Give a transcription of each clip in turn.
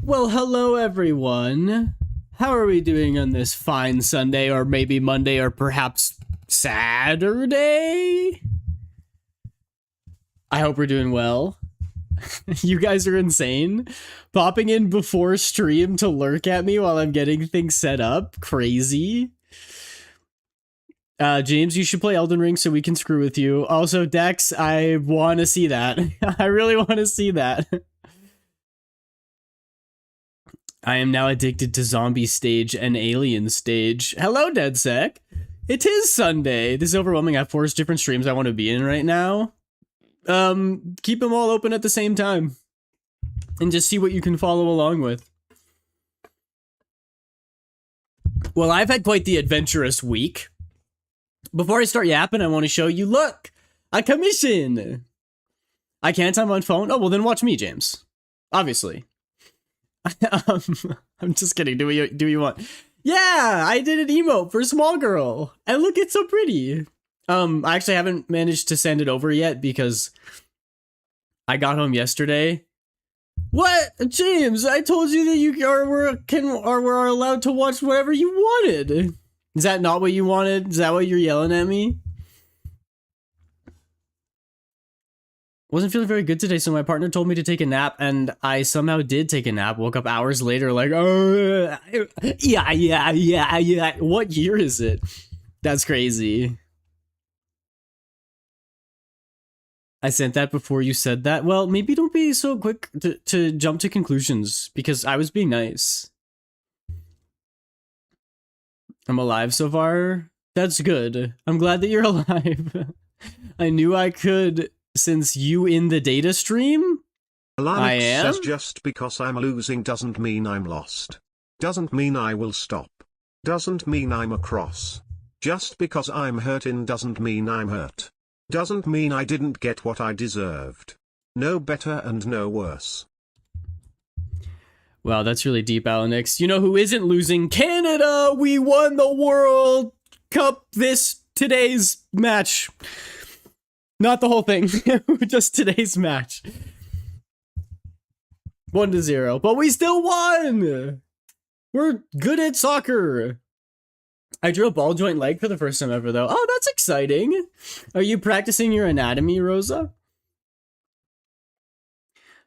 Well, hello everyone. How are we doing on this fine Sunday, or maybe Monday, or perhaps Saturday? I hope we're doing well. You guys are insane. Popping in before stream to lurk at me while I'm getting things set up. Crazy. James, you should play Elden Ring so we can screw with you. Also, Dex, I want to see that. I really want to see that. I am now addicted to zombie stage and alien stage. Hello, DeadSec. It is Sunday. This is overwhelming. I have 4 different streams I want to be in right now. Keep them all open at the same time. And just see what you can follow along with. Well, I've had quite the adventurous week. Before I start yapping, I want to show you, look, a commission. I can't, I'm on phone. Oh, well then watch me, James. Obviously. I'm just kidding. Do you want? Yeah, I did an emote for small girl, and look, it's so pretty. I actually haven't managed to send it over yet because I got home yesterday. What, James? I told you that you were allowed to watch whatever you wanted. Is that not what you wanted? Is that what you're yelling at me? Wasn't feeling very good today, so my partner told me to take a nap, and I somehow did take a nap. Woke up hours later like, oh, yeah. What year is it? That's crazy. I sent that before you said that. Well, maybe don't be so quick to jump to conclusions, because I was being nice. I'm alive so far. That's good. I'm glad that you're alive. I knew I could... Since you in the data stream? I am? Says just because I'm losing doesn't mean I'm lost. Doesn't mean I will stop. Doesn't mean I'm across. Just because I'm hurting doesn't mean I'm hurt. Doesn't mean I didn't get what I deserved. No better and no worse. Wow, that's really deep, Alanix. You know who isn't losing? Canada! We won the World Cup today's match. Not the whole thing, just today's match. 1-0, but we still won! We're good at soccer. I drew a ball joint leg for the first time ever, though. Oh, that's exciting. Are you practicing your anatomy, Rosa?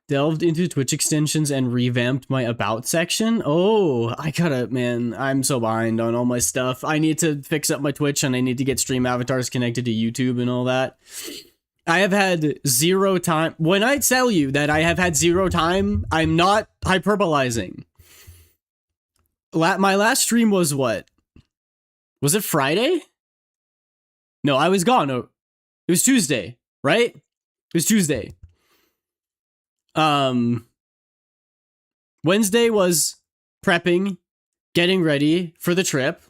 Delved into Twitch extensions and revamped my about section. Oh, man, I'm so behind on all my stuff. I need to fix up my Twitch, and I need to get stream avatars connected to YouTube and all that. I have had 0 time. When I tell you that I have had 0 time, I'm not hyperbolizing. My last stream was what? Was it Friday? No, I was gone. It was Tuesday, right? It was Tuesday. Wednesday was prepping, getting ready for the trip.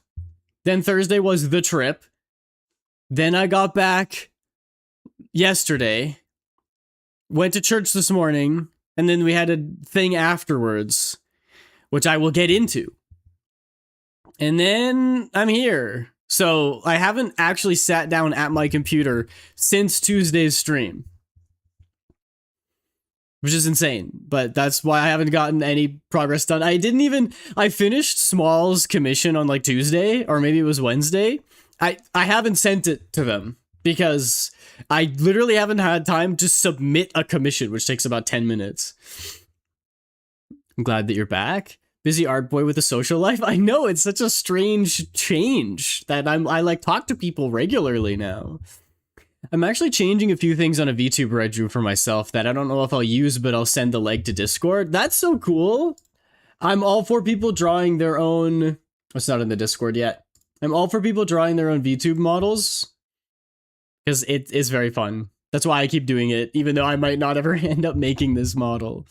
Then Thursday was the trip. Then I got back yesterday, went to church this morning, and then we had a thing afterwards, which I will get into. And then I'm here. So I haven't actually sat down at my computer since Tuesday's stream, which is insane, but that's why I haven't gotten any progress done. I finished Small's commission on like Tuesday, or maybe it was Wednesday. I haven't sent it to them because I literally haven't had time to submit a commission, which takes about 10 minutes. I'm glad that you're back. Busy art boy with a social life. I know, it's such a strange change that I like talk to people regularly now. I'm actually changing a few things on a VTuber I drew for myself that I don't know if I'll use, but I'll send the leg to Discord. That's so cool. I'm all for people drawing their own... It's not in the Discord yet. I'm all for people drawing their own VTube models, because it is very fun. That's why I keep doing it, even though I might not ever end up making this model.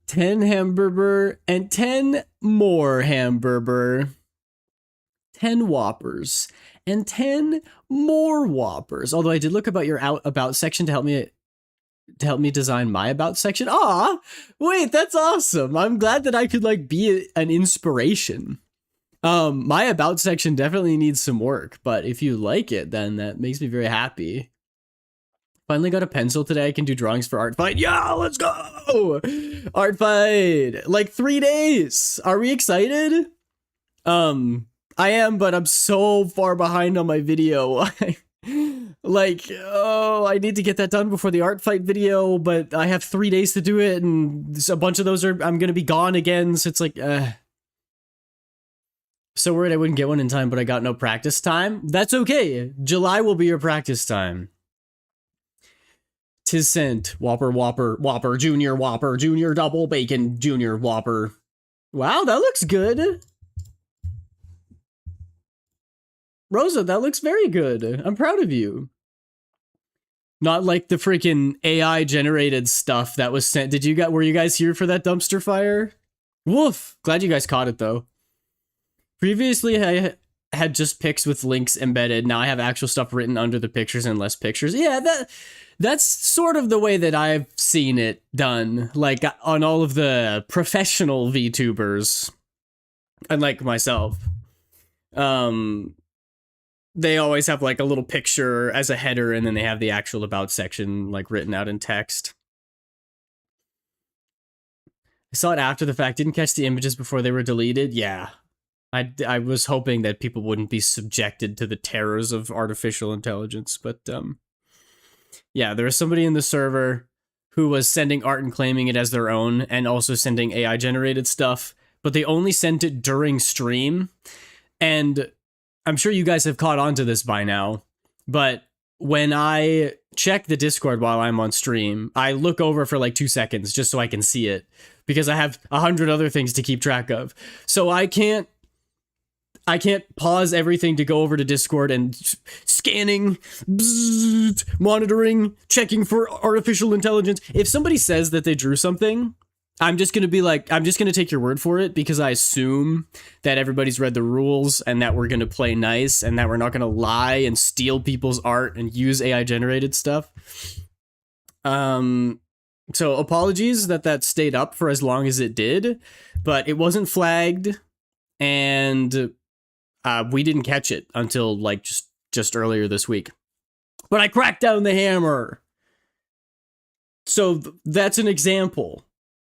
10 hamburger and 10 more hamburger. 10 Whoppers and 10 more Whoppers. Although I did look about your about section to help me design my about section. Ah, wait, that's awesome. I'm glad that I could like be an inspiration. My about section definitely needs some work, but if you like it, then that makes me very happy. Finally got a pencil today. I can do drawings for Art Fight. Yeah, let's go! Art Fight! Like 3 days. Are we excited? I am, but I'm so far behind on my video. Like, oh, I need to get that done before the Art Fight video, but I have 3 days to do it, and a bunch of those I'm gonna be gone again, so it's like, so worried I wouldn't get one in time, but I got no practice time. That's okay. July will be your practice time. Tis sent. Whopper, Junior, double bacon, Junior, Whopper. Wow, that looks good. Rosa, that looks very good. I'm proud of you. Not like the freaking AI generated stuff that was sent. Were you guys here for that dumpster fire? Woof. Glad you guys caught it though. Previously, I had just pics with links embedded. Now I have actual stuff written under the pictures and less pictures. Yeah, that's sort of the way that I've seen it done. Like on all of the professional VTubers, unlike myself. They always have like a little picture as a header, and then they have the actual about section like written out in text. I saw it after the fact, didn't catch the images before they were deleted. Yeah. I was hoping that people wouldn't be subjected to the terrors of artificial intelligence, but yeah, there was somebody in the server who was sending art and claiming it as their own, and also sending AI generated stuff, but they only sent it during stream. And I'm sure you guys have caught on to this by now, but when I check the Discord while I'm on stream, I look over for like 2 seconds just so I can see it, because I have 100 other things to keep track of. So I can't pause everything to go over to Discord and scanning, bzzzt, monitoring, checking for artificial intelligence. If somebody says that they drew something, I'm just going to be like, I'm just going to take your word for it, because I assume that everybody's read the rules and that we're going to play nice and that we're not going to lie and steal people's art and use AI generated stuff. So apologies that stayed up for as long as it did, but it wasn't flagged, and we didn't catch it until like just earlier this week. But I cracked down the hammer. So that's an example.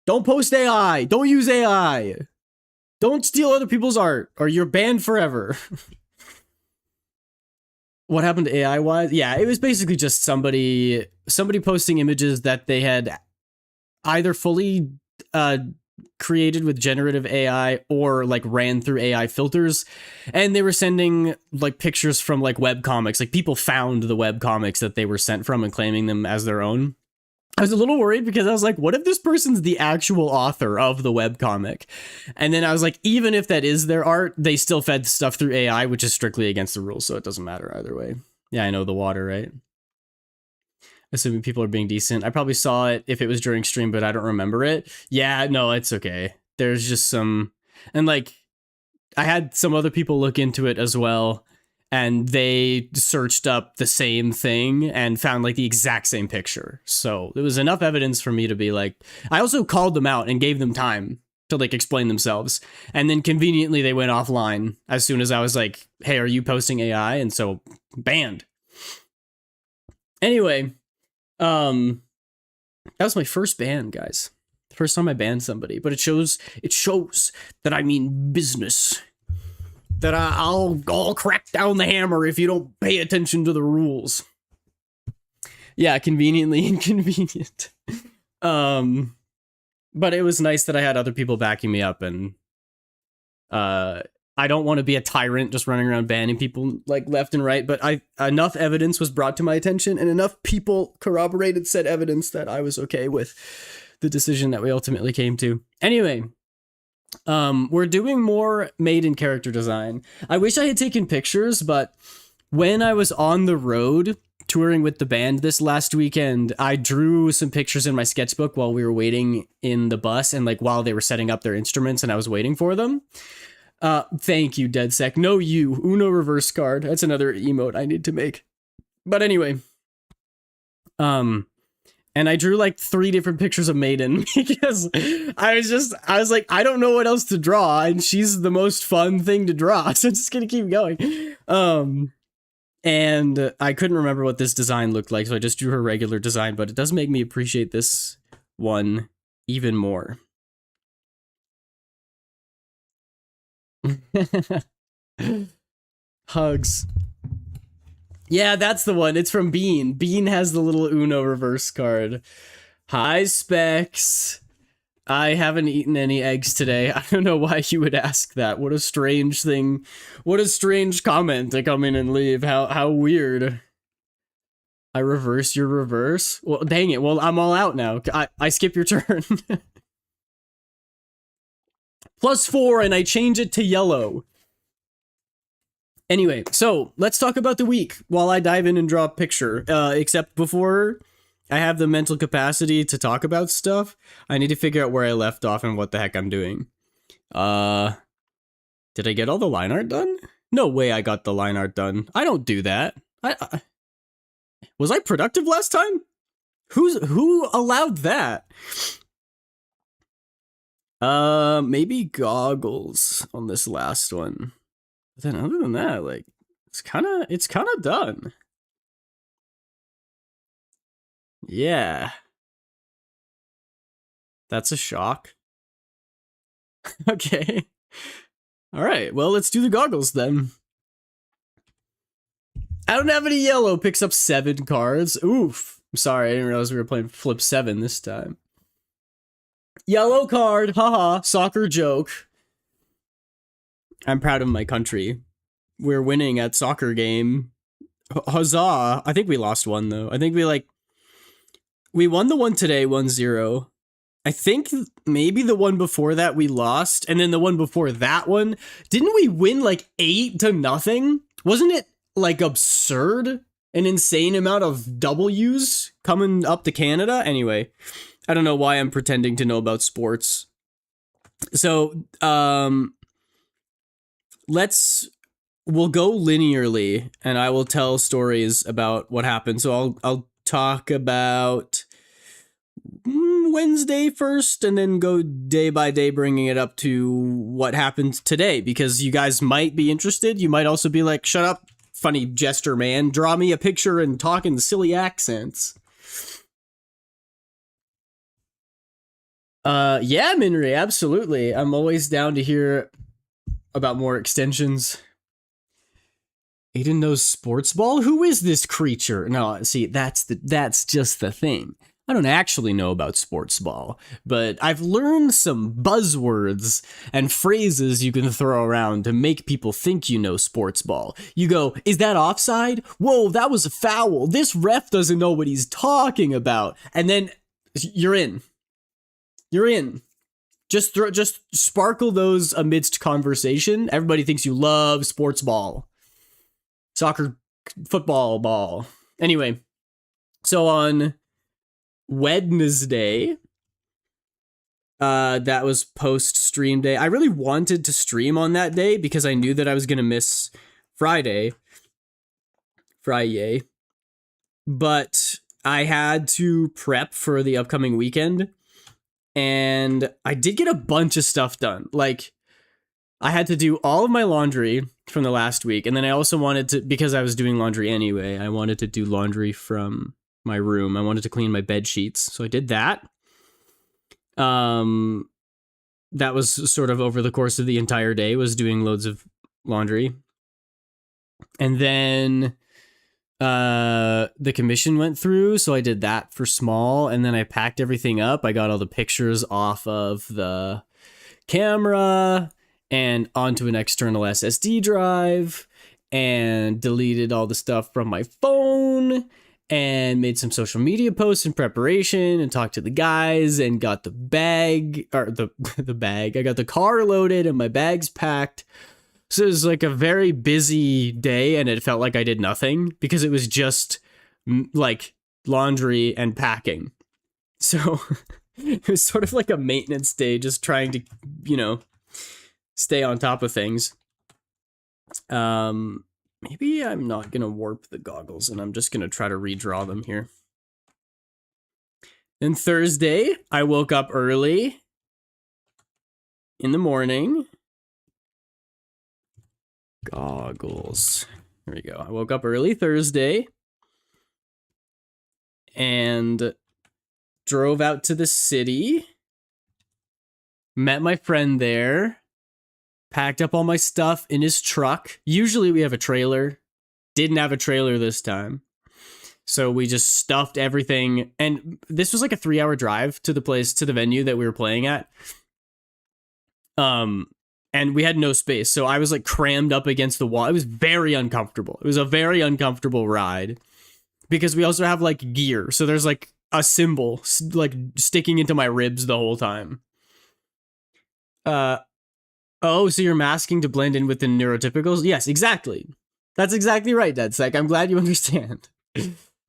Don't post AI. Don't use AI. Don't steal other people's art, or you're banned forever. What happened to AI wise? Yeah, it was basically just somebody posting images that they had either fully created with generative AI or like ran through AI filters, and they were sending like pictures from like webcomics. Like people found the webcomics that they were sent from and claiming them as their own. I was a little worried, because I was like, what if this person's the actual author of the webcomic? And then I was like, even if that is their art, they still fed stuff through AI, which is strictly against the rules, so it doesn't matter either way. Yeah, I know the water, right? Assuming people are being decent. I probably saw it if it was during stream, but I don't remember it. Yeah, no, it's okay. There's just some... And like, I had some other people look into it as well, and they searched up the same thing and found like the exact same picture. So there was enough evidence for me to be like, I also called them out and gave them time to like explain themselves. And then conveniently they went offline as soon as I was like, hey, are you posting AI? And so banned. Anyway, that was my first ban, guys. The first time I banned somebody, but it shows that I mean business. That I'll crack down the hammer if you don't pay attention to the rules. Yeah, conveniently inconvenient. But it was nice that I had other people backing me up, and I don't want to be a tyrant just running around banning people like left and right, but enough evidence was brought to my attention, and enough people corroborated said evidence that I was okay with the decision that we ultimately came to. Anyway, we're doing more made in character design. I wish I had taken pictures, but when I was on the road touring with the band this last weekend, I drew some pictures in my sketchbook while we were waiting in the bus, and like while they were setting up their instruments and I was waiting for them. Thank you, DeadSec. No, you. Uno reverse card. That's another emote I need to make. But anyway, and I drew like 3 different pictures of Maiden, because I was like, I don't know what else to draw, and she's the most fun thing to draw, so I'm just gonna keep going. And I couldn't remember what this design looked like, so I just drew her regular design, but it does make me appreciate this one even more. Hugs. Yeah, that's the one. It's from Bean. Bean has the little Uno reverse card. Hi, Specs. I haven't eaten any eggs today. I don't know why you would ask that. What a strange thing. What a strange comment to come in and leave. How weird. I reverse your reverse? Well, dang it. Well, I'm all out now. I skip your turn. +4, and I change it to yellow. Anyway, so let's talk about the week while I dive in and draw a picture. Except before I have the mental capacity to talk about stuff, I need to figure out where I left off and what the heck I'm doing. Did I get all the line art done? No way I got the line art done. I don't do that. Was I productive last time? Who allowed that? Maybe goggles on this last one. But then other than that, like, it's kind of done. Yeah. That's a shock. Okay. All right, well, let's do the goggles then. I don't have any yellow. Picks up 7 cards. Oof. I'm sorry, I didn't realize we were playing flip 7 this time. Yellow card. Haha. Soccer joke. I'm proud of my country. We're winning at soccer game. Huzzah. I think we lost one, though. I think we won the one today, 1-0. I think maybe the one before that we lost, and then the one before that one, didn't we win like 8-0? Wasn't it like absurd? An insane amount of W's coming up to Canada? Anyway, I don't know why I'm pretending to know about sports. So, we'll go linearly, and I will tell stories about what happened. So I'll talk about Wednesday first, and then go day by day, bringing it up to what happened today, because you guys might be interested. You might also be like, shut up, funny gesture man, draw me a picture and talk in silly accents. Yeah, Minri, absolutely. I'm always down to hear about more extensions. Aiden knows sports ball? Who is this creature? No, see, that's just the thing. I don't actually know about sports ball, but I've learned some buzzwords and phrases you can throw around to make people think you know sports ball. You go, is that offside? Whoa, that was a foul. This ref doesn't know what he's talking about. And then you're in. You're in. Just sparkle those amidst conversation. Everybody thinks you love sports ball. Soccer, football, ball. Anyway, so on Wednesday, that was post-stream day. I really wanted to stream on that day because I knew that I was going to miss Friday. But I had to prep for the upcoming weekend. And I did get a bunch of stuff done. Like, I had to do all of my laundry from the last week. And then I also wanted to, because I was doing laundry anyway, I wanted to do laundry from my room. I wanted to clean my bed sheets. So I did that. That was sort of over the course of the entire day, was doing loads of laundry. And then the commission went through, so I did that for small, and then I packed everything up. I got all the pictures off of the camera and onto an external SSD drive, and deleted all the stuff from my phone, and made some social media posts in preparation, and talked to the guys, and got the bag, or the bag. I got the car loaded and my bags packed. So it was like a very busy day, and it felt like I did nothing because it was just like laundry and packing. So it was sort of like a maintenance day, just trying to, stay on top of things. Maybe I'm not going to warp the goggles, and I'm just going to try to redraw them here. Then Thursday, I woke up early in the morning. Goggles. Here we go. I woke up early Thursday and drove out to the city. Met my friend there. Packed up all my stuff in his truck. Usually we have a trailer. Didn't have a trailer this time. So we just stuffed everything. And this was like a 3-hour drive to the venue that we were playing at. And we had no space. So I was like crammed up against the wall. It was very uncomfortable. It was a very uncomfortable ride because we also have like gear. So there's like a symbol like sticking into my ribs the whole time. Oh, so you're masking to blend in with the neurotypicals? Yes, exactly. That's exactly right, DeadSec. I'm glad you understand.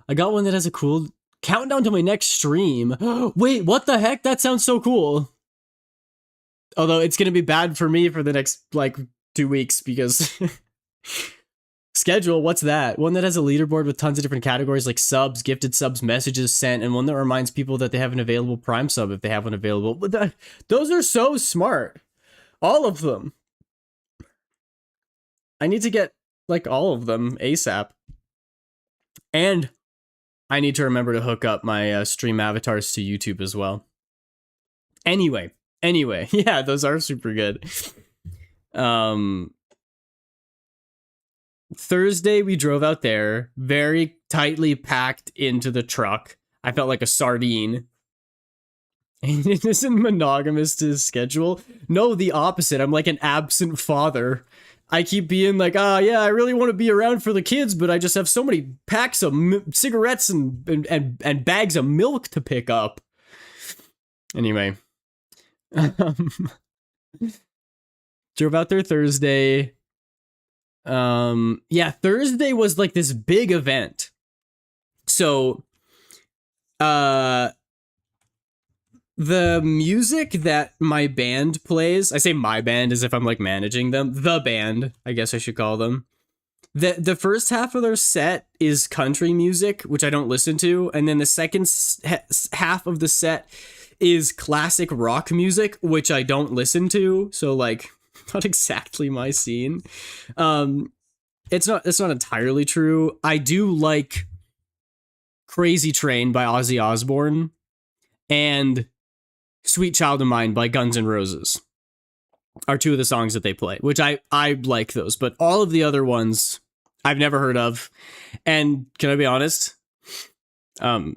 I got one that has a cool countdown to my next stream. Wait, what the heck? That sounds so cool. Although it's going to be bad for me for the next, like, 2 weeks because... Schedule, what's that? One that has a leaderboard with tons of different categories like subs, gifted subs, messages sent, and one that reminds people that they have an available Prime sub if they have one available. Those are so smart. All of them. I need to get, like, all of them ASAP. And I need to remember to hook up my stream avatars to YouTube as well. Anyway, yeah, those are super good. Thursday, we drove out there, very tightly packed into the truck. I felt like a sardine. And it isn't monogamous to his schedule. No, the opposite. I'm like an absent father. I keep being like, yeah, I really want to be around for the kids, but I just have so many packs of cigarettes and bags of milk to pick up. Anyway. Drove out there Thursday. Yeah, Thursday was like this big event. So, the music that my band plays, I say my band as if I'm like managing them. The band, I guess I should call them. The first half of their set is country music, which I don't listen to, and then the second half of the set is classic rock music, which I don't listen to. So like, not exactly my scene. It's not entirely true. I do like Crazy Train by Ozzy Osbourne and Sweet Child of Mine by Guns N' Roses are two of the songs that they play, which I like those, but all of the other ones I've never heard of. And can I be honest? All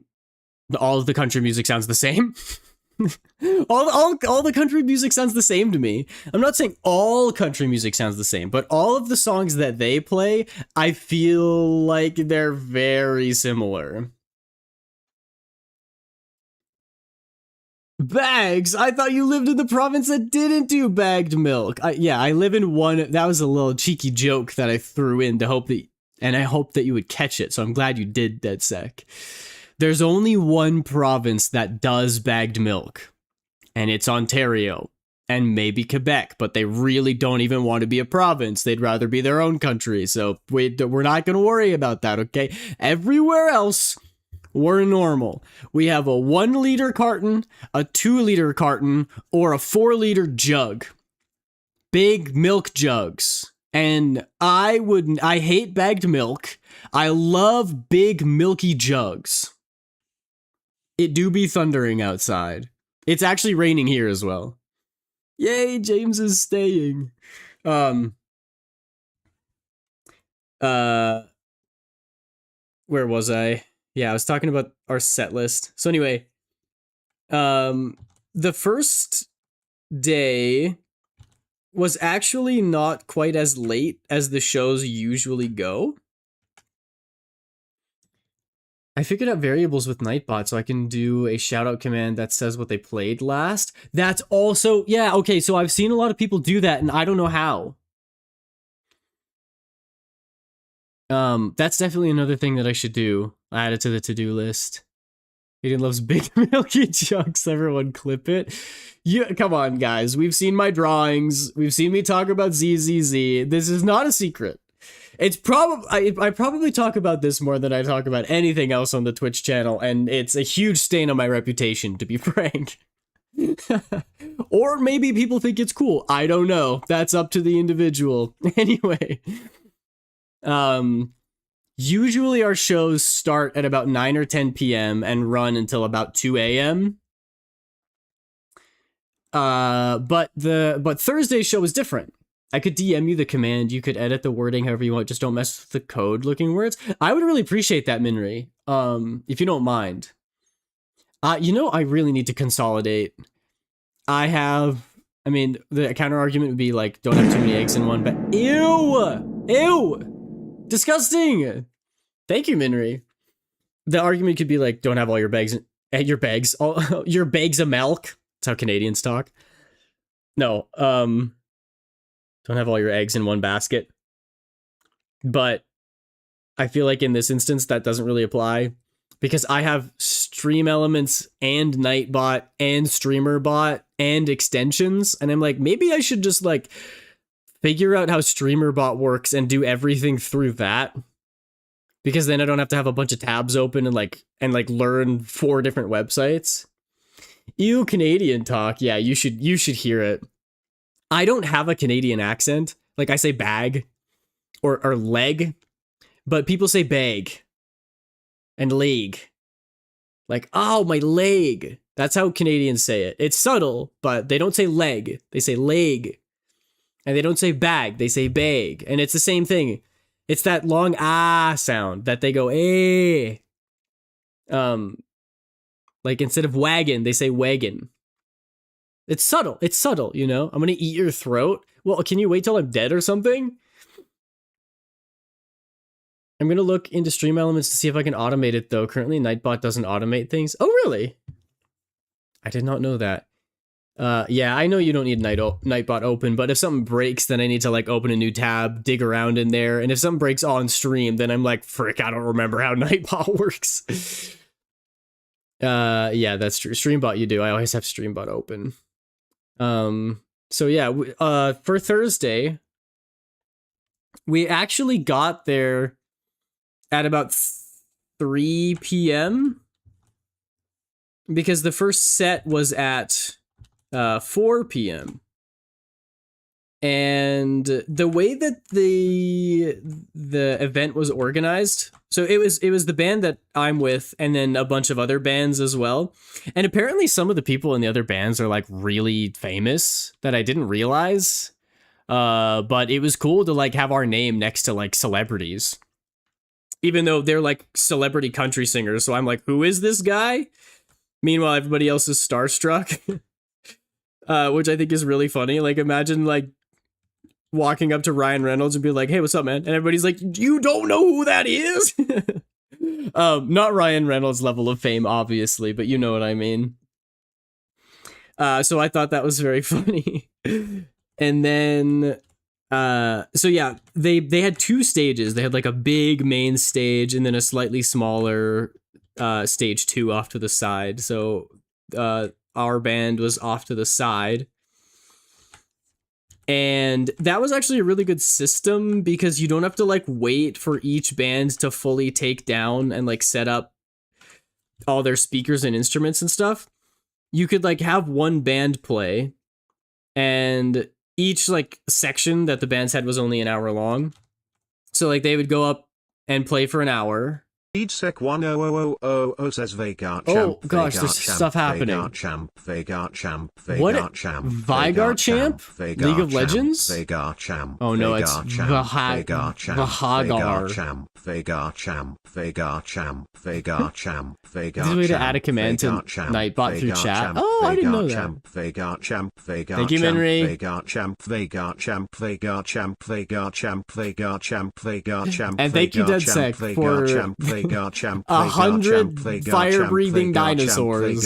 of the country music sounds the same. all the country music sounds the same to me. I'm not saying all country music sounds the same, but all of the songs that they play, I feel like they're very similar. Bags? I thought you lived in the province that didn't do bagged milk. Yeah, I live in one. That was a little cheeky joke that I threw in to hope that, and I hope that you would catch it. So I'm glad you did, DeadSec. There's only one province that does bagged milk, and it's Ontario and maybe Quebec, but they really don't even want to be a province. They'd rather be their own country. So we're not going to worry about that, okay? Everywhere else, we're normal. We have a 1 liter carton, a 2 liter carton, or a 4 liter jug. Big milk jugs. And I hate bagged milk. I love big milky jugs. It do be thundering outside. It's actually raining here as well. Yay, James is staying. Where was I? Yeah, I was talking about our set list. So anyway, the first day was actually not quite as late as the shows usually go. I figured out variables with Nightbot so I can do a shoutout command that says what they played last. That's also, yeah, okay, so I've seen a lot of people do that and I don't know how. That's definitely another thing that I should do. Add it to the to-do list. Aiden loves big milky jugs. Everyone clip it. Yeah, come on, guys. We've seen my drawings. We've seen me talk about ZZZ. This is not a secret. It's probably I probably talk about this more than I talk about anything else on the Twitch channel, and it's a huge stain on my reputation, to be frank. Or maybe people think it's cool. I don't know. That's up to the individual. Anyway. Usually our shows start at about 9 or 10 p.m. and run until about 2 a.m. But Thursday's show was different. I could DM you the command. You could edit the wording however you want. Just don't mess with the code looking words. I would really appreciate that, Minri. If you don't mind. I really need to consolidate. The counter argument would be like, don't have too many eggs in one bag. Ew! Disgusting! Thank you, Minri. The argument could be like, don't have all your bags, all your bags of milk. That's how Canadians talk. No, don't have all your eggs in one basket. But I feel like in this instance, that doesn't really apply because I have Stream Elements and Nightbot and StreamerBot and extensions. And I'm like, maybe I should just like figure out how StreamerBot works and do everything through that. Because then I don't have to have a bunch of tabs open and learn 4 different websites. Ew, Canadian talk. Yeah, you should hear it. I don't have a Canadian accent. Like I say bag or leg, but people say bag and leg. Like, oh, my leg. That's how Canadians say it. It's subtle, but they don't say leg. They say leg. And they don't say bag. They say bag. And it's the same thing. It's that long ah sound that they go eh. Like instead of wagon, they say wagon. It's subtle. It's subtle, you know? I'm gonna eat your throat. Well, can you wait till I'm dead or something? I'm gonna look into Stream Elements to see if I can automate it though. Currently, Nightbot doesn't automate things. Oh, really? I did not know that. Yeah, I know you don't need Nightbot open, but if something breaks, then I need to like open a new tab, dig around in there, and if something breaks on stream, then I'm like, frick, I don't remember how Nightbot works. Yeah, that's true. Streambot you do. I always have Streambot open. So yeah, for Thursday, we actually got there at about 3 p.m. because the first set was at 4 p.m. And the way that the event was organized, so it was the band that I'm with and then a bunch of other bands as well. And apparently some of the people in the other bands are like really famous that I didn't realize. But it was cool to like have our name next to like celebrities. Even though they're like celebrity country singers, so I'm like, who is this guy? Meanwhile, everybody else is starstruck. Which I think is really funny. Like, imagine, like, walking up to Ryan Reynolds and be like, hey, what's up, man? And everybody's like, you don't know who that is? Not Ryan Reynolds' level of fame, obviously, but you know what I mean. So I thought that was very funny. And then, so yeah, they had 2 stages. They had, like, a big main stage and then a slightly smaller stage 2 off to the side. So, our band was off to the side. And that was actually a really good system because you don't have to like wait for each band to fully take down and like set up all their speakers and instruments and stuff. You could like have one band play and each like section that the bands had was only an hour long. So like they would go up and play for an hour. Sec 10000 says Vagar champ. Oh gosh, there's stuff happening. Vagar champ, Vagar champ, What? Vagar champ, Vigar champ? League of Legends? Vagar champ. Oh no, it's Vagar champ. Vahagar. champ, Vagar champ, Vagar champ, Vagar champ, Vagar This is a way to add a command to Nightbot through chat. Oh, I didn't know that. Vagar champ, Vagar Thank you, Minri. Vagar champ, Vagar champ, Vagar champ, Vagar champ, Vagar champ, Vagar champ, and thank you, DeadSec, for 100 fire-breathing dinosaurs.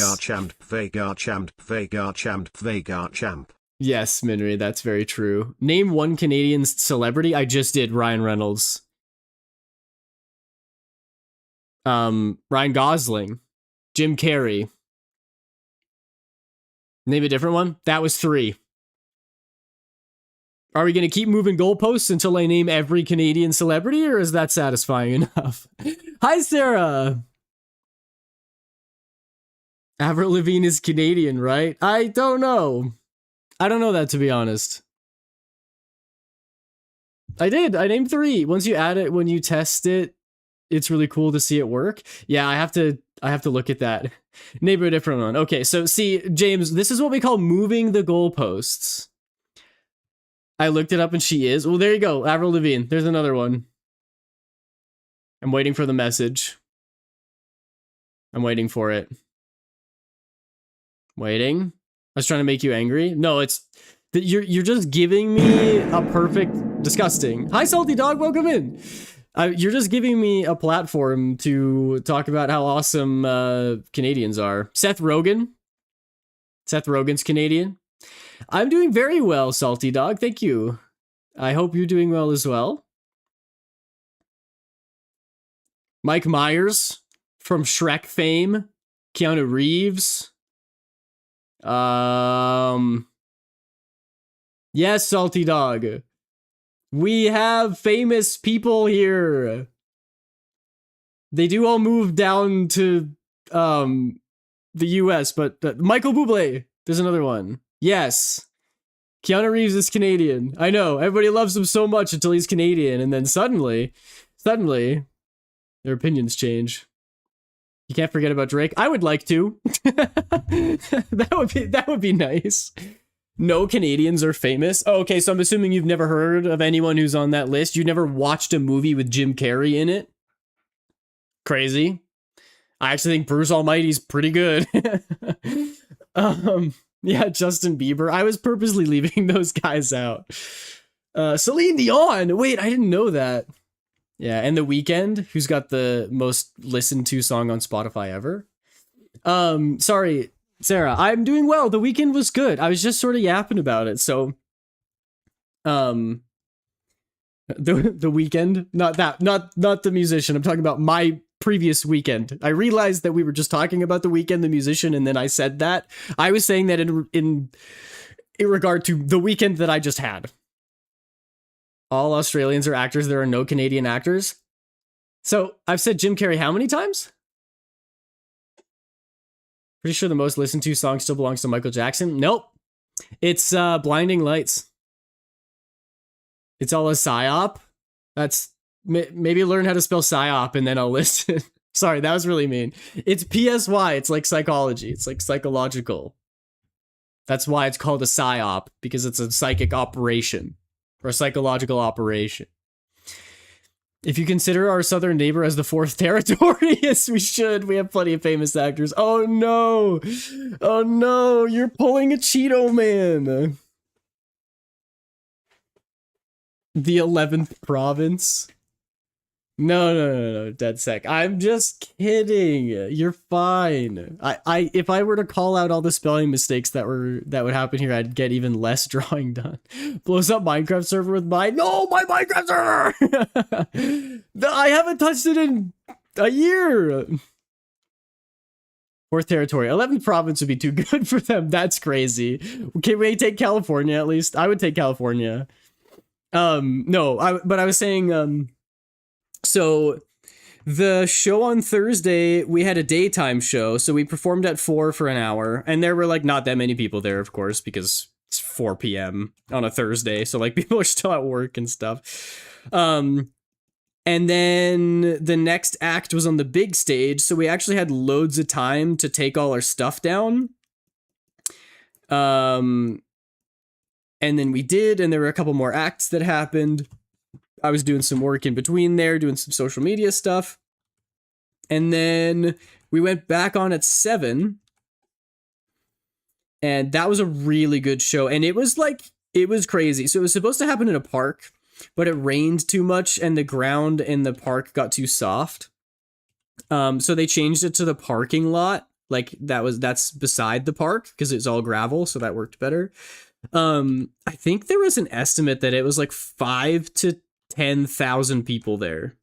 Yes, Minri, that's very true. Name one Canadian celebrity. I just did Ryan Reynolds. Ryan Gosling. Jim Carrey. Name a different one? That was 3. Are we going to keep moving goalposts until I name every Canadian celebrity, or is that satisfying enough? Hi, Sarah! Avril Lavigne is Canadian, right? I don't know. I don't know that, to be honest. I did. I named 3. Once you add it, when you test it, it's really cool to see it work. Yeah, I have to look at that. Neighbor a different one. Okay, so see, James, this is what we call moving the goalposts. I looked it up and she is. Well, there you go. Avril Lavigne. There's another one. I'm waiting for the message. I'm waiting for it. Waiting. I was trying to make you angry. No, it's you're just giving me a perfect disgusting. Hi, Salty Dog. Welcome in. You're just giving me a platform to talk about how awesome Canadians are. Seth Rogen. Seth Rogen's Canadian. I'm doing very well, Salty Dog. Thank you. I hope you're doing well as well. Mike Myers from Shrek fame. Keanu Reeves. Yes, Salty Dog. We have famous people here. They do all move down to the US, but Michael Bublé. There's another one. Yes. Keanu Reeves is Canadian. I know. Everybody loves him so much until he's Canadian, and then suddenly, their opinions change. You can't forget about Drake. I would like to. That would be nice. No Canadians are famous. Oh, okay, so I'm assuming you've never heard of anyone who's on that list. You never watched a movie with Jim Carrey in it. Crazy. I actually think Bruce Almighty's pretty good. Yeah, Justin Bieber. I was purposely leaving those guys out. Celine Dion. Wait, I didn't know that. Yeah, and The Weeknd, who's got the most listened to song on Spotify ever. Sorry, Sarah. I'm doing well. The Weeknd was good. I was just sort of yapping about it. So, the Weeknd, not the musician. I'm talking about my previous weekend. I realized that we were just talking about The Weeknd, the musician, and then I said that. I was saying that in regard to the weekend that I just had. All Australians are actors. There are no Canadian actors. So I've said Jim Carrey how many times? Pretty sure the most listened to song still belongs to Michael Jackson. Nope. It's Blinding Lights. It's all a psyop. That's maybe learn how to spell psyop and then I'll listen. Sorry, that was really mean. It's PSY. It's like psychology. It's like psychological. That's why it's called a psyop, because it's a psychic operation. Or a psychological operation. If you consider our southern neighbor as the fourth territory, yes, we should. We have plenty of famous actors. Oh no! Oh no! You're pulling a Cheeto Man! The 11th province? No, dead sec. I'm just kidding. You're fine. If I were to call out all the spelling mistakes that would happen here, I'd get even less drawing done. Blows up Minecraft server with my Minecraft server. I haven't touched it in a year. Fourth territory. 11th province would be too good for them. That's crazy. Can we take California at least? I would take California. But I was saying, so the show on Thursday, we had a daytime show. So we performed at 4 for an hour, and there were like not that many people there, of course, because it's 4 p.m. on a Thursday. So like people are still at work and stuff. And then the next act was on the big stage. So we actually had loads of time to take all our stuff down. And then we did, and there were a couple more acts that happened. I was doing some work in between there, doing some social media stuff. And then we went back on at 7. And that was a really good show. And it was crazy. So it was supposed to happen in a park, but it rained too much and the ground in the park got too soft. So they changed it to the parking lot. Like that's beside the park because it's all gravel. So that worked better. I think there was an estimate that it was like 5,000 to 10,000 people there,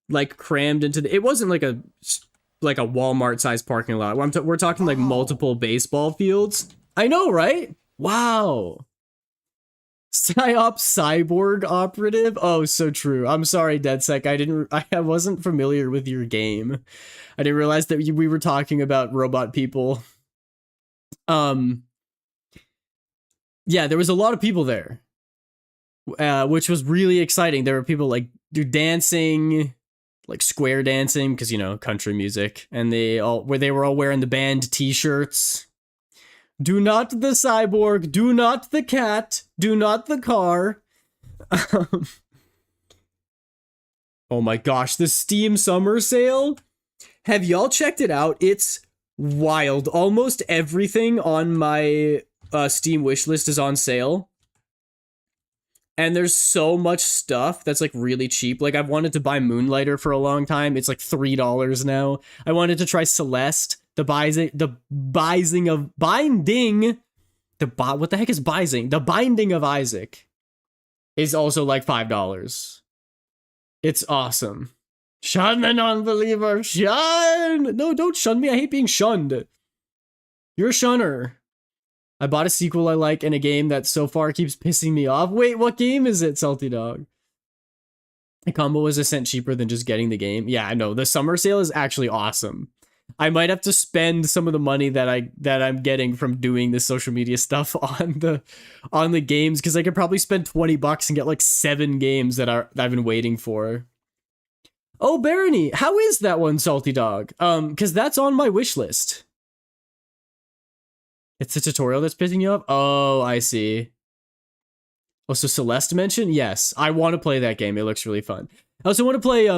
like crammed into it wasn't like a Walmart sized parking lot. We're talking like multiple baseball fields. I know, right? Wow. Psyop cyborg operative. Oh, so true. I'm sorry, DeadSec. I wasn't familiar with your game. I didn't realize that we were talking about robot people. Yeah, there was a lot of people there. which was really exciting. There were people like dancing, like square dancing, because you know country music, and they were all wearing the band T-shirts. Do not the cyborg, do not the cat, do not the car. Oh my gosh, the Steam Summer Sale. Have y'all checked it out? It's wild. Almost everything on my Steam wishlist is on sale. And there's so much stuff that's like really cheap. Like I've wanted to buy Moonlighter for a long time. It's like $3 now. I wanted to try Celeste. What the heck is Binding? The Binding of Isaac is also like $5. It's awesome. Shun the non-believer. Shun! No, don't shun me. I hate being shunned. You're a shunner. I bought a sequel I like in a game that so far keeps pissing me off. Wait, what game is it, Salty Dog? The combo is a cent cheaper than just getting the game. Yeah, I know. The summer sale is actually awesome. I might have to spend some of the money that I'm getting from doing this social media stuff on the games, because I could probably spend $20 and get like 7 games that I've been waiting for. Oh, Barony, how is that one, Salty Dog? Because that's on my wish list. It's the tutorial that's pissing you off? Oh, I see. Oh, so Celeste mentioned? Yes, I want to play that game. It looks really fun. I also want to play,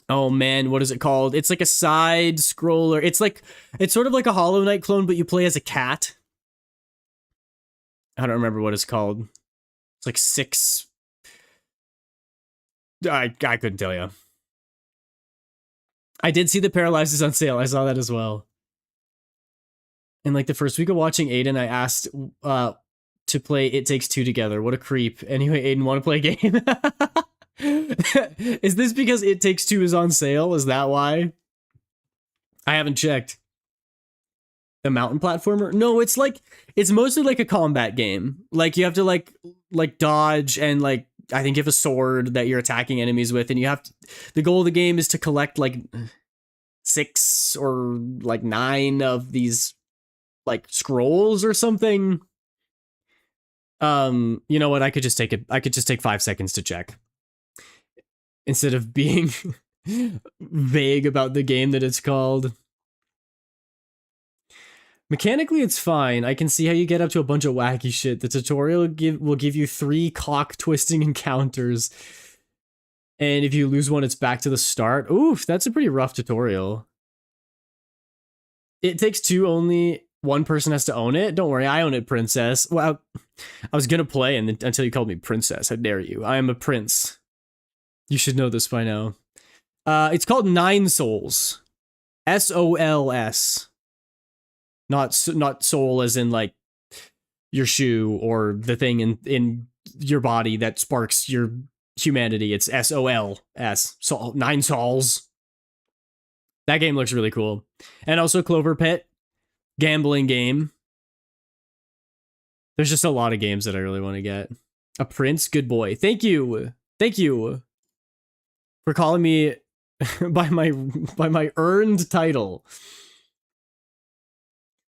oh man, what is it called? It's like a side scroller. It's sort of like a Hollow Knight clone, but you play as a cat. I don't remember what it's called. It's like 6. I couldn't tell you. I did see the Paralyzed is on sale. I saw that as well. And like the first week of watching Aiden, I asked to play It Takes Two together. What a creep. Anyway, Aiden, want to play a game? Is this because It Takes Two is on sale? Is that why? I haven't checked. The mountain platformer? No, it's mostly like a combat game. Like you have to like dodge, and like I think you have a sword that you're attacking enemies with, and the goal of the game is to collect like 6 or like 9 of these like scrolls or something. You know what? I could just take 5 seconds to check instead of being vague about the game that it's called. Mechanically, it's fine. I can see how you get up to a bunch of wacky shit. The tutorial will give you 3 cock-twisting encounters. And if you lose one, it's back to the start. Oof, that's a pretty rough tutorial. It Takes Two, only one person has to own it. Don't worry, I own it, princess. Well, I was gonna play until you called me princess. How dare you? I am a prince. You should know this by now. It's called 9 Souls. SOLS. Not soul as in like your shoe or the thing in your body that sparks your humanity. It's SOLS. So 9 Souls. That game looks really cool. And also Clover Pit, gambling game. There's just a lot of games that I really want to get. A prince, good boy. Thank you for calling me by my earned title.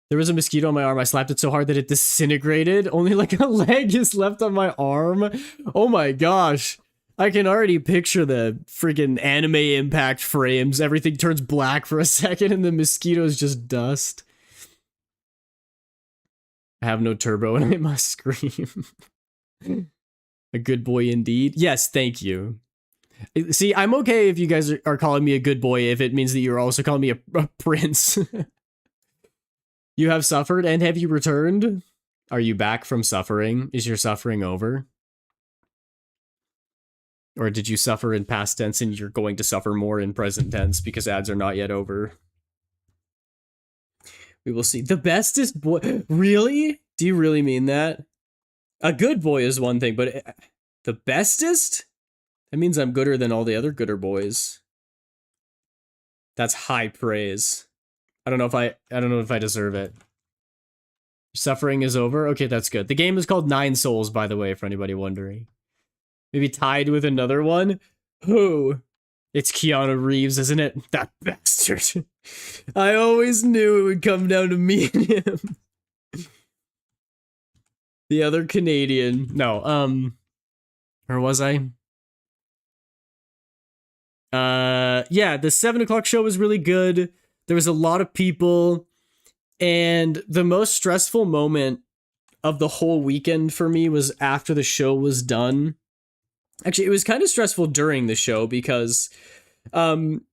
There was a mosquito on my arm. I slapped it so hard that it disintegrated. Only like a leg is left on my arm. Oh my gosh. I can already picture the freaking anime impact frames. Everything turns black for a second and the mosquito's just dust. I have no turbo and I must scream. A good boy indeed. Yes, thank you. See, I'm okay if you guys are calling me a good boy if it means that you're also calling me a prince. You have suffered, and have you returned? Are you back from suffering? Is your suffering over? Or did you suffer in past tense and you're going to suffer more in present tense because ads are not yet over? We will see. The bestest boy? Really? Do you really mean that? A good boy is one thing, but the bestest? That means I'm gooder than all the other gooder boys. That's high praise. I don't know if I deserve it. Suffering is over? Okay, that's good. The game is called 9 Souls, by the way, for anybody wondering. Maybe tied with another one? Who? It's Keanu Reeves, isn't it? That bastard. I always knew it would come down to me and him. The other Canadian. No, where was I? Yeah, the 7 o'clock show was really good. There was a lot of people, and the most stressful moment of the whole weekend for me was after the show was done. Actually, it was kind of stressful during the show because I'm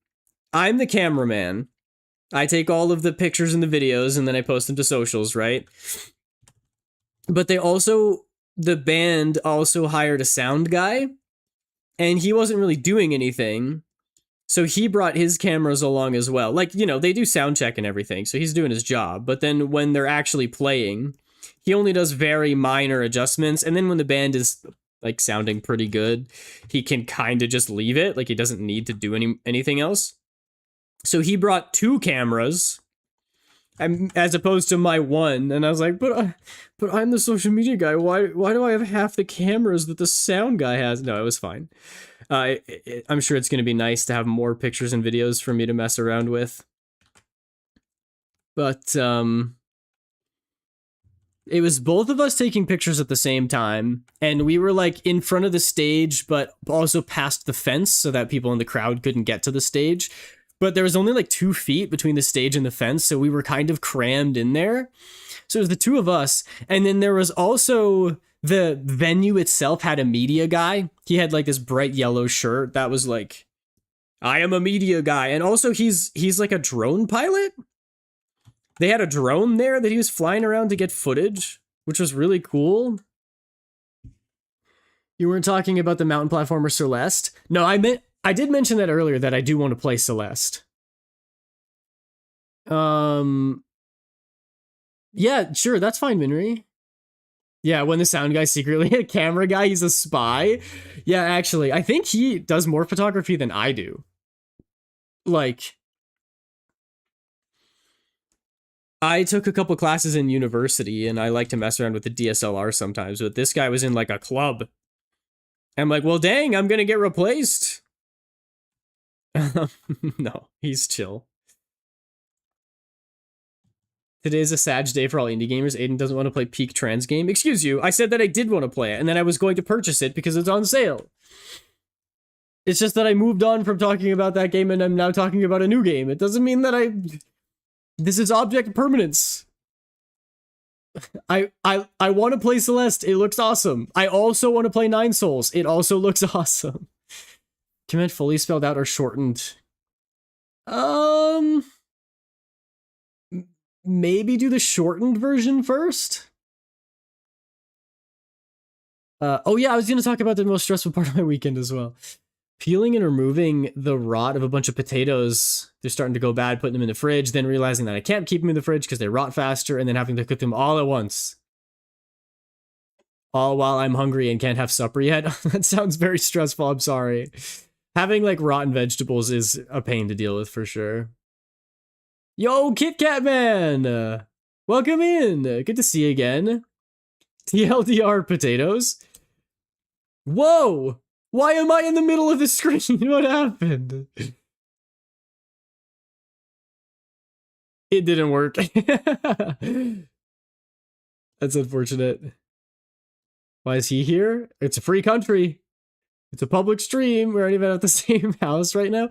the cameraman. I take all of the pictures and the videos and then I post them to socials, right? But the band also hired a sound guy, and he wasn't really doing anything. So he brought his cameras along as well. Like, you know, they do sound check and everything, so he's doing his job. But then when they're actually playing, he only does very minor adjustments. And then when the band is like sounding pretty good, he can kind of just leave it. Like, he doesn't need to do anything else. So he brought 2 cameras as opposed to my one. And I was like, but I'm the social media guy. Why do I have half the cameras that the sound guy has? No, it was fine. I'm sure it's going to be nice to have more pictures and videos for me to mess around with. But it was both of us taking pictures at the same time, and we were like in front of the stage, but also past the fence so that people in the crowd couldn't get to the stage. But there was only like 2 feet between the stage and the fence, so we were kind of crammed in there. So it was the 2 of us, and then there was also the venue itself had a media guy. He had like this bright yellow shirt that was like, I am a media guy. And also he's like a drone pilot. They had a drone there that he was flying around to get footage, which was really cool. You weren't talking about the mountain platformer Celeste? No, I did mention that earlier, that I do want to play Celeste. Yeah, sure, that's fine, Minri. Yeah, when the sound guy's secretly a camera guy, he's a spy. Yeah, actually, I think he does more photography than I do. Like, I took a couple classes in university, and I like to mess around with the DSLR sometimes, but this guy was in, like, a club. I'm like, well, dang, I'm gonna get replaced. No, he's chill. Today's a sad day for all indie gamers. Aiden doesn't want to play Peak Trans game. Excuse you, I said that I did want to play it, and then I was going to purchase it because it's on sale. It's just that I moved on from talking about that game, and I'm now talking about a new game. It doesn't mean that this is object permanence. I want to play Celeste. It looks awesome. I also want to play Nine Souls. It also looks awesome. Command fully spelled out or shortened? Maybe do the shortened version first? Oh yeah, I was gonna talk about the most stressful part of my weekend as well. Peeling and removing the rot of a bunch of potatoes. They're starting to go bad, putting them in the fridge, then realizing that I can't keep them in the fridge because they rot faster, and then having to cook them all at once. All while I'm hungry and can't have supper yet. That sounds very stressful, I'm sorry. Having like rotten vegetables is a pain to deal with for sure. Yo, Kit Kat Man! Welcome in! Good to see you again. TLDR potatoes. Whoa! Why am I in the middle of the screen? What happened? It didn't work. That's unfortunate. Why is he here? It's a free country. It's a public stream. We're not even at the same house right now.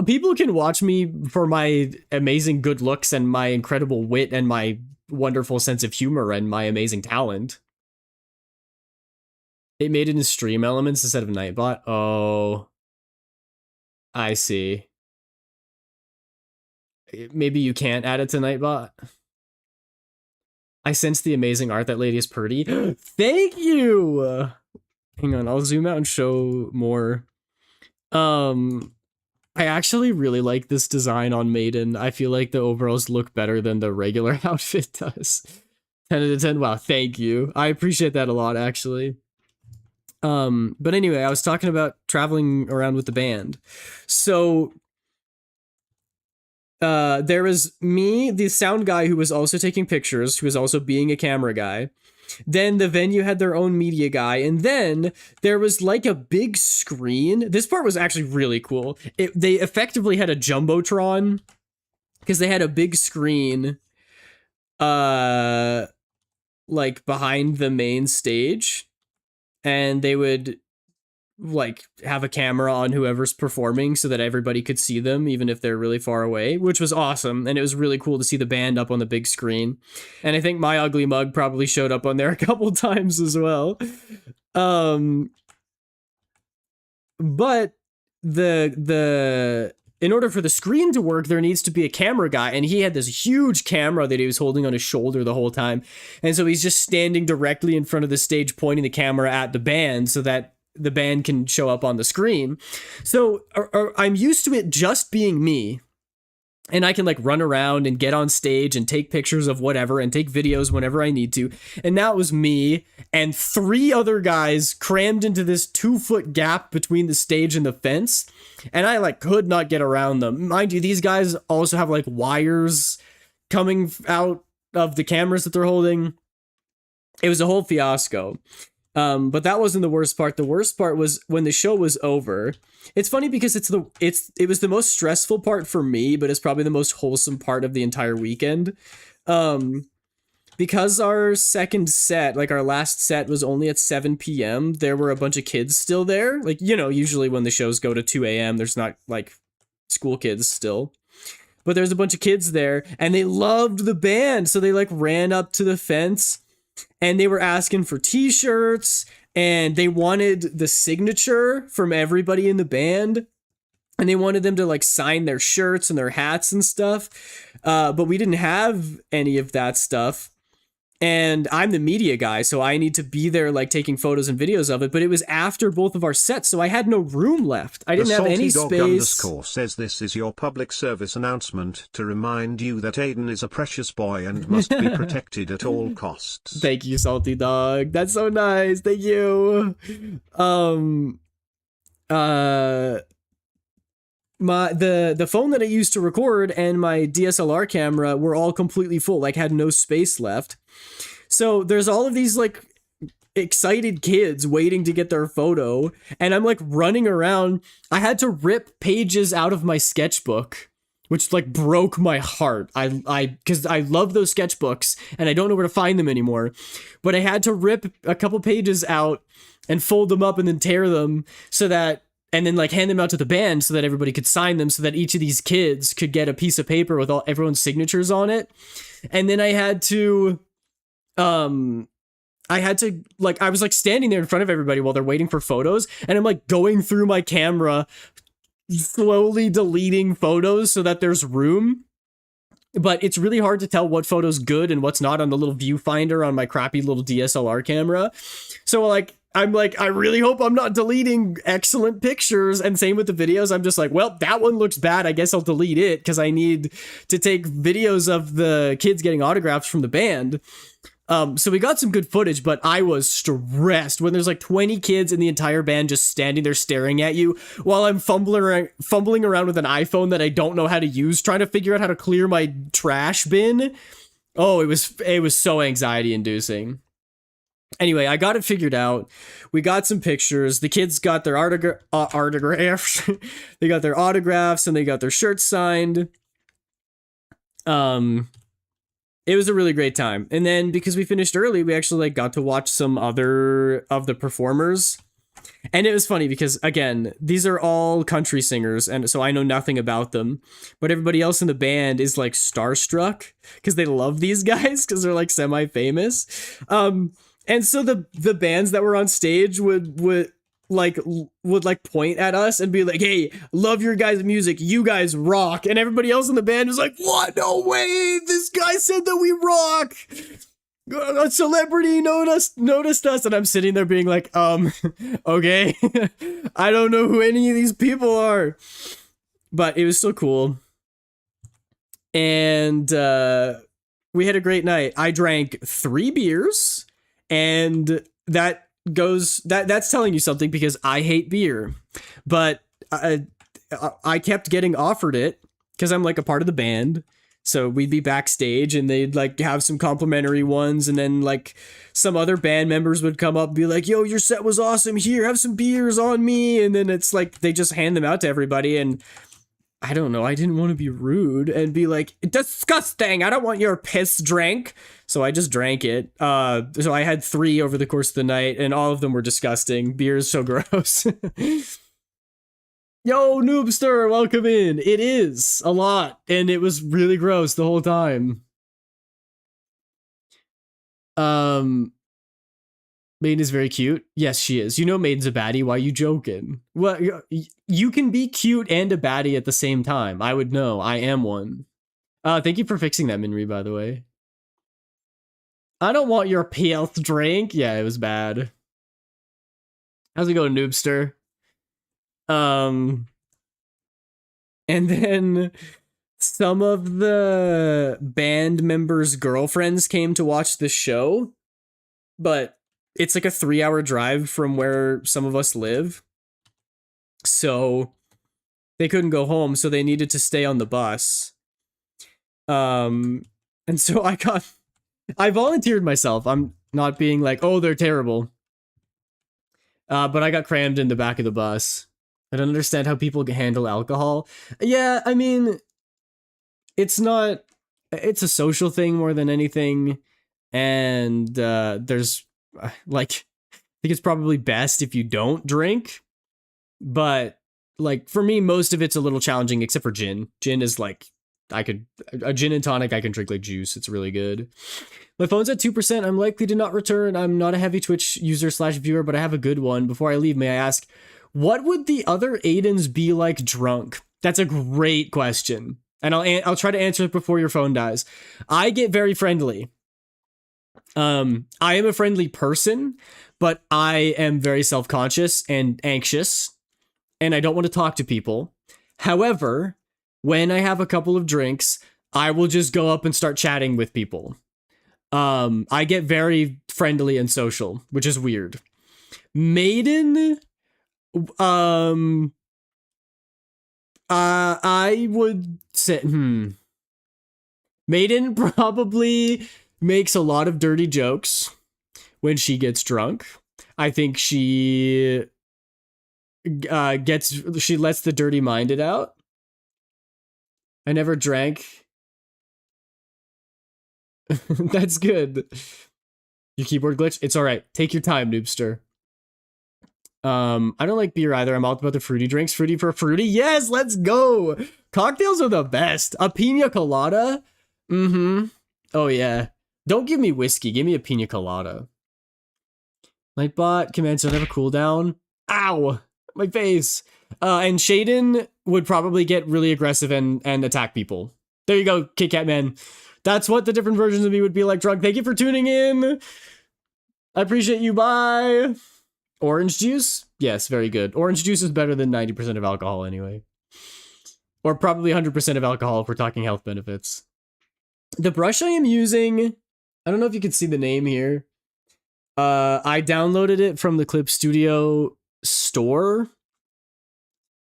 People can watch me for my amazing good looks and my incredible wit and my wonderful sense of humor and my amazing talent. It made it in stream elements instead of Nightbot. Oh, I see. Maybe you can't add it to Nightbot. I sense the amazing art. That lady is pretty. Thank you. Hang on, I'll zoom out and show more. I actually really like this design on Maiden. I feel like the overalls look better than the regular outfit does. 10 out of 10. Wow, thank you. I appreciate that a lot, actually. But anyway, I was talking about traveling around with the band. So there was me, the sound guy who was also taking pictures, who was also being a camera guy. Then the venue had their own media guy, and then there was like a big screen. This part was actually really cool. They effectively had a jumbotron because they had a big screen like behind the main stage, and they would like have a camera on whoever's performing so that everybody could see them even if they're really far away, which was awesome. And it was really cool to see the band up on the big screen. And I think My Ugly Mug probably showed up on there a couple times as well. But the in order for the screen to work, there needs to be a camera guy, and he had this huge camera that he was holding on his shoulder the whole time. And so he's just standing directly in front of the stage, pointing the camera at the band so that the band can show up on the screen. So I'm used to it just being me, and I can like run around and get on stage and take pictures of whatever and take videos whenever I need to. And now it was me and 3 other guys crammed into this 2-foot gap between the stage and the fence. And I like could not get around them. Mind you, these guys also have like wires coming out of the cameras that they're holding. It was a whole fiasco. But that wasn't the worst part. The worst part was when the show was over. It's funny because it was the most stressful part for me, but it's probably the most wholesome part of the entire weekend. Because our second set, like our last set, was only at 7 p.m., there were a bunch of kids still there. Like, you know, usually when the shows go to 2 a.m., there's not like school kids still. But there's a bunch of kids there, and they loved the band. So they like ran up to the fence, and they were asking for t-shirts, and they wanted the signature from everybody in the band, and they wanted them to like sign their shirts and their hats and stuff. But we didn't have any of that stuff. And I'm the media guy, so I need to be there like taking photos and videos of it. But it was after both of our sets, so I had no room left. I didn't have any space. The says this is your public service announcement to remind you that Aiden is a precious boy and must be protected at all costs. Thank you, Salty Dog. That's so nice. Thank you. The phone that I used to record and my DSLR camera were all completely full, like had no space left. So there's all of these like excited kids waiting to get their photo, and I'm like running around. I had to rip pages out of my sketchbook, which like broke my heart. Because I love those sketchbooks and I don't know where to find them anymore. But I had to rip a couple pages out and fold them up and then tear them and then like hand them out to the band so that everybody could sign them, so that each of these kids could get a piece of paper with everyone's signatures on it. And then I was like standing there in front of everybody while they're waiting for photos, and I'm like going through my camera, slowly deleting photos so that there's room. But it's really hard to tell what photo's good and what's not on the little viewfinder on my crappy little DSLR camera. So like, I'm like, I really hope I'm not deleting excellent pictures. And same with the videos. I'm just like, well, that one looks bad. I guess I'll delete it because I need to take videos of the kids getting autographs from the band. So we got some good footage, but I was stressed when there's like 20 kids in the entire band just standing there staring at you while I'm fumbling around with an iPhone that I don't know how to use, trying to figure out how to clear my trash bin. Oh, it was so anxiety inducing. Anyway, I got it figured out. We got some pictures. The kids got their autographs. They got their autographs and they got their shirts signed. It was a really great time. And then because we finished early, we actually like got to watch some other of the performers. And it was funny because, again, these are all country singers, and so I know nothing about them. But everybody else in the band is like starstruck because they love these guys because they're like semi-famous. And so the bands that were on stage would point at us and be like, "Hey, love your guys' music. You guys rock." And everybody else in the band was like, "What? No way! This guy said that we rock. A celebrity noticed us." And I'm sitting there being like, okay, I don't know who any of these people are, but it was still cool. And we had a great night. I drank 3 beers, and that's telling you something because I hate beer, but I kept getting offered it because I'm like a part of the band. So we'd be backstage and they'd like have some complimentary ones, and then like some other band members would come up and be like, "Yo, your set was awesome. Here, have some beers on me." And then it's like they just hand them out to everybody, and I don't know. I didn't want to be rude and be like, disgusting. I don't want your piss drink. So I just drank it. So I had 3 over the course of the night, and all of them were disgusting. Beer is so gross. Yo, Noobster, welcome in. It is a lot, and it was really gross the whole time. Maiden is very cute. Yes, she is. You know Maiden's a baddie. Why you joking? Well, you can be cute and a baddie at the same time. I would know. I am one. Thank you for fixing that, Minri, by the way. I don't want your PLth drink. Yeah, it was bad. How's it going, Noobster? And then some of the band members' girlfriends came to watch the show, but it's like a 3-hour drive from where some of us live. So they couldn't go home, so they needed to stay on the bus. And so I volunteered myself. I'm not being like, oh, they're terrible. But I got crammed in the back of the bus. I don't understand how people can handle alcohol. Yeah, I mean, it's a social thing more than anything. And there's, like, I think it's probably best if you don't drink. But, like, for me, most of it's a little challenging, except for gin. Gin is, like, a gin and tonic I can drink like juice. It's really good. My phone's at 2%. I'm likely to not return. I'm not a heavy Twitch user / viewer, but I have a good one. Before I leave, may I ask, what would the other Aidens be like drunk? That's a great question. And I'll try to answer it before your phone dies. I get very friendly. I am a friendly person, but I am very self-conscious and anxious, and I don't want to talk to people. However, when I have a couple of drinks, I will just go up and start chatting with people. I get very friendly and social, which is weird. Maiden, I would say, Maiden probably makes a lot of dirty jokes when she gets drunk. I think she lets the dirty minded out. I never drank. That's good. Your keyboard glitch? It's all right. Take your time, Noobster. I don't like beer either. I'm all about the fruity drinks. Fruity for fruity. Yes, let's go. Cocktails are the best. A pina colada. Oh yeah. Don't give me whiskey. Give me a pina colada. Nightbot commands don't have a cooldown. Ow, my face. And Shaden would probably get really aggressive and attack people. There you go, Kit Kat Man. That's what the different versions of me would be like drunk. Thank you for tuning in. I appreciate you. Bye. Orange juice? Yes, very good. Orange juice is better than 90% of alcohol anyway. Or probably 100% of alcohol if we're talking health benefits. The brush I am using, I don't know if you can see the name here. I downloaded it from the Clip Studio store.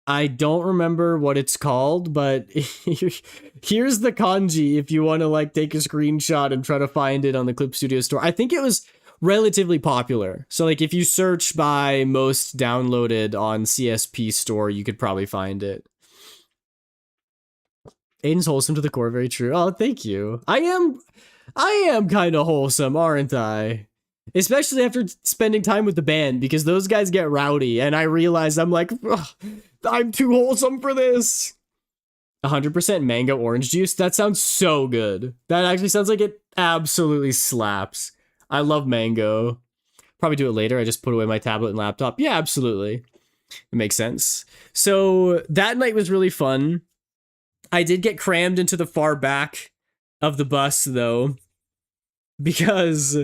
I don't remember what it's called, but here's the kanji if you want to like take a screenshot and try to find it on the Clip Studio store. I think it was relatively popular. So like if you search by most downloaded on CSP store, you could probably find it. Aiden's wholesome to the core, very true. Oh, thank you. I am kind of wholesome, aren't I? Especially after spending time with the band, because those guys get rowdy, and I realize I'm like, I'm too wholesome for this. 100% mango orange juice? That sounds so good. That actually sounds like it absolutely slaps. I love mango. Probably do it later. I just put away my tablet and laptop. Yeah, absolutely. It makes sense. So that night was really fun. I did get crammed into the far back of the bus, though, because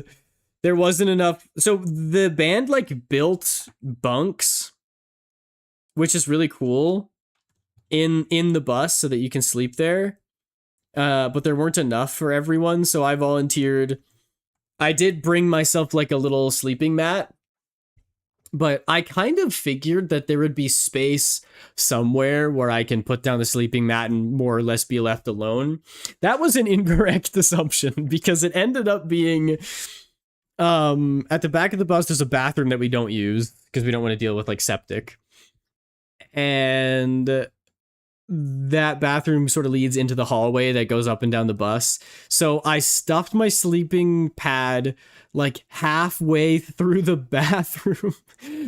there wasn't enough. So the band like built bunks, which is really cool, in the bus so that you can sleep there. But there weren't enough for everyone, so I volunteered. I did bring myself like a little sleeping mat, but I kind of figured that there would be space somewhere where I can put down the sleeping mat and more or less be left alone. That was an incorrect assumption because it ended up being at the back of the bus, there's a bathroom that we don't use because we don't want to deal with like septic. And that bathroom sort of leads into the hallway that goes up and down the bus. So I stuffed my sleeping pad like halfway through the bathroom.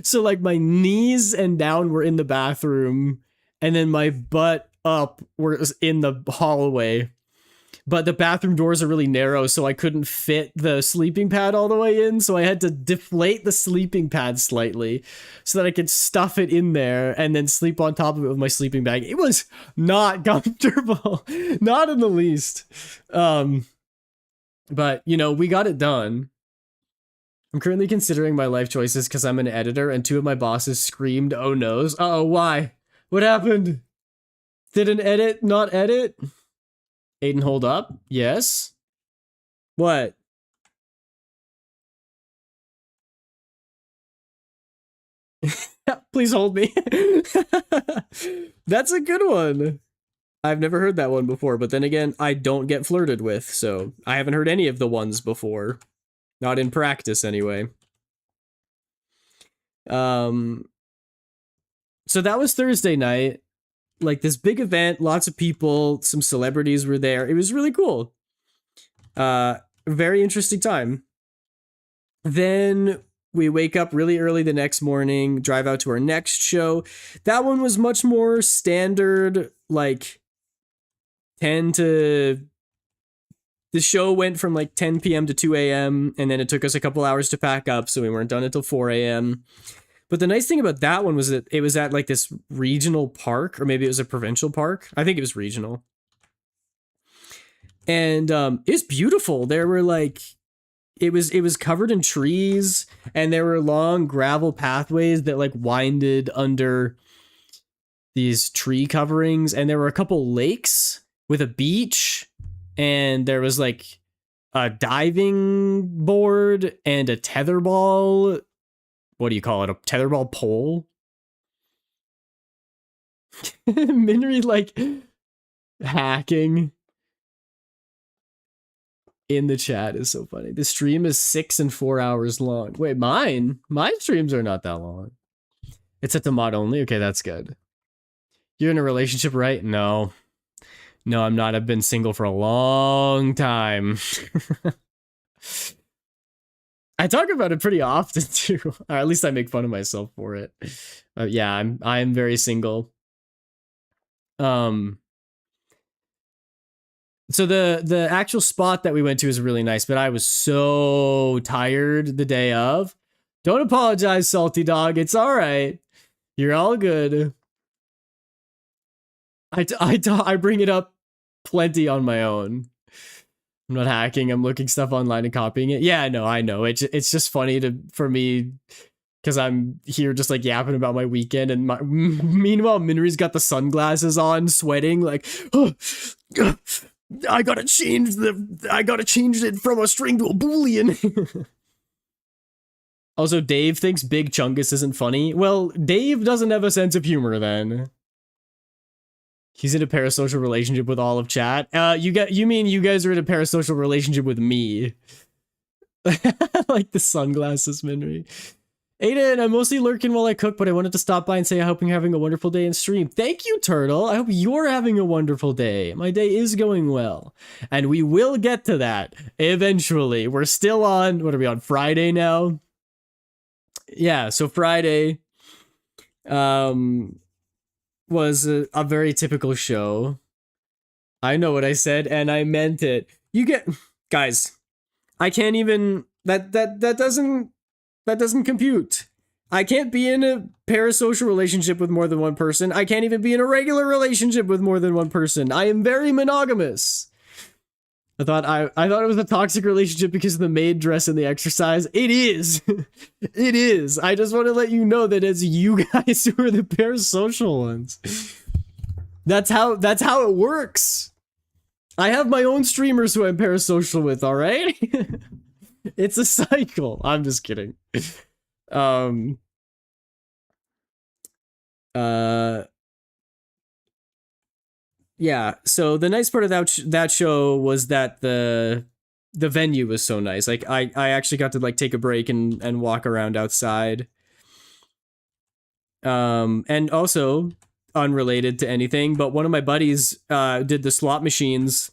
So like my knees and down were in the bathroom, and then my butt up was in the hallway. But the bathroom doors are really narrow, so I couldn't fit the sleeping pad all the way in, so I had to deflate the sleeping pad slightly so that I could stuff it in there and then sleep on top of it with my sleeping bag. It was not comfortable. Not in the least. But, you know, we got it done. I'm currently considering my life choices because I'm an editor, and 2 of my bosses screamed, "Oh no's." Uh-oh, why? What happened? Did an edit not edit? Aiden, hold up. Yes. What? Please hold me. That's a good one. I've never heard that one before, but then again, I don't get flirted with, so I haven't heard any of the ones before. Not in practice, anyway. So that was Thursday night. Like this big event, lots of people, some celebrities were there. It was really cool. Very interesting time. Then we wake up really early the next morning, drive out to our next show. That one was much more standard, like 10 to... The show went from like 10 p.m. to 2 a.m. and then it took us a couple hours to pack up, so we weren't done until 4 a.m. But the nice thing about that one was that it was at like this regional park, or maybe it was a provincial park. I think it was regional. And it was beautiful. There were like, it was covered in trees, and there were long gravel pathways that like winded under these tree coverings, and there were a couple lakes with a beach, and there was like a diving board and a tetherball. What do you call it? A tetherball pole? Minry like hacking in the chat is so funny. The stream is 6 and 4 hours long. Wait, my streams are not that long. It's at the mod only? Okay, that's good. You're in a relationship, right? No, I'm not. I've been single for a long time. I talk about it pretty often too, or at least I make fun of myself for it. Yeah, I'm very single. So the actual spot that we went to is really nice, but I was so tired the day of. Don't apologize, Salty Dog. It's all right. You're all good. I bring it up plenty on my own. I'm not hacking. I'm looking stuff online and copying it. Yeah, I know. It's just funny for me because I'm here just like yapping about my weekend, and meanwhile Minry's got the sunglasses on, sweating like, oh, I gotta change it from a string to a boolean. Also, Dave thinks Big Chungus isn't funny. Well, Dave doesn't have a sense of humor then. He's in a parasocial relationship with all of chat. You mean you guys are in a parasocial relationship with me? Like the sunglasses, Minry. Aiden, I'm mostly lurking while I cook, but I wanted to stop by and say I hope you're having a wonderful day in stream. Thank you, Turtle. I hope you're having a wonderful day. My day is going well, and we will get to that eventually. We're still on, what are we on, Friday now? Yeah, so Friday was a very typical show. I know what I said, and I meant it. Guys, I can't even, that doesn't compute. I can't be in a parasocial relationship with more than one person. I can't even be in a regular relationship with more than one person. I am very monogamous. I thought it was a toxic relationship because of the maid dress and the exercise. It is. It is. I just want to let you know that it's you guys who are the parasocial ones. That's how it works. I have my own streamers who I'm parasocial with, all right? It's a cycle. I'm just kidding. Yeah, so the nice part of that show was that the venue was so nice. Like I actually got to like take a break and walk around outside. And also unrelated to anything, but one of my buddies did the slot machines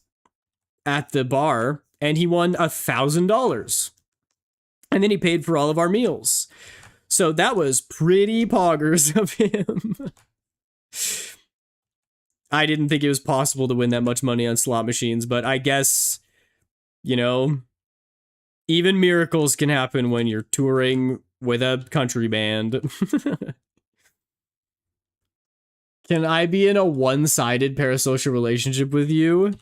at the bar, and he won $1,000. And then he paid for all of our meals. So that was pretty poggers of him. I didn't think it was possible to win that much money on slot machines, but I guess, you know, even miracles can happen when you're touring with a country band. Can I be in a one-sided parasocial relationship with you?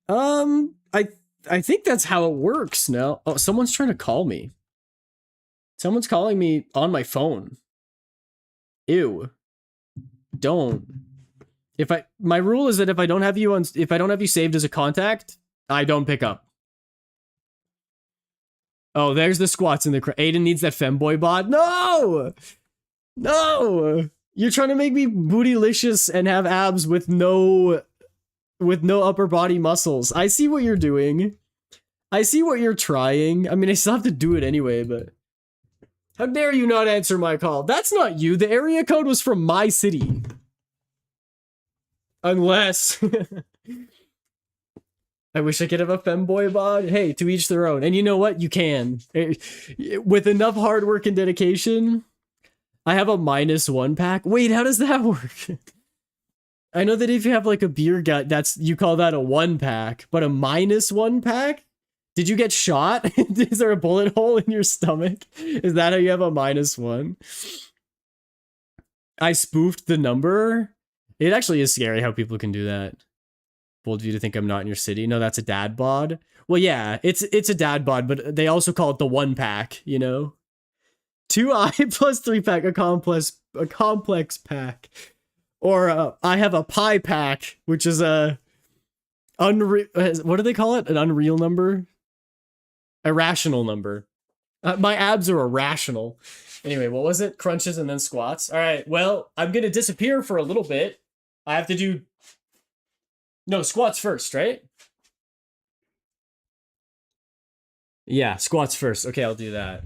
I think that's how it works now. Oh, someone's trying to call me. Someone's calling me on my phone. Ew. Don't. My rule is that if I don't have you saved as a contact, I don't pick up. Oh, there's the squats in the Aiden needs that femboy bod. No! No! You're trying to make me bootylicious and have abs with no upper body muscles. I see what you're doing. I see what you're trying. I mean, I still have to do it anyway, but how dare you not answer my call? That's not you. The area code was from my city. Unless I wish I could have a femboy bod. Hey, to each their own. And you know what? You can. With enough hard work and dedication, I have a -1 pack. Wait, how does that work? I know that if you have like a beer gut, you call that a 1 pack, but a -1 pack? Did you get shot? Is there a bullet hole in your stomach? Is that how you have a -1? I spoofed the number. It actually is scary how people can do that. Bold of you to think I'm not in your city. No, that's a dad bod. Well, yeah, it's a dad bod, but they also call it the 1 pack, you know? 2i plus 3 pack, a complex pack. Or I have a pi pack, which is a what do they call it? An unreal number? Irrational number. My abs are irrational. Anyway, what was it? Crunches and then squats. All right, well, I'm going to disappear for a little bit. I have to do... No, squats first, right? Yeah, squats first. Okay, I'll do that.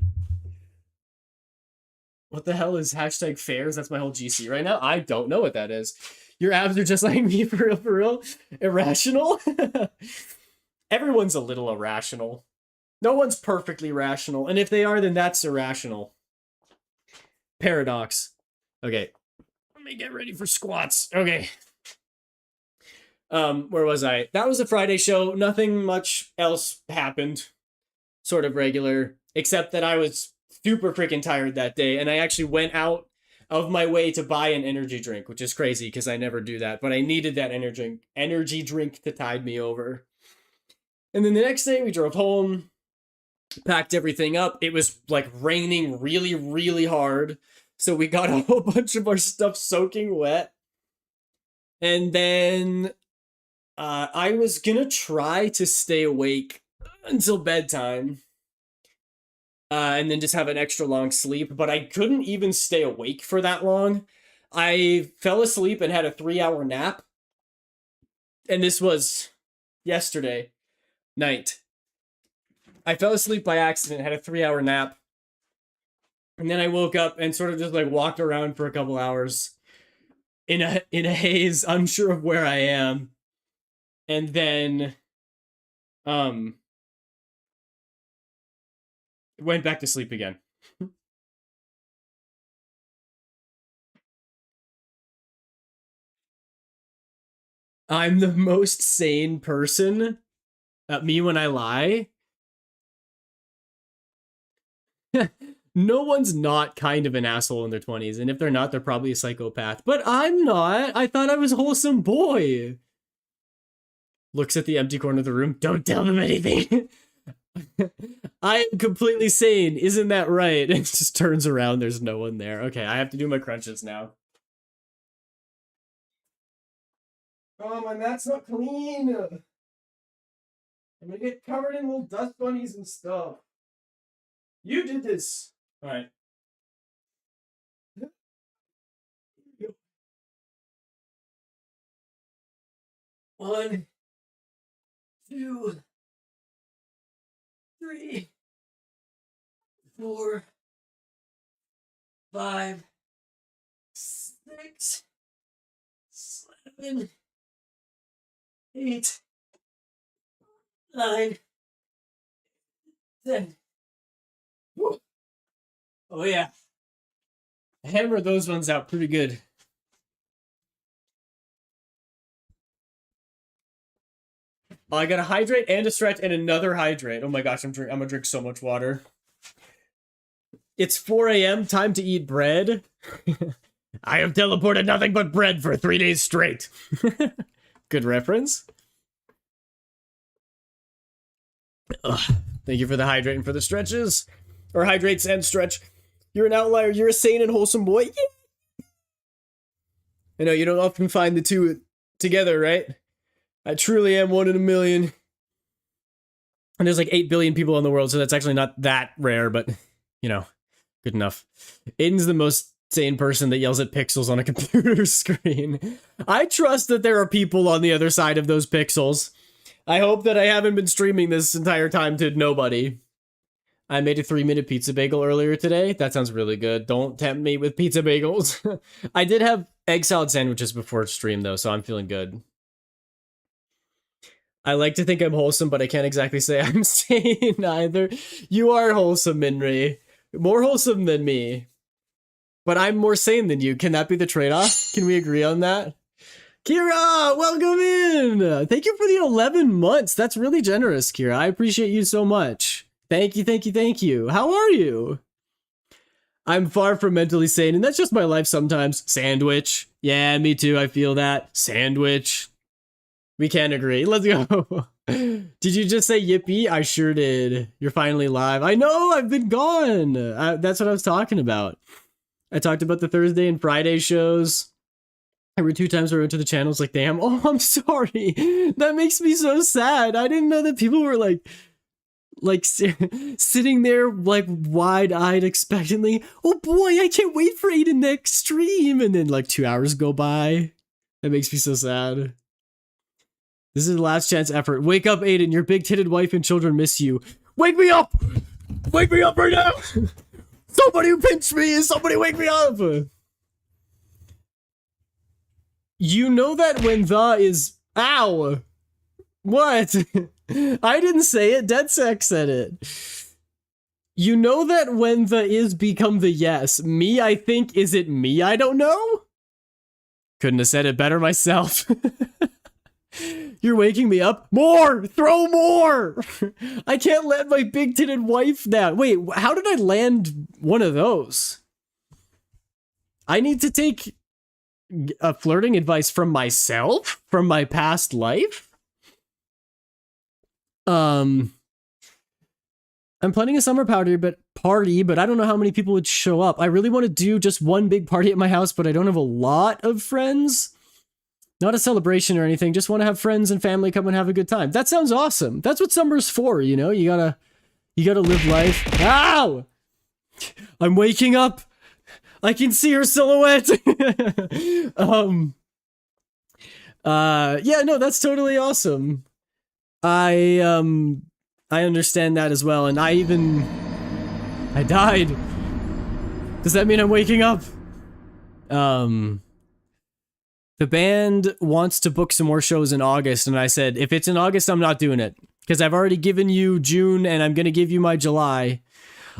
What the hell is hashtag fairs? That's my whole GC right now. I don't know what that is. Your abs are just like me, for real? Irrational? Everyone's a little irrational. No one's perfectly rational. And if they are, then that's irrational. Paradox. Okay. Let me get ready for squats. Okay. Where was I? That was a Friday show. Nothing much else happened. Sort of regular. Except that I was super freaking tired that day. And I actually went out of my way to buy an energy drink, which is crazy because I never do that. But I needed that energy drink to tide me over. And then the next day we drove home. Packed everything up. It was like raining really, really hard. So we got a whole bunch of our stuff soaking wet. And then I was gonna try to stay awake until bedtime. And then just have an extra long sleep. But I couldn't even stay awake for that long. I fell asleep and had a 3-hour nap. And this was yesterday night. I fell asleep by accident, had a 3-hour nap. And then I woke up and sort of just like walked around for a couple hours in a haze, unsure of where I am. And then went back to sleep again. I'm the most sane person. Me when I lie. No one's not kind of an asshole in their 20s, and if they're not, they're probably a psychopath. But I'm not. I thought I was a wholesome boy. Looks at the empty corner of the room. Don't tell them anything. I am completely sane. Isn't that right? It just turns around. There's no one there. Okay, I have to do my crunches now. Oh, my mat's not clean. I'm gonna get covered in little dust bunnies and stuff. You did this. All right. One, 2, 3, 4, 5, 6, 7, 8, 9, 10. Woo. Oh yeah. I hammered those ones out pretty good. Oh, I got a hydrate and a stretch and another hydrate. Oh my gosh, I'm gonna drink so much water. It's 4 a.m. Time to eat bread. I have teleported nothing but bread for 3 days straight. Good reference. Ugh. Thank you for the hydrate and for the stretches. Or hydrates and stretch. You're an outlier. You're a sane and wholesome boy. Yeah. I know you don't often find the two together, right? I truly am one in a million. And there's like 8 billion people in the world, so that's actually not that rare, but, you know, good enough. Aiden's the most sane person that yells at pixels on a computer screen. I trust that there are people on the other side of those pixels. I hope that I haven't been streaming this entire time to nobody. I made a 3-minute pizza bagel earlier today. That sounds really good. Don't tempt me with pizza bagels. I did have egg salad sandwiches before stream, though, so I'm feeling good. I like to think I'm wholesome, but I can't exactly say I'm sane either. You are wholesome, Minri. More wholesome than me. But I'm more sane than you. Can that be the trade-off? Can we agree on that? Kira, welcome in! Thank you for the 11 months. That's really generous, Kira. I appreciate you so much. Thank you, thank you, thank you. How are you? I'm far from mentally sane, and that's just my life sometimes. Sandwich. Yeah, me too. I feel that. Sandwich. We can't agree. Let's go. Did you just say yippee? I sure did. You're finally live. I know, I've been gone. That's what I was talking about. I talked about the Thursday and Friday shows. Every 2 times I went to the channel, it's like, damn, oh, I'm sorry. That makes me so sad. I didn't know that people were like sitting there like wide-eyed expectantly. Oh boy, I can't wait for Aiden next stream. And then like 2 hours go by. That makes me so sad. This is the last chance effort. Wake up, Aiden. Your big-titted wife and children miss you. Wake me up! Wake me up right now! Somebody pinch me! Somebody wake me up! You know that when the is... Ow! What? I didn't say it. DeadSec said it. You know that when the is become the yes. Me, I think. Is it me? I don't know? Couldn't have said it better myself. You're waking me up. More! Throw more! I can't let my big-titted wife down. Wait, how did I land one of those? I need to take a flirting advice from myself? From my past life? I'm planning a summer party, but I don't know how many people would show up. I really want to do just one big party at my house, but I don't have a lot of friends. Not a celebration or anything, just want to have friends and family come and have a good time. That sounds awesome. That's what summer's for, you know? You gotta live life. Ow! I'm waking up! I can see her silhouette! Yeah, no, that's totally awesome. I understand that as well, and I died. Does that mean I'm waking up? The band wants to book some more shows in August, and I said, if it's in August, I'm not doing it. Because I've already given you June, and I'm going to give you my July.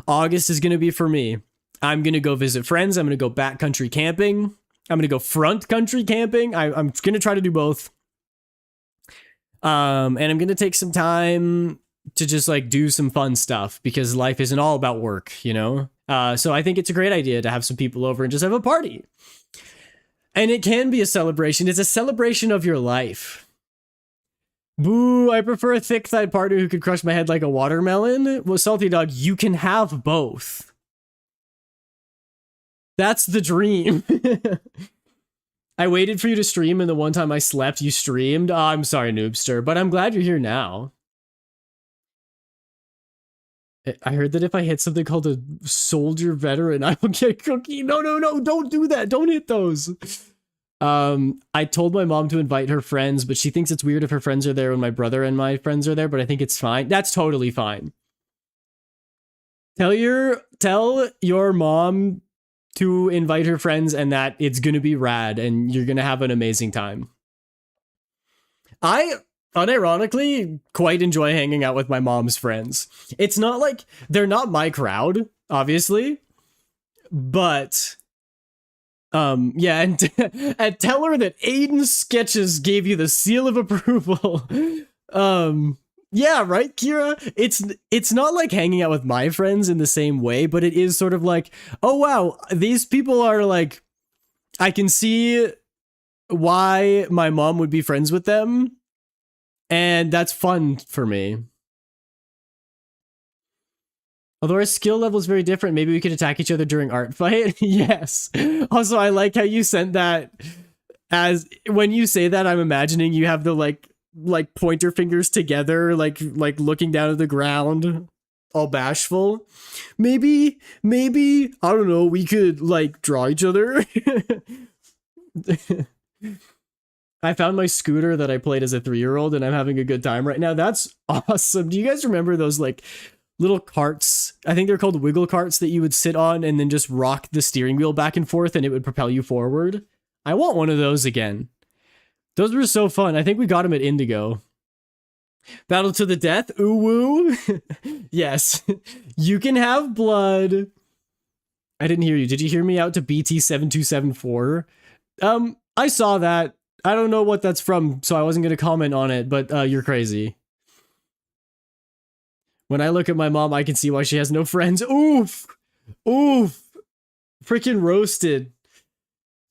August is going to be for me. I'm going to go visit friends. I'm going to go backcountry camping. I'm going to go front country camping. I'm going to try to do both. And I'm going to take some time to just, like, do some fun stuff. Because life isn't all about work, you know? So I think it's a great idea to have some people over and just have a party. And it can be a celebration. It's a celebration of your life. Boo, I prefer a thick-thighed partner who could crush my head like a watermelon. Well, Salty Dog, you can have both. That's the dream. I waited for you to stream, and the one time I slept, you streamed. Oh, I'm sorry, Noobster, but I'm glad you're here now. I heard that if I hit something called a soldier veteran, I will get a cookie. No, don't do that. Don't hit those. I told my mom to invite her friends, but she thinks it's weird if her friends are there when my brother and my friends are there, but I think it's fine. That's totally fine. Tell your mom to invite her friends and that it's gonna be rad and you're gonna have an amazing time. I unironically quite enjoy hanging out with my mom's friends. It's not like they're not my crowd, obviously, but yeah, and tell her that Aiden's sketches gave you the seal of approval. Yeah, right, Kira? It's not like hanging out with my friends in the same way, but it is sort of like, oh wow, these people are like, I can see why my mom would be friends with them, and that's fun for me. Although our skill level is very different, maybe we could attack each other during art fight. Yes. Also, I like how you sent that as, when you say that, I'm imagining you have the like pointer fingers together, like looking down at the ground, all bashful. Maybe, I don't know, we could like draw each other. I found my scooter that I played as a 3-year-old and I'm having a good time right now. That's awesome. Do you guys remember those like little carts? I think they're called wiggle carts that you would sit on and then just rock the steering wheel back and forth and it would propel you forward. I want one of those again. Those were so fun. I think we got them at Indigo. Battle to the death. Ooh woo. Yes. You can have blood. I didn't hear you. Did you hear me out to BT7274? I saw that. I don't know what that's from, so I wasn't going to comment on it, but you're crazy. When I look at my mom, I can see why she has no friends. Oof. Oof. Freaking roasted.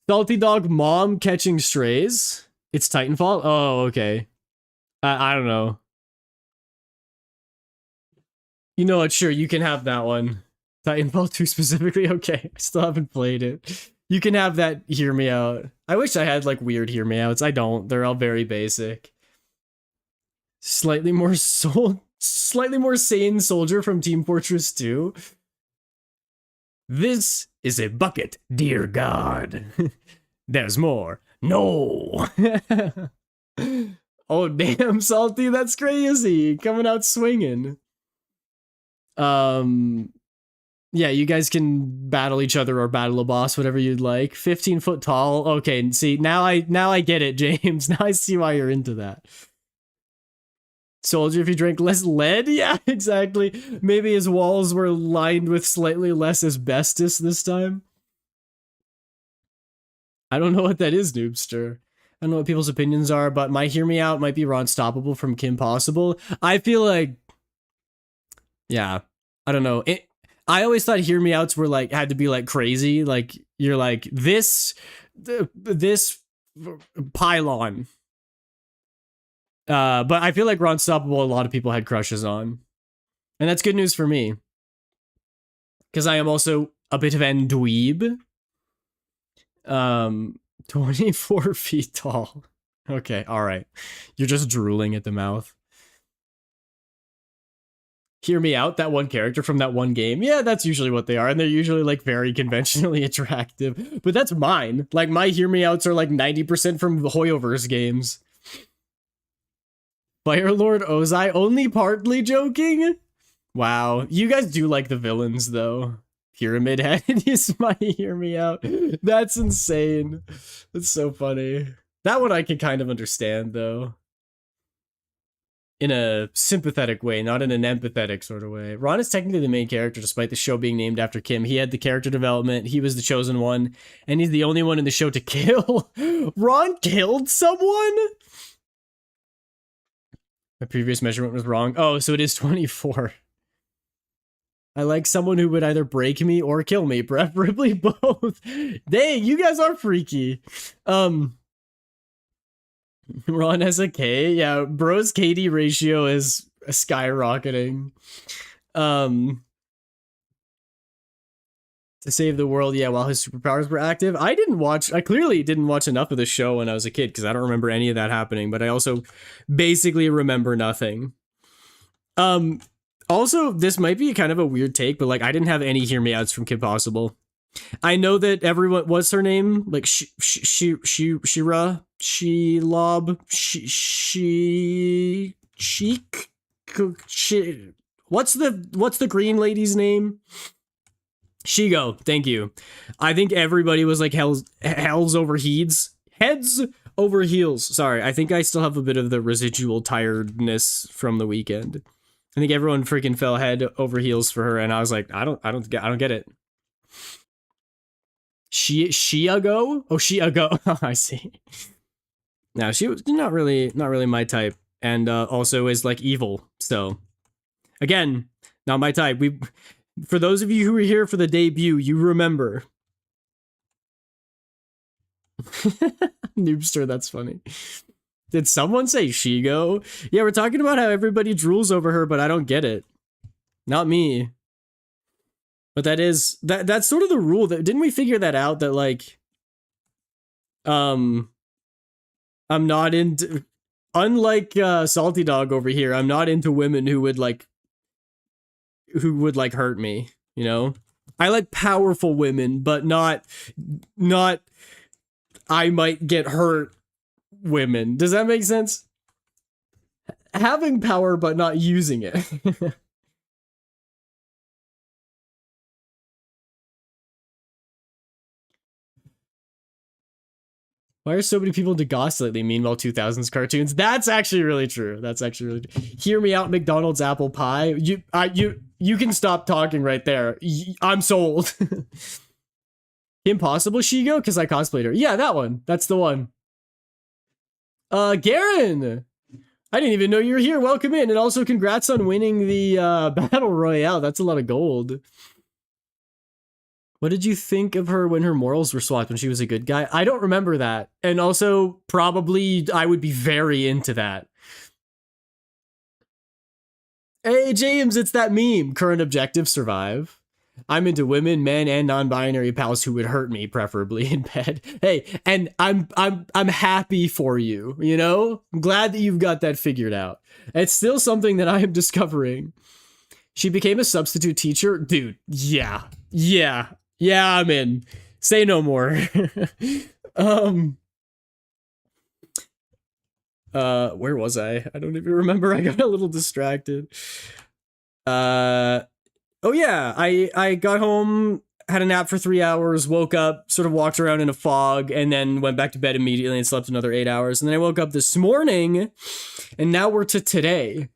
Salty dog mom catching strays. It's Titanfall? Oh, okay. I don't know. You know what? Sure, you can have that one. Titanfall 2 specifically? Okay, I still haven't played it. You can have that hear me out. I wish I had, like, weird hear me outs. I don't. They're all very basic. Slightly more sane soldier from Team Fortress 2. This is a bucket, dear God. There's more. No. Oh, damn, Salty, that's crazy. Coming out swinging. Yeah, you guys can battle each other or battle a boss, whatever you'd like. 15 foot tall. Okay, see, now I get it, James. Now I see why you're into that. Soldier, if you drank less lead? Yeah, exactly. Maybe his walls were lined with slightly less asbestos this time. I don't know what that is, Noobster. I don't know what people's opinions are, but my hear me out might be Ron Stoppable from Kim Possible. I feel like, yeah, I don't know. I always thought hear me outs were like, had to be like crazy. Like you're like this pylon. But I feel like Ron Stoppable, a lot of people had crushes on, and that's good news for me. Cause I am also a bit of an dweeb. 24 feet tall. Okay, all right. You're just drooling at the mouth. Hear me out, that one character from that one game. Yeah, that's usually what they are, and they're usually like very conventionally attractive. But that's mine. Like my hear me outs are like 90% from the Hoyoverse games. Firelord Ozai, only partly joking? Wow, you guys do like the villains though. Pyramid Head is my hear me out. That's insane. That's so funny. That one I can kind of understand though. In a sympathetic way, not in an empathetic sort of way. Ron is technically the main character despite the show being named after Kim. He had the character development, he was the chosen one, and he's the only one in the show to kill. Ron killed someone? My previous measurement was wrong. Oh, so it is 24. I like someone who would either break me or kill me, preferably both. Dang, you guys are freaky. Ron has a K. Yeah, bro's KD ratio is skyrocketing. To save the world, yeah, while his superpowers were active. I clearly didn't watch enough of the show when I was a kid because I don't remember any of that happening, but I also basically remember nothing. Also, this might be kind of a weird take, but like I didn't have any hear me outs from Kim Possible. I know that everyone, what's her name? Like Shira, Shelob, what's the green lady's name? Shigo, thank you. I think everybody was like heads over over heels. Sorry, I think I still have a bit of the residual tiredness from the weekend. I think everyone freaking fell head over heels for her, and I was like, I don't get it. Shiago? Oh, Shiago. Oh, I see. No, she was not really my type, and also is like evil. So, again, not my type. For those of you who were here for the debut, you remember. Noobster, that's funny. Did someone say Shigo? Yeah, we're talking about how everybody drools over her, but I don't get it. Not me. But that's sort of the rule. That didn't we figure that out, that like I'm not into, unlike Salty Dog over here, I'm not into women who would like hurt me, you know? I like powerful women, but not I might get hurt women. Does that make sense? Having power but not using it. Why are so many people into Goss lately? Meanwhile, 2000s cartoons. That's actually really true. That's actually really true. Hear me out, McDonald's apple pie. You can stop talking right there. I'm sold. Impossible Shigo? Because I cosplayed her. Yeah, that one. That's the one. Garen! I didn't even know you were here. Welcome in. And also congrats on winning the Battle Royale. That's a lot of gold. What did you think of her when her morals were swapped when she was a good guy? I don't remember that. And also, probably, I would be very into that. Hey, James, it's that meme. Current objective, survive. I'm into women, men, and non-binary pals who would hurt me, preferably in bed. Hey, and I'm happy for you, you know? I'm glad that you've got that figured out. It's still something that I am discovering. She became a substitute teacher? Dude, yeah, I'm in. Say no more. Where was I? I don't even remember. I got a little distracted. Oh yeah, I got home, had a nap for 3 hours, woke up, sort of walked around in a fog, and then went back to bed immediately and slept another 8 hours. And then I woke up this morning, and now we're to today.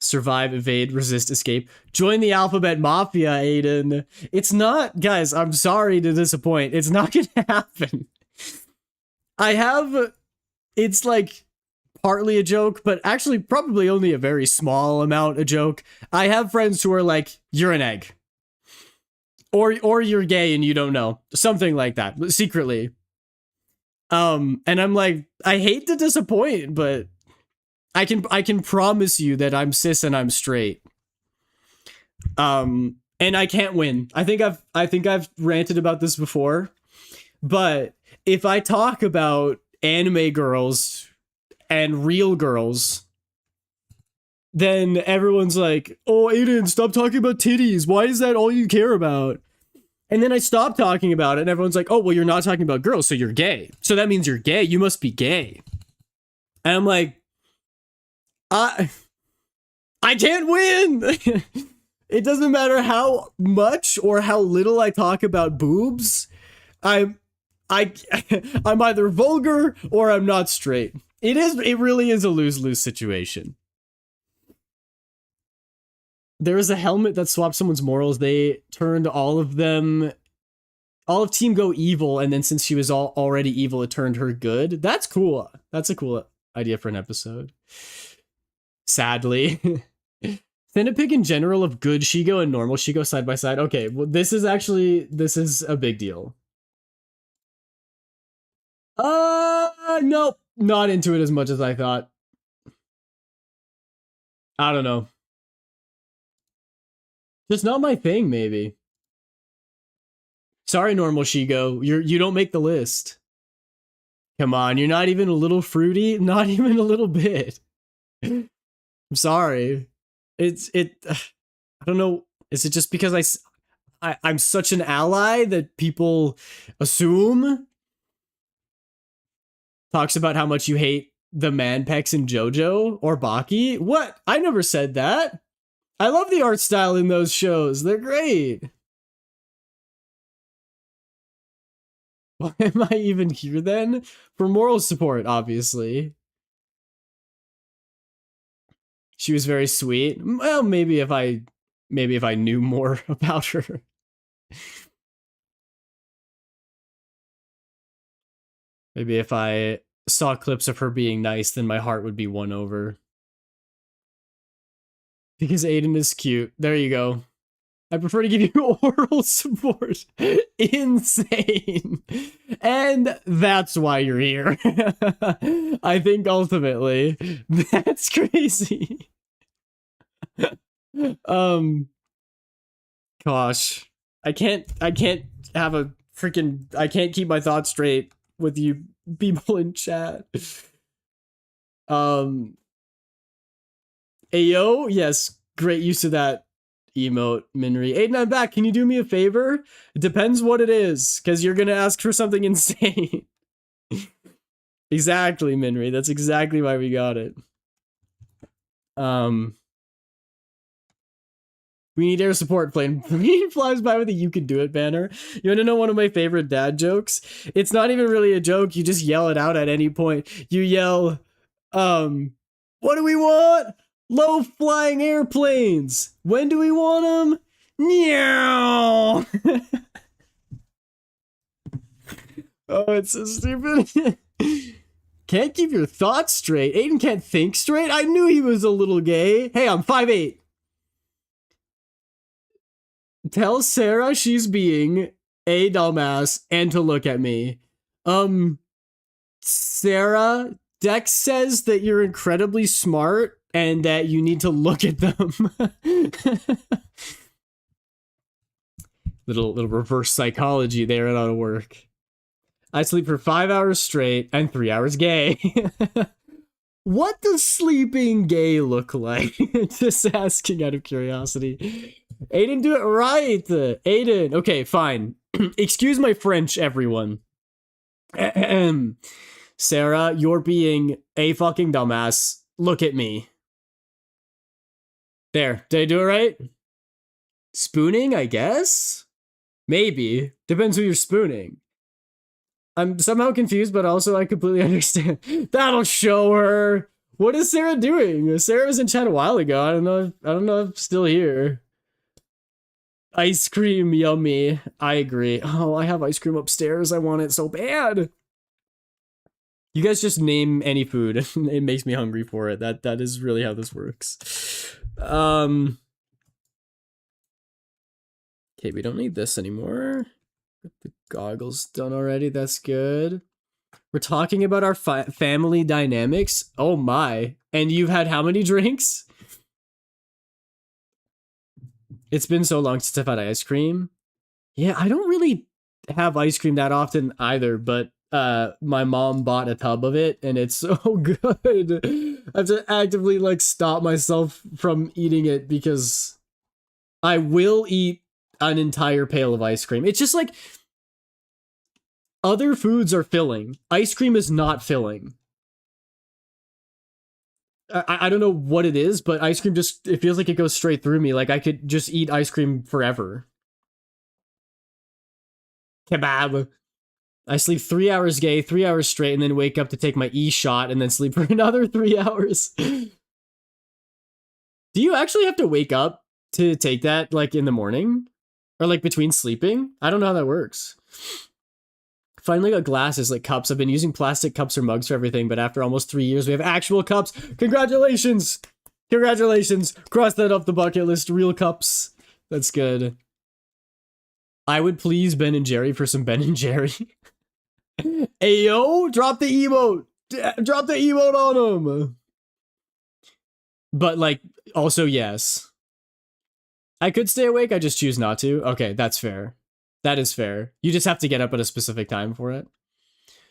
Survive, evade, resist, escape. Join the Alphabet Mafia, Aiden. It's not, guys, I'm sorry to disappoint. It's not gonna happen. It's like partly a joke, but actually probably only a very small amount a joke. I have friends who are like, you're an egg. Or you're gay and you don't know. Something like that, secretly. And I'm like, I hate to disappoint, but I can promise you that I'm cis and I'm straight. And I can't win. I think I've ranted about this before, but if I talk about anime girls and real girls, then everyone's like, oh, Aiden, stop talking about titties. Why is that all you care about? And then I stop talking about it, and everyone's like, oh, well, you're not talking about girls, so you're gay. So that means you're gay. You must be gay. And I'm like, I can't win. It doesn't matter how much or how little I talk about boobs. I'm either vulgar or I'm not straight. It really is a lose-lose situation. There was a helmet that swapped someone's morals. They turned all of Team Go evil, and then since she was already evil, it turned her good. That's cool. That's a cool idea for an episode. Sadly. Thinapig in general of good Shigo and normal Shigo side by side. Okay, well, this is a big deal. Nope. Not into it as much as I thought. I don't know. Just not my thing, maybe. Sorry, normal Shigo. You don't make the list. Come on, you're not even a little fruity? Not even a little bit. I'm sorry. I don't know. Is it just because I'm such an ally that people assume? Talks about how much you hate the man pecs in JoJo or Baki. What? I never said that. I love the art style in those shows. They're great. Why am I even here then? For moral support, obviously. She was very sweet. Well, maybe if I knew more about her. Maybe if I saw clips of her being nice, then my heart would be won over. Because Aiden is cute. There you go. I prefer to give you oral support. Insane. And that's why you're here. I think ultimately, that's crazy. Gosh. I can't have a freaking, I can't keep my thoughts straight with you people in chat. Ayo, yes, great use of that emote, Minri. Aiden, I'm back. Can you do me a favor? It depends what it is, because you're gonna ask for something insane. Exactly, Minri. That's exactly why we got it. We need air support plane. Plane flies by with a "you can do it" banner. You want to know one of my favorite dad jokes? It's not even really a joke. You just yell it out at any point. You yell, what do we want? Low flying airplanes. When do we want them? Meow. Oh, it's so stupid. Can't keep your thoughts straight. Aiden can't think straight. I knew he was a little gay. Hey, I'm 5'8". Tell Sarah she's being a dumbass and to look at me. Sarah, Dex says that you're incredibly smart and that you need to look at them. little reverse psychology there and out of work. I sleep for 5 hours straight and 3 hours gay. What does sleeping gay look like? Just asking out of curiosity. Aiden, do it right. Aiden. Okay, fine. Excuse my French, everyone. Sarah, you're being a fucking dumbass. Look at me. There. Did I do it right? Spooning, I guess? Maybe. Depends who you're spooning. I'm somehow confused, but also I completely understand. That'll show her. What is Sarah doing? Sarah was in chat a while ago. I don't know if I'm still here. Ice cream, yummy. I agree. Oh, I have ice cream upstairs. I want it so bad. You guys just name any food. It makes me hungry for it. That is really how this works. Okay, we don't need this anymore. Got the goggles done already. That's good. We're talking about our family dynamics. Oh my. And you've had how many drinks? It's been so long since I've had ice cream. Yeah, I don't really have ice cream that often either, but my mom bought a tub of it and it's so good. I have to actively like stop myself from eating it because I will eat an entire pail of ice cream. It's just like other foods are filling. Ice cream is not filling. I don't know what it is, but ice cream just, it feels like it goes straight through me. Like I could just eat ice cream forever. Kebab. I sleep 3 hours gay, 3 hours straight, and then wake up to take my E-shot and then sleep for another 3 hours. Do you actually have to wake up to take that, like, in the morning? Or, like, between sleeping? I don't know how that works. Finally got glasses, like cups. I've been using plastic cups or mugs for everything, but after almost 3 years, we have actual cups. Congratulations! Congratulations! Cross that off the bucket list. Real cups. That's good. I would please Ben and Jerry for some Ben and Jerry. Ayo, drop the emote. Drop the emote on them. But, like, also yes. I could stay awake, I just choose not to. Okay, that's fair. That is fair. You just have to get up at a specific time for it.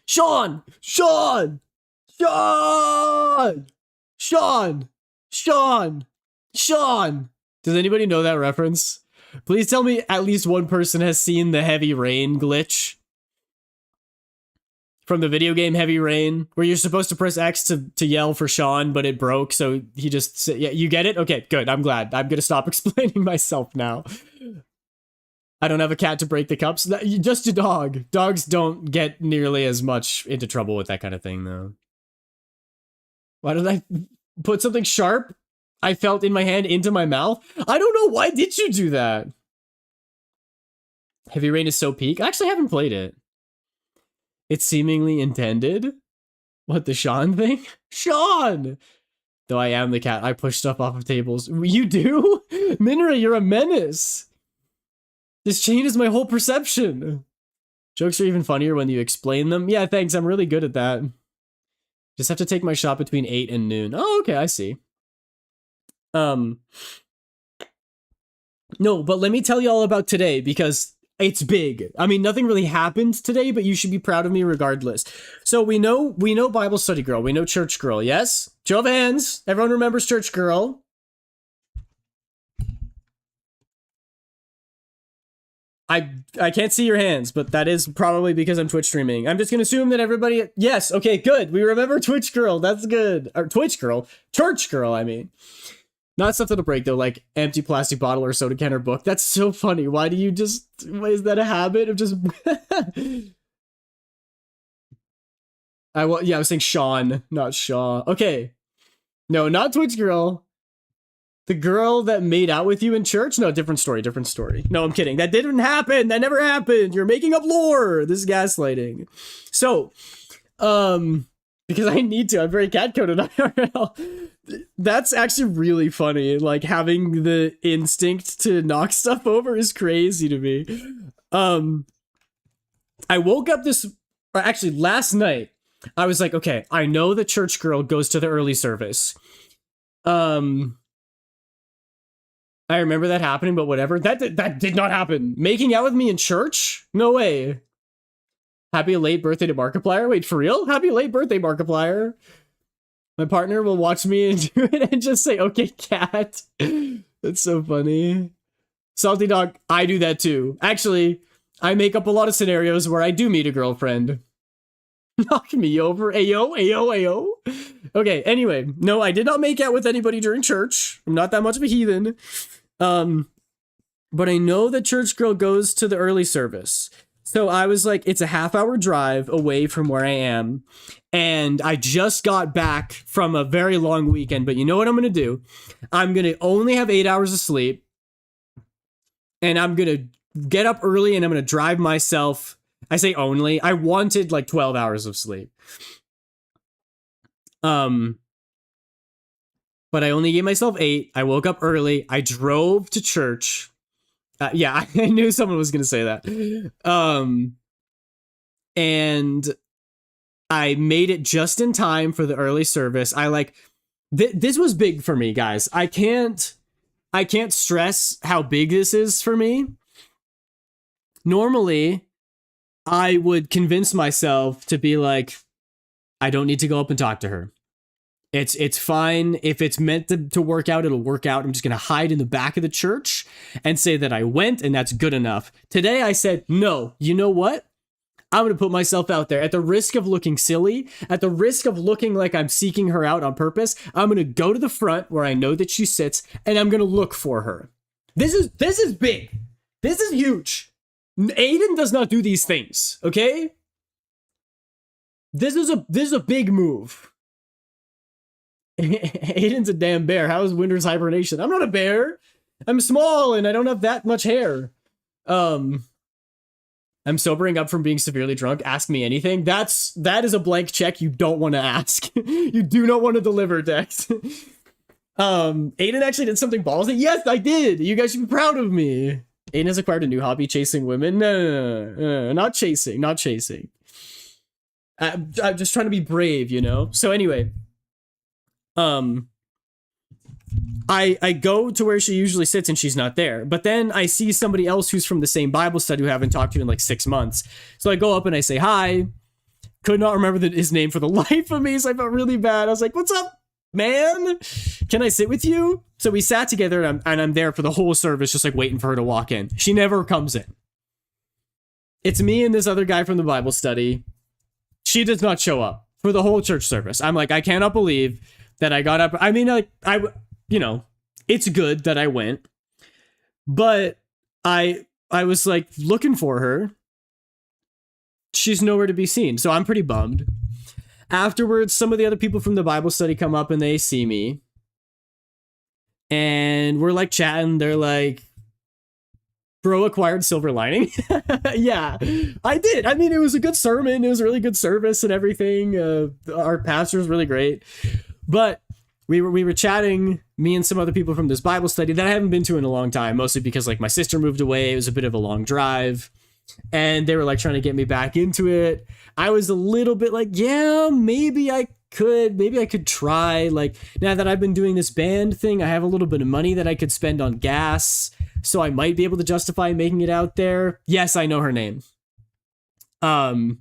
Sean! Sean! Sean! Sean! Sean! Sean! Does anybody know that reference? Please tell me at least one person has seen the Heavy Rain glitch. From the video game Heavy Rain, where you're supposed to press X to yell for Sean, but it broke, so he just... Yeah, you get it? Okay, good, I'm glad. I'm gonna stop explaining myself now. I don't have a cat to break the cups. Just a dog. Dogs don't get nearly as much into trouble with that kind of thing, though. Why did I put something sharp I felt in my hand into my mouth? I don't know. Why did you do that? Heavy Rain is so peak. I actually haven't played it. It's seemingly intended. What, the Sean thing? Sean! Though I am the cat, I push stuff off of tables. You do? Minra, you're a menace. This changes my whole perception. Jokes are even funnier when you explain them. Yeah, thanks. I'm really good at that. Just have to take my shot between 8 and noon. Oh, okay, I see. No, but let me tell you all about today because it's big. I mean, nothing really happened today, but you should be proud of me regardless. So we know Bible study girl. We know church girl. Yes? Show of hands. Everyone remembers church girl. I can't see your hands, but that is probably because I'm Twitch streaming. I'm just going to assume that everybody... Yes, okay, good. We remember Twitch girl. That's good. Or Twitch girl. Church girl, I mean. Not stuff that'll break, though, like empty plastic bottle or soda can or book. That's so funny. Why do you just... Is that a habit of just... I was saying Sean, not Shaw. Okay. No, not Twitch girl. The girl that made out with you in church? No, different story. No, I'm kidding. That didn't happen. That never happened. You're making up lore. This is gaslighting. So, because I need to. I'm very cat-coded IRL. That's actually really funny. Like, having the instinct to knock stuff over is crazy to me. I woke up last night, I was like, okay, I know the church girl goes to the early service. I remember that happening, but whatever. That did not happen. Making out with me in church? No way. Happy late birthday to Markiplier. Wait, for real? Happy late birthday, Markiplier. My partner will watch me and do it and just say, okay, cat. That's so funny. Salty Dog, I do that too. Actually, I make up a lot of scenarios where I do meet a girlfriend. Knock me over. Ayo, ayo, ayo. Okay, anyway. No, I did not make out with anybody during church. I'm not that much of a heathen. But I know the church girl goes to the early service. So I was like, it's a half-hour drive away from where I am. And I just got back from a very long weekend. But you know what I'm going to do? I'm going to only have 8 hours of sleep. And I'm going to get up early and I'm going to drive myself. I say only. I wanted like 12 hours of sleep. But I only gave myself 8. I woke up early. I drove to church. Yeah, I knew someone was going to say that. And I made it just in time for the early service. This was big for me, guys. I can't stress how big this is for me. Normally, I would convince myself to be like, I don't need to go up and talk to her. It's fine. If it's meant to work out, it'll work out. I'm just going to hide in the back of the church and say that I went and that's good enough. Today I said, no, you know what? I'm going to put myself out there at the risk of looking silly, at the risk of looking like I'm seeking her out on purpose. I'm going to go to the front where I know that she sits and I'm going to look for her. This is big. This is huge. Aiden does not do these things. Okay. This is a big move. Aiden's a damn bear. How is Winter's hibernation? I'm not a bear. I'm small and I don't have that much hair. I'm sobering up from being severely drunk. Ask me anything. That is a blank check you don't want to ask. You do not want to deliver, Dex. Aiden actually did something ballsy. Yes, I did. You guys should be proud of me. Aiden has acquired a new hobby, chasing women. No, not chasing. I'm just trying to be brave, you know? So anyway, I go to where she usually sits and she's not there. But then I see somebody else who's from the same Bible study who I haven't talked to in like 6 months. So I go up and I say hi. Could not remember his name for the life of me, so I felt really bad. I was like, what's up, man? Can I sit with you? So we sat together and I'm there for the whole service, just like waiting for her to walk in. She never comes in. It's me and this other guy from the Bible study. She does not show up for the whole church service. I'm like, I cannot believe that I got up. I mean, like, you know, it's good that I went, but I I was like looking for her. She's nowhere to be seen. So I'm pretty bummed. Afterwards, some of the other people from the Bible study come up and they see me. And we're like chatting. They're like, bro acquired silver lining. Yeah, I did. I mean, it was a good sermon. It was a really good service and everything. Our pastor was really great. But we were chatting, me and some other people from this Bible study that I haven't been to in a long time, mostly because like my sister moved away. It was a bit of a long drive. And they were like trying to get me back into it. I was a little bit like, yeah, maybe I could try. Like, now that I've been doing this band thing, I have a little bit of money that I could spend on gas. So I might be able to justify making it out there. Yes, I know her name. That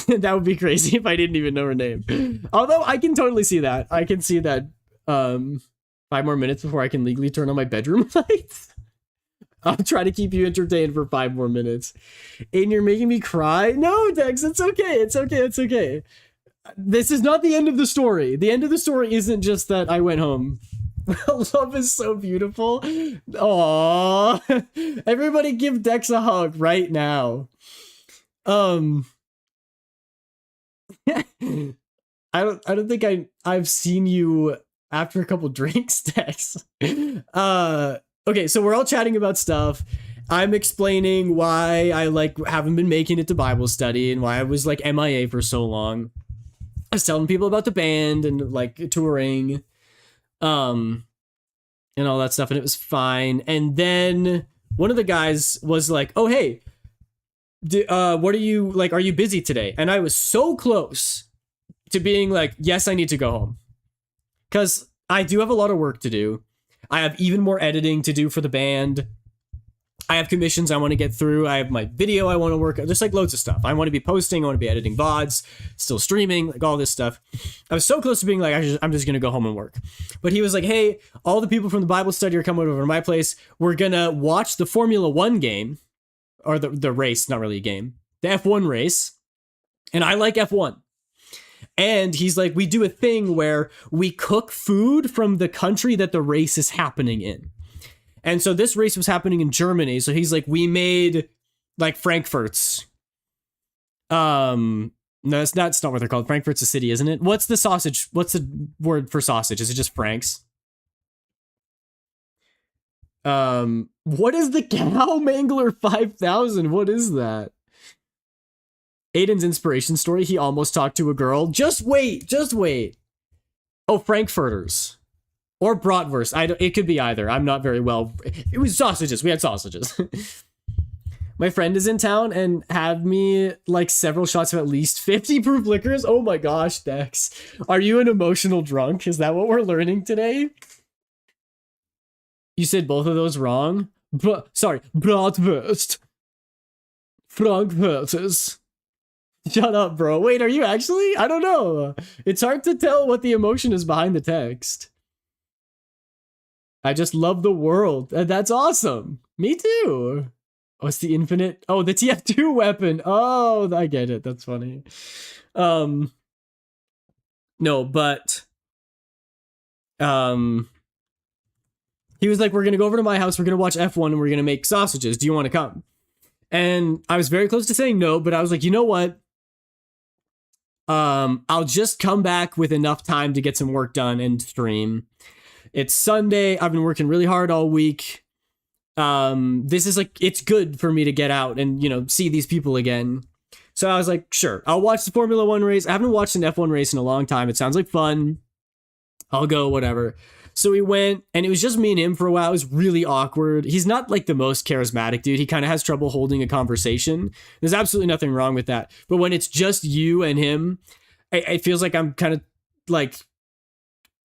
would be crazy if I didn't even know her name. Although I can totally see that. I can see that 5 more minutes before I can legally turn on my bedroom lights. I'll try to keep you entertained for 5 more minutes. And you're making me cry? No, Dex, it's okay. It's okay. It's okay. This is not the end of the story. The end of the story isn't just that I went home. Love is so beautiful. Aww. Everybody give Dex a hug right now. I don't think I've seen you after a couple drinks, Dex. Okay, so we're all chatting about stuff. I'm explaining why I like haven't been making it to Bible study and why I was like MIA for so long. I was telling people about the band and like touring, and all that stuff, and it was fine. And then one of the guys was like, "Oh, hey, what are you like? Are you busy today?" And I was so close to being like, "Yes, I need to go home," because I do have a lot of work to do. I have even more editing to do for the band. I have commissions I want to get through. I have my video I want to work on. There's like loads of stuff. I want to be posting. I want to be editing VODs, still streaming, like all this stuff. I was so close to being like, I'm just going to go home and work. But he was like, hey, all the people from the Bible study are coming over to my place. We're going to watch the Formula 1 game, or the race, not really a game, the F1 race. And I like F1. And he's like, we do a thing where we cook food from the country that the race is happening in. And so this race was happening in Germany. So he's like, we made like Frankfurts. No, it's not what they're called. Frankfurt's a city, isn't it? What's the sausage? What's the word for sausage? Is it just Franks? What is the Cow Mangler 5000? What is that? Aiden's inspiration story. He almost talked to a girl. Just wait. Oh, Frankfurters. Or bratwurst. It could be either. I'm not very well. It was sausages. We had sausages. My friend is in town and had me like several shots of at least 50 proof liquors. Oh my gosh, Dex. Are you an emotional drunk? Is that what we're learning today? You said both of those wrong. Sorry, bratwurst. Frankfurters. Shut up, bro. Wait, are you actually? I don't know. It's hard to tell what the emotion is behind the text. I just love the world. That's awesome. Me too. Oh, it's the infinite. Oh, the TF2 weapon. Oh, I get it. That's funny. No, but he was like, we're going to go over to my house. We're going to watch F1 and we're going to make sausages. Do you want to come? And I was very close to saying no, but I was like, you know what? I'll just come back with enough time to get some work done and stream. It's Sunday. I've been working really hard all week. This is like, it's good for me to get out and, you know, see these people again. So I was like, sure, I'll watch the Formula 1 race. I haven't watched an F1 race in a long time. It sounds like fun. I'll go, whatever. So we went, and it was just me and him for a while. It was really awkward. He's not like the most charismatic dude. He kind of has trouble holding a conversation. There's absolutely nothing wrong with that. But when it's just you and him, it feels like I'm kind of like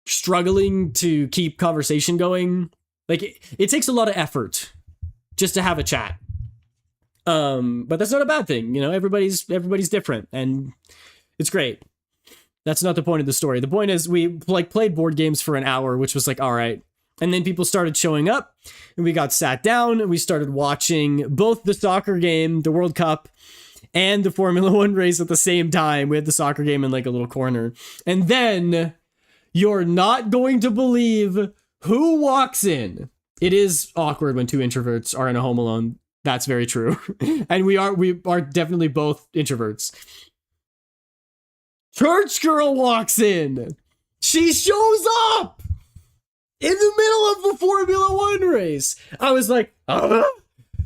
struggling to keep conversation going. Like it takes a lot of effort just to have a chat. But that's not a bad thing. You know, everybody's different and it's great. That's not the point of the story. The point is we like played board games for an hour, which was like, all right. And then people started showing up and we got sat down and we started watching both the soccer game, the World Cup, and the Formula 1 race at the same time. We had the soccer game in like a little corner. And then you're not going to believe who walks in. It is awkward when two introverts are in a Home Alone That's very true. And we are definitely both introverts. Church girl walks in. She shows up in the middle of the Formula One race. I was like,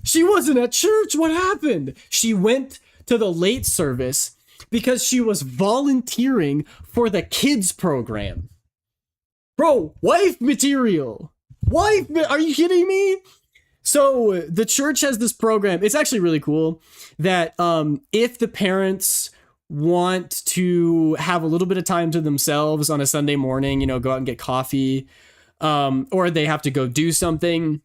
she wasn't at church. What happened? She went to the late service because she was volunteering for the kids program. Bro, wife material. Are you kidding me? So the church has this program. It's actually really cool that if the parents want to have a little bit of time to themselves on a Sunday morning, you know, go out and get coffee, or they have to go do something,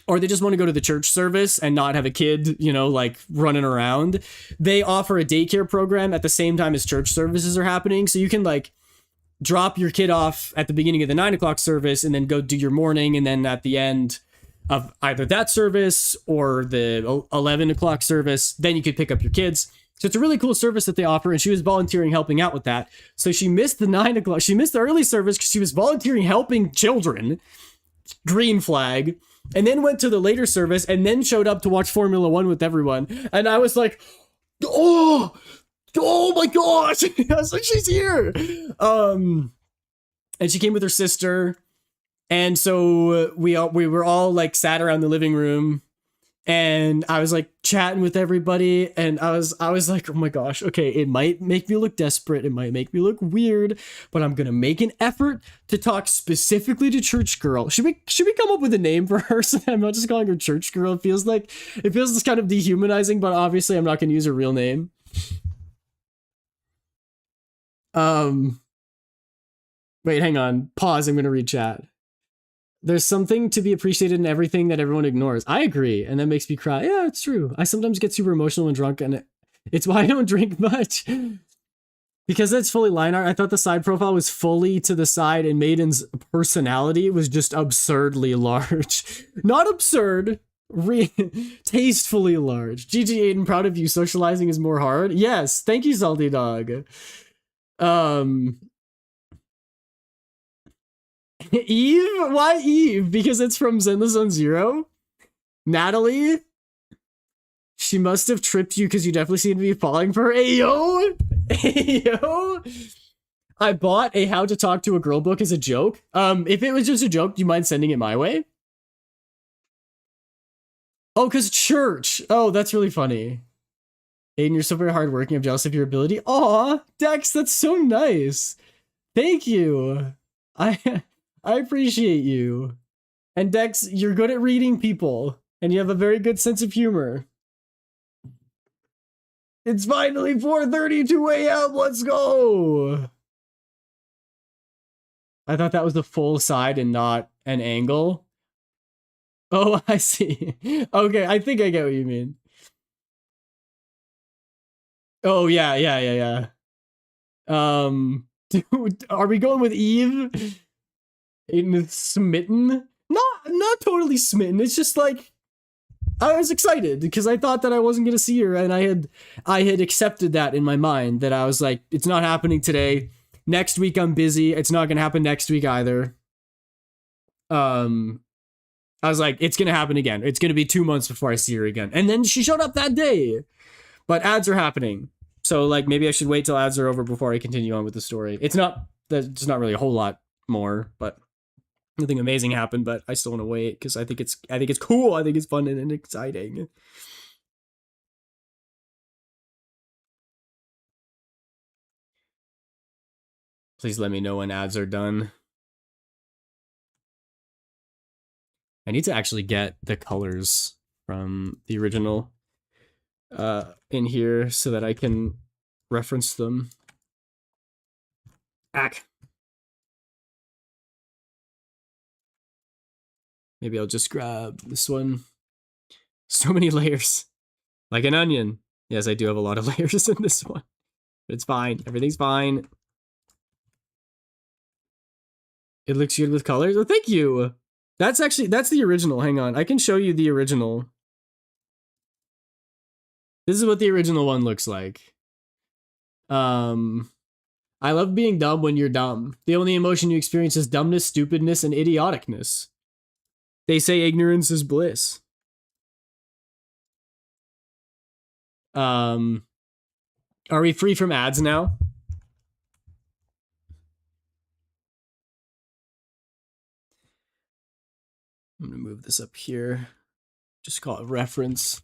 or they just want to go to the church service and not have a kid, you know, like running around, they offer a daycare program at the same time as church services are happening. So you can like drop your kid off at the beginning of the 9 o'clock service and then go do your morning. And then at the end of either that service or the 11 o'clock service, then you could pick up your kids. So it's a really cool service that they offer, and she was volunteering helping out with that. So she missed the 9 o'clock. She missed the early service because she was volunteering helping children. Green flag. And then went to the later service and then showed up to watch Formula One with everyone. And I was like, oh my gosh. I was like, she's here. And she came with her sister. And so we were all like sat around the living room. And I was like chatting with everybody, and I was like, oh my gosh, okay, it might make me look desperate, it might make me look weird, but I'm gonna make an effort to talk specifically to Church Girl. Should we come up with a name for her so that I'm not just calling her Church Girl? It feels just kind of dehumanizing, but obviously I'm not gonna use her real name. Wait, hang on, pause, I'm gonna read chat. There's something to be appreciated in everything that everyone ignores. I agree, and that makes me cry. Yeah, it's true. I sometimes get super emotional when drunk, and it's why I don't drink much. Because that's fully line art, I thought the side profile was fully to the side, and Maiden's personality was just absurdly large. Not absurd, tastefully large. GG Aiden, proud of you. Socializing is more hard. Yes, thank you, Salty Dog. Eve? Why Eve? Because it's from Zenless Zone Zero? Natalie? She must have tripped you because you definitely seem to be falling for her. Ayo! Ayo! I bought a How to Talk to a Girl book as a joke. If it was just a joke, do you mind sending it my way? Oh, because church. Oh, that's really funny. Aiden, you're so very hardworking. I'm jealous of your ability. Aw, Dex, that's so nice. Thank you. I appreciate you. And Dex, you're good at reading people, and you have a very good sense of humor. It's finally 4:30, 2 a.m. Let's go. I thought that was the full side and not an angle. Oh, I see. Okay, I think I get what you mean. Oh, yeah. Dude, are we going with Eve? Aiden is smitten? Not totally smitten. It's just like I was excited because I thought that I wasn't gonna see her, and I had accepted that in my mind, that I was like, it's not happening today. Next week I'm busy. It's not gonna happen next week either. I was like, it's gonna happen again. It's gonna be 2 months before I see her again. And then she showed up that day. But ads are happening. So like maybe I should wait till ads are over before I continue on with the story. It's not really a whole lot more, but nothing amazing happened, but I still want to wait because I think it's cool. I think it's fun and exciting. Please let me know when ads are done. I need to actually get the colors from the original in here so that I can reference them. Ack. Maybe I'll just grab this one. So many layers. Like an onion. Yes, I do have a lot of layers in this one. But it's fine. Everything's fine. It looks good with colors. Oh, thank you. That's the original. Hang on. I can show you the original. This is what the original one looks like. I love being dumb when you're dumb. The only emotion you experience is dumbness, stupidness, and idioticness. They say ignorance is bliss. Are we free from ads now? I'm gonna move this up here. Just call it reference.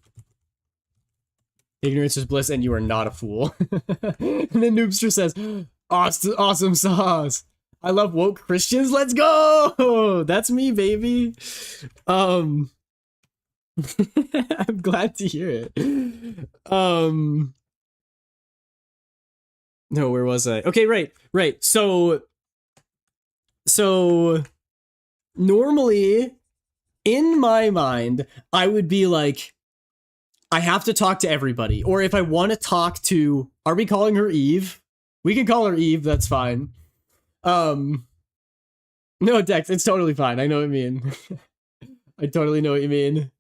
Ignorance is bliss, and you are not a fool. And then Noobster says, awesome sauce. I love woke Christians. Let's go. That's me, baby. I'm glad to hear it. No, where was I? Okay, right. So normally in my mind, I would be like, I have to talk to everybody. Or if I want to talk to, are we calling her Eve? We can call her Eve, that's fine. No, Dex, it's totally fine. I know what you mean. I totally know what you mean.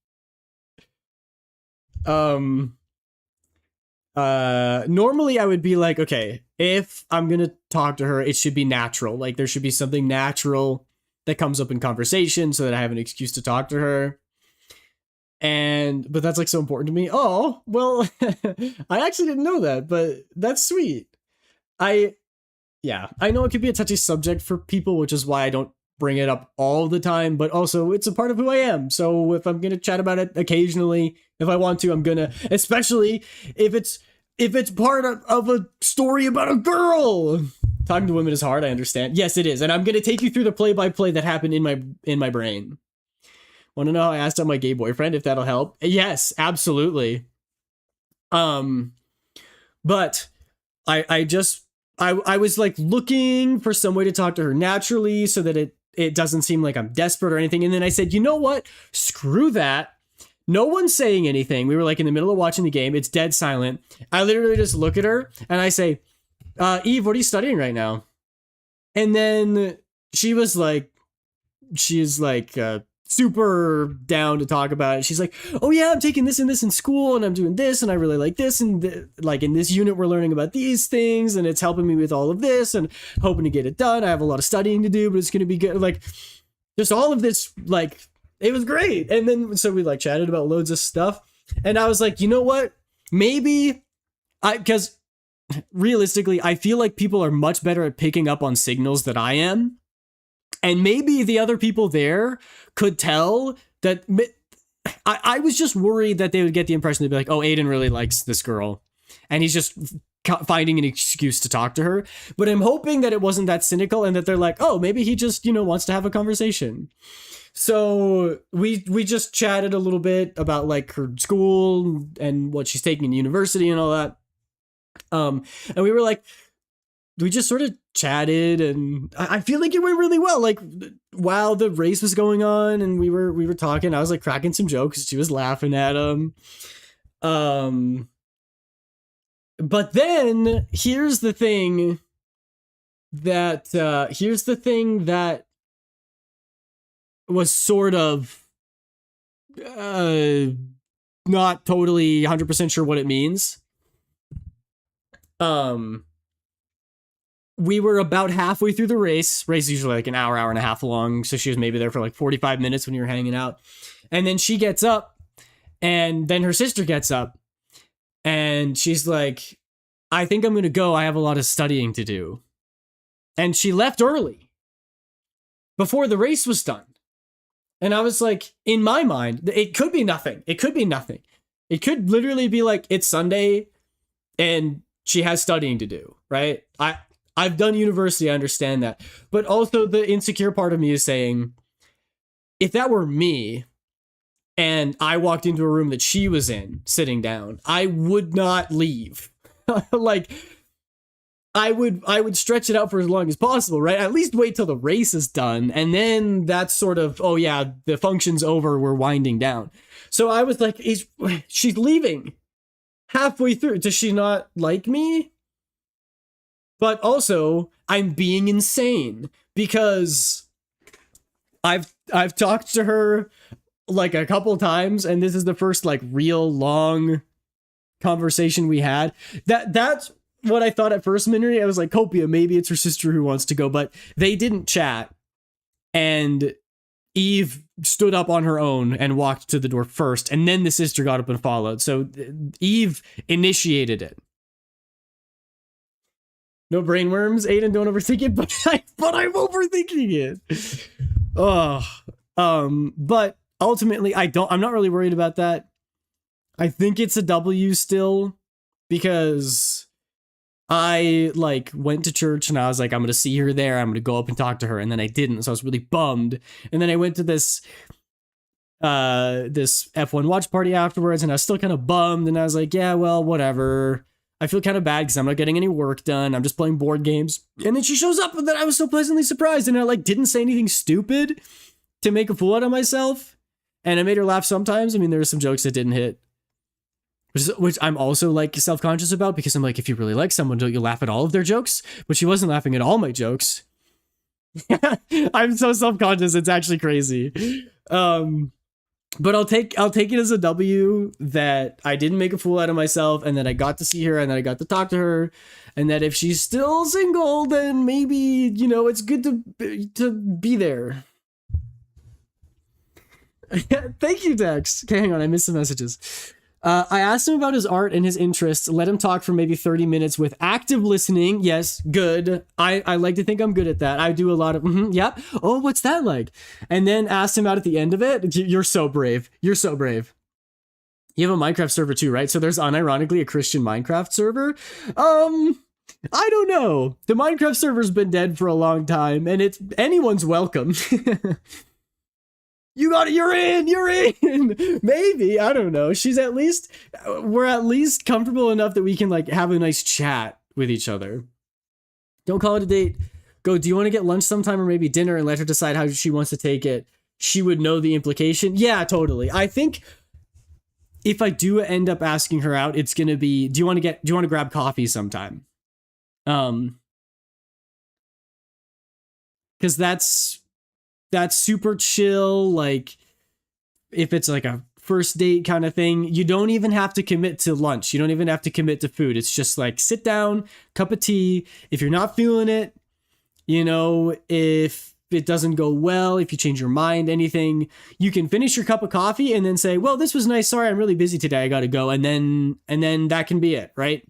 Normally I would be like, okay, if I'm gonna talk to her, it should be natural. Like there should be something natural that comes up in conversation so that I have an excuse to talk to her. But that's like so important to me. Oh, well, I actually didn't know that, but that's sweet. I know it could be a touchy subject for people, which is why I don't bring it up all the time, but also it's a part of who I am. So if I'm going to chat about it occasionally, if I want to, I'm going to, especially if it's part of a story about a girl. Talking to women is hard, I understand. Yes, it is. And I'm going to take you through the play-by-play that happened in my brain. Want to know how I asked out my gay boyfriend, if that'll help? Yes, absolutely. But I was like looking for some way to talk to her naturally so that it doesn't seem like I'm desperate or anything. And then I said, you know what? Screw that. No one's saying anything. We were like in the middle of watching the game. It's dead silent. I literally just look at her and I say, Eve, what are you studying right now? And then she's like, super down to talk about it. She's like, oh yeah, I'm taking this and this in school and I'm doing this and I really like this and like in this unit we're learning about these things and it's helping me with all of this and hoping to get it done. I have a lot of studying to do, but it's going to be good. Like just all of this, like it was great. And then so we like chatted about loads of stuff and I was like, you know what? Maybe because realistically, I feel like people are much better at picking up on signals than I am. And maybe the other people there could tell that. I was just worried that they would get the impression they'd be like, oh, Aiden really likes this girl. And he's just finding an excuse to talk to her. But I'm hoping that it wasn't that cynical and that they're like, oh, maybe he just, wants to have a conversation. So we just chatted a little bit about like her school and what she's taking in university and all that. And we were like, we just sort of chatted and I feel like it went really well. Like while the race was going on and we were talking, I was like cracking some jokes. She was laughing at him. But then here's the thing that was sort of not totally 100% sure what it means. We were about halfway through the race. Race is usually like an hour and a half long. So she was maybe there for like 45 minutes when you were hanging out. And then she gets up and then her sister gets up and she's like, I think I'm going to go. I have a lot of studying to do. And she left early before the race was done. And I was like, in my mind, it could be nothing. It could be nothing. It could literally be like, it's Sunday and she has studying to do, right? I've done university, I understand that. But also the insecure part of me is saying, if that were me and I walked into a room that she was in, sitting down, I would not leave. Like, I would stretch it out for as long as possible, right? At least wait till the race is done. And then that's sort of, oh yeah, the function's over, we're winding down. So I was like, she's leaving halfway through. Does she not like me? But also, I'm being insane because I've talked to her like a couple times, and this is the first like real long conversation we had. That's what I thought at first minute. I was like, Copia, maybe it's her sister who wants to go, but they didn't chat. And Eve stood up on her own and walked to the door first, and then the sister got up and followed. So Eve initiated it. No brainworms, Aiden. Don't overthink it, but I'm overthinking it. But ultimately, I'm not really worried about that. I think it's a W still, because I like went to church and I was like, I'm gonna see her there. I'm gonna go up and talk to her, and then I didn't, so I was really bummed. And then I went to this F1 watch party afterwards, and I was still kind of bummed. And I was like, yeah, well, whatever. I feel kind of bad because I'm not getting any work done. I'm just playing board games. And then she shows up, and then I was so pleasantly surprised, and I like didn't say anything stupid to make a fool out of myself. And I made her laugh sometimes. I mean, there were some jokes that didn't hit, which I'm also like self-conscious about, because I'm like, if you really like someone, don't you laugh at all of their jokes? But she wasn't laughing at all my jokes. I'm so self-conscious, it's actually crazy. But I'll take it as a W that I didn't make a fool out of myself, and that I got to see her, and that I got to talk to her, and that if she's still single, then maybe, you know, it's good to be there. Thank you, Dex. Okay, hang on, I missed some messages. I asked him about his art and his interests, let him talk for maybe 30 minutes with active listening. Yes, good. I like to think I'm good at that. I do a lot of, yep. Oh, what's that like? And then asked him out at the end of it. You're so brave. You're so brave. You have a Minecraft server too, right? So there's unironically a Christian Minecraft server. I don't know. The Minecraft server's been dead for a long time, and it's anyone's welcome. You're in. Maybe, I don't know. We're at least comfortable enough that we can like have a nice chat with each other. Don't call it a date. Go, do you want to get lunch sometime, or maybe dinner, and let her decide how she wants to take it? She would know the implication. Yeah, totally. I think if I do end up asking her out, it's going to be, do you want to grab coffee sometime? Cuz that's super chill. Like, if it's like a first date kind of thing, you don't even have to commit to lunch. You don't even have to commit to food. It's just like, sit down, cup of tea. If you're not feeling it, you know, if it doesn't go well, if you change your mind, anything, you can finish your cup of coffee and then say, well, this was nice. Sorry, I'm really busy today. I got to go. And then that can be it, right?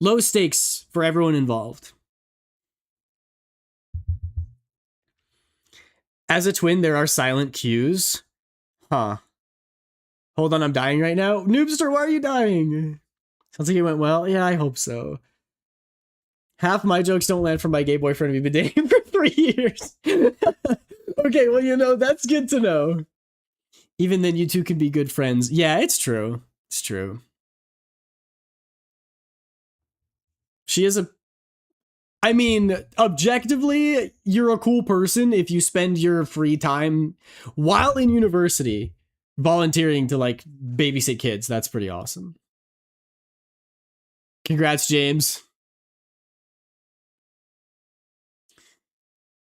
Low stakes for everyone involved. As a twin, there are silent cues. Huh. Hold on, I'm dying right now. Noobster, why are you dying? Sounds like it went well. Yeah, I hope so. Half my jokes don't land from my gay boyfriend we've been dating for 3 years. Okay, well, you know, that's good to know. Even then, you two can be good friends. Yeah, it's true. It's true. She is I mean, objectively, you're a cool person if you spend your free time while in university volunteering to like babysit kids. That's pretty awesome. Congrats, James.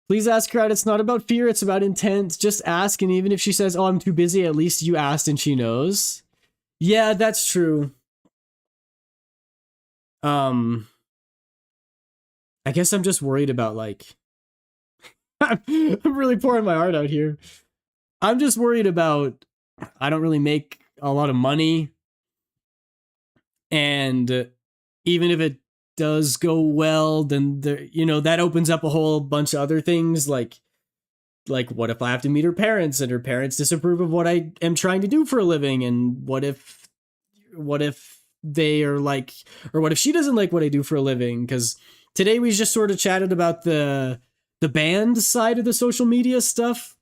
Please ask her out. It's not about fear, it's about intent. Just ask, and even if she says, oh, I'm too busy, at least you asked and she knows. Yeah, that's true. I guess I'm just worried about, like, I'm really pouring my heart out here. I'm just worried about, I don't really make a lot of money. And even if it does go well, then that opens up a whole bunch of other things. Like what if I have to meet her parents and her parents disapprove of what I am trying to do for a living? And what if they are like, or what if she doesn't like what I do for a living? Because today we just sort of chatted about the band side of the social media stuff.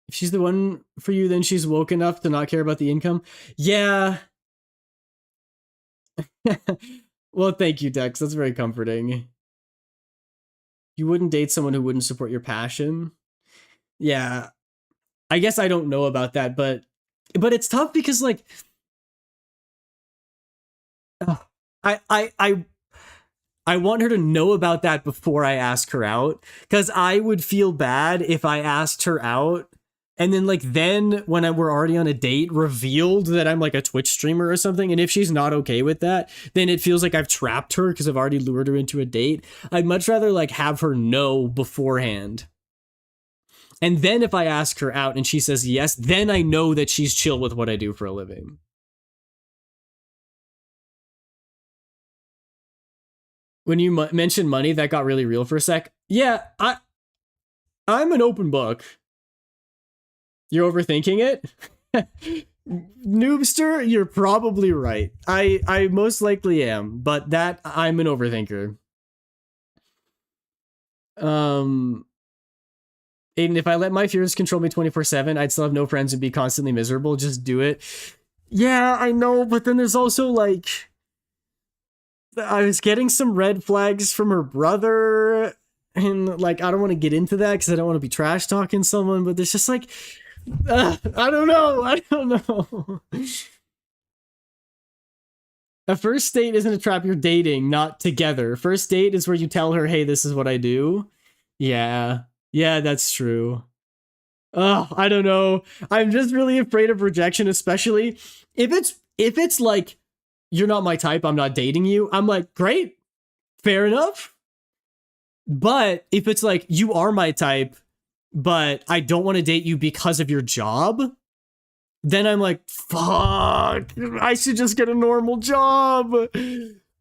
If she's the one for you, then she's woke enough to not care about the income. Yeah. Well, thank you, Dex. That's very comforting. You wouldn't date someone who wouldn't support your passion. Yeah. I guess I don't know about that, but it's tough because, like, I want her to know about that before I ask her out, because I would feel bad if I asked her out and then like then when we're already on a date, revealed that I'm like a Twitch streamer or something, and if she's not okay with that, then it feels like I've trapped her because I've already lured her into a date. I'd much rather like have her know beforehand. And then if I ask her out and she says yes, then I know that she's chill with what I do for a living. When you mentioned money, that got really real for a sec. Yeah, I'm an open book. You're overthinking it? Noobster, you're probably right. I most likely am, but that I'm an overthinker. Aiden, if I let my fears control me 24/7, I'd still have no friends and be constantly miserable. Just do it. Yeah, I know, but then there's also like I was getting some red flags from her brother, and like I don't want to get into that because I don't want to be trash talking someone, but there's just like I don't know. A first date isn't a trap, you're dating, not together. First date is where you tell her, hey, this is what I do. Yeah, that's true. Oh, I don't know. I'm just really afraid of rejection, especially if it's like you're not my type, I'm not dating you. I'm like, great, fair enough. But if it's like you are my type, but I don't want to date you because of your job, then I'm like, fuck, I should just get a normal job.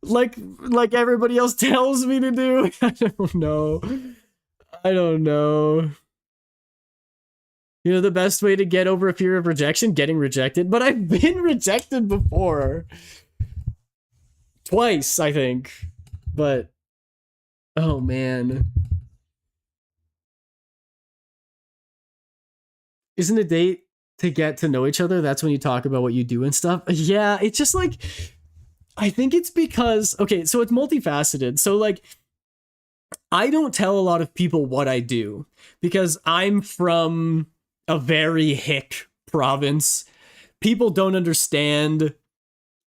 Like everybody else tells me to do. I don't know. You know, the best way to get over a fear of rejection, getting rejected. But I've been rejected before. Twice, I think. But, oh man. Isn't a date to get to know each other? That's when you talk about what you do and stuff. Yeah, it's just like, I think it's because, okay, so it's multifaceted. So like, I don't tell a lot of people what I do because I'm from a very hick province. People don't understand.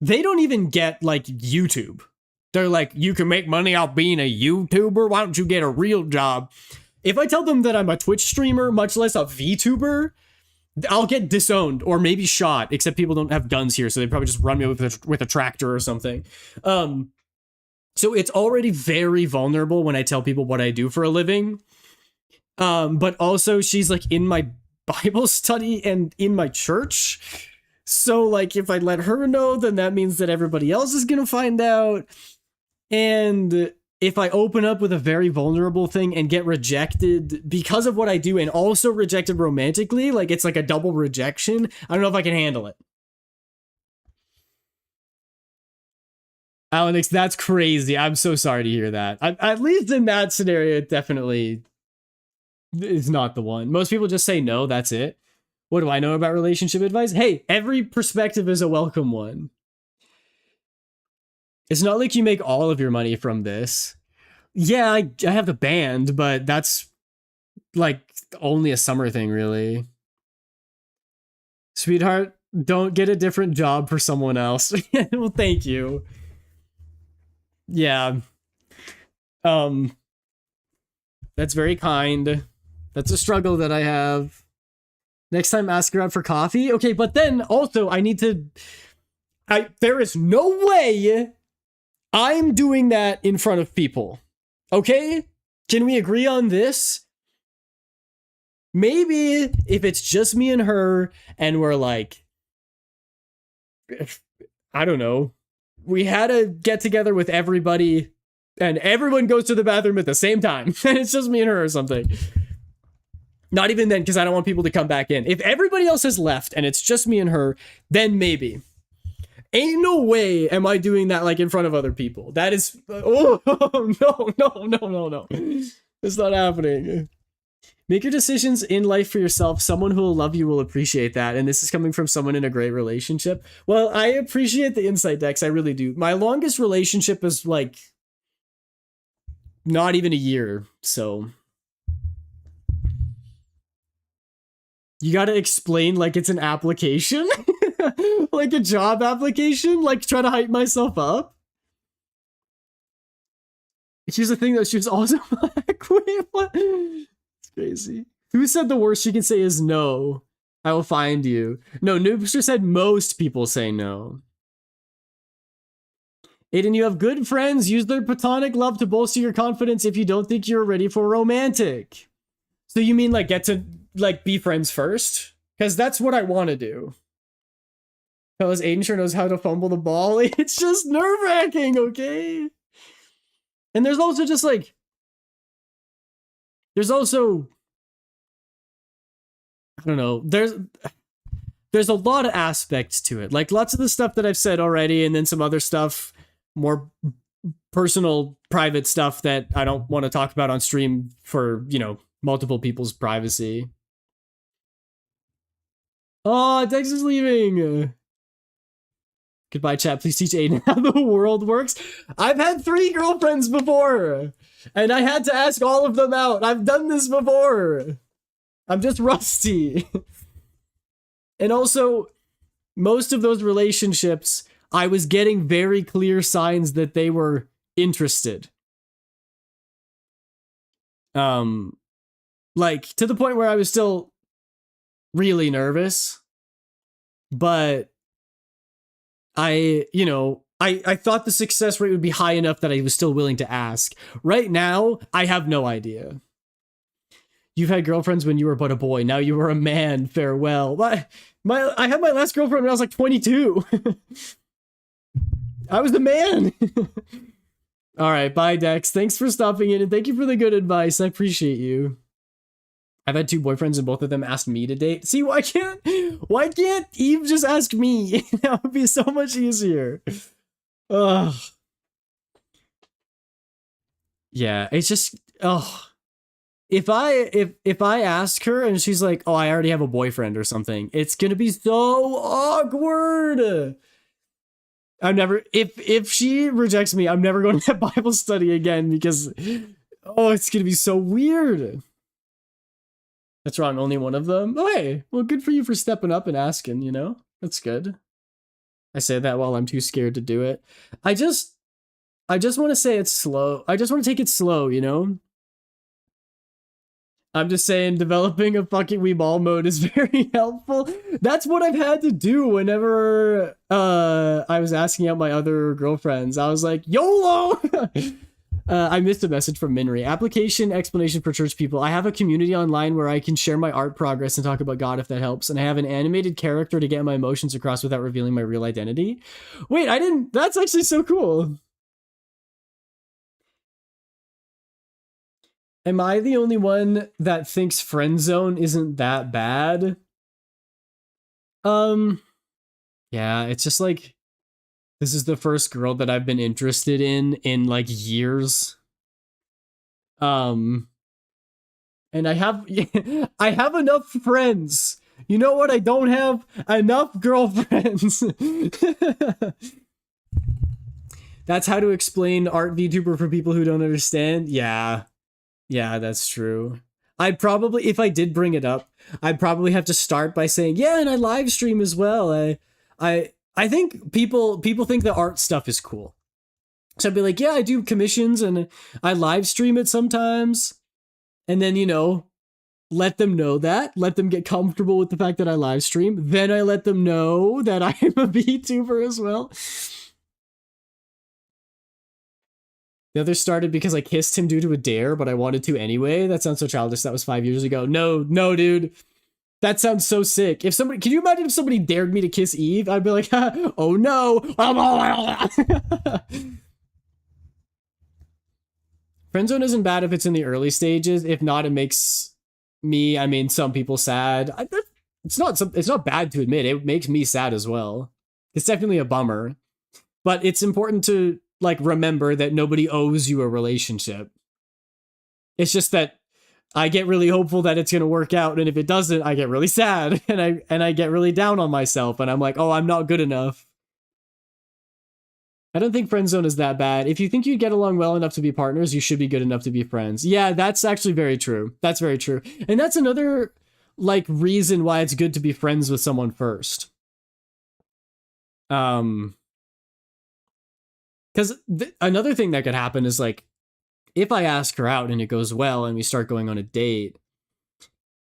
They don't even get like YouTube. They're like, you can make money off being a YouTuber. Why don't you get a real job? If I tell them that I'm a Twitch streamer, much less a VTuber, I'll get disowned or maybe shot, except people don't have guns here, so they probably just run me with a tractor or something. So it's already very vulnerable when I tell people what I do for a living. But also she's like in my Bible study and in my church. So like if I let her know, then that means that everybody else is going to find out. And if I open up with a very vulnerable thing and get rejected because of what I do and also rejected romantically, like it's like a double rejection, I don't know if I can handle it. Alex, that's crazy. I'm so sorry to hear that. At least in that scenario, it definitely is not the one. Most people just say no, that's it. What do I know about relationship advice? Hey, every perspective is a welcome one. It's not like you make all of your money from this. Yeah, I have the band, but that's like only a summer thing, really. Sweetheart, don't get a different job for someone else. Well, thank you. Yeah. That's very kind. That's a struggle that I have. Next time, ask her out for coffee. Okay, but then also there is no way I'm doing that in front of people. Okay? Can we agree on this? Maybe if it's just me and her and we're like, I don't know, we had a get together with everybody and everyone goes to the bathroom at the same time and it's just me and her or something. Not even then, because I don't want people to come back in. If everybody else has left and it's just me and her, then maybe. Ain't no way am I doing that like in front of other people. That is, oh, no. It's not happening. Make your decisions in life for yourself. Someone who will love you will appreciate that. And this is coming from someone in a great relationship. Well, I appreciate the insight, Dex. I really do. My longest relationship is like not even a year. So you got to explain like it's an application, like a job application, like try to hype myself up. Here's the thing though, she was also black. Wait, what? It's crazy. Who said the worst she can say is no? I will find you. No, Noobster said most people say no. Aiden, you have good friends. Use their platonic love to bolster your confidence if you don't think you're ready for romantic. So you mean like get to like be friends first? Because that's what I want to do. Fellas, Aiden sure knows how to fumble the ball. It's just nerve-wracking, okay? And there's also just like... There's also... I don't know. There's a lot of aspects to it. Like lots of the stuff that I've said already, and then some other stuff, more personal, private stuff that I don't want to talk about on stream for, you know, multiple people's privacy. Oh, Dex is leaving. Goodbye, chat. Please teach Aiden how the world works. I've had 3 girlfriends before, and I had to ask all of them out. I've done this before. I'm just rusty. And also, most of those relationships, I was getting very clear signs that they were interested. Like, to the point where I was still really nervous. But I thought the success rate would be high enough that I was still willing to ask. Right now, I have no idea. You've had girlfriends when you were but a boy. Now you are a man. Farewell. I had my last girlfriend when I was like 22. I was the man. All right, bye, Dex. Thanks for stopping in, and thank you for the good advice. I appreciate you. I've had 2 boyfriends, and both of them asked me to date. See, why can't Eve just ask me? That would be so much easier. Ugh. Yeah, it's just If I ask her and she's like, "Oh, I already have a boyfriend" or something, it's gonna be so awkward. I'm never if she rejects me, I'm never going to Bible study again because it's gonna be so weird. That's wrong. Only one of them. Oh, hey, well, good for you for stepping up and asking. You know, that's good. I say that while I'm too scared to do it. I just want to say it's slow. I just want to take it slow. You know. I'm just saying developing a fucking Weeball mode is very helpful. That's what I've had to do whenever I was asking out my other girlfriends. I was like, YOLO! I missed a message from Minri. Application explanation for church people. I have a community online where I can share my art progress and talk about God if that helps. And I have an animated character to get my emotions across without revealing my real identity. Wait, I didn't... That's actually so cool. Am I the only one that thinks friend zone isn't that bad? Yeah, it's just like, this is the first girl that I've been interested in like years. And I have enough friends. You know what? I don't have enough girlfriends. That's how to explain art VTuber for people who don't understand. Yeah, that's true. I'd probably, if I did bring it up, I'd probably have to start by saying, yeah, and I live stream as well. I think people think the art stuff is cool. So I'd be like, yeah, I do commissions and I live stream it sometimes. And then, you know, let them know that. Let them get comfortable with the fact that I live stream. Then I let them know that I'm a VTuber as well. The other started because I kissed him due to a dare, but I wanted to anyway. That sounds so childish. That was 5 years ago. No, dude. That sounds so sick. If somebody, can you imagine if somebody dared me to kiss Eve? I'd be like, oh no. Friendzone isn't bad if it's in the early stages. If not, it makes me, I mean, some people sad. It's not bad to admit. It makes me sad as well. It's definitely a bummer. But it's important to like remember that nobody owes you a relationship. It's just that I get really hopeful that it's going to work out, and if it doesn't, I get really sad and I get really down on myself, and I'm like, "Oh, I'm not good enough." I don't think friendzone is that bad. If you think you'd get along well enough to be partners, you should be good enough to be friends. Yeah, that's actually very true. That's very true. And that's another like reason why it's good to be friends with someone first. Because another thing that could happen is like, if I ask her out and it goes well and we start going on a date,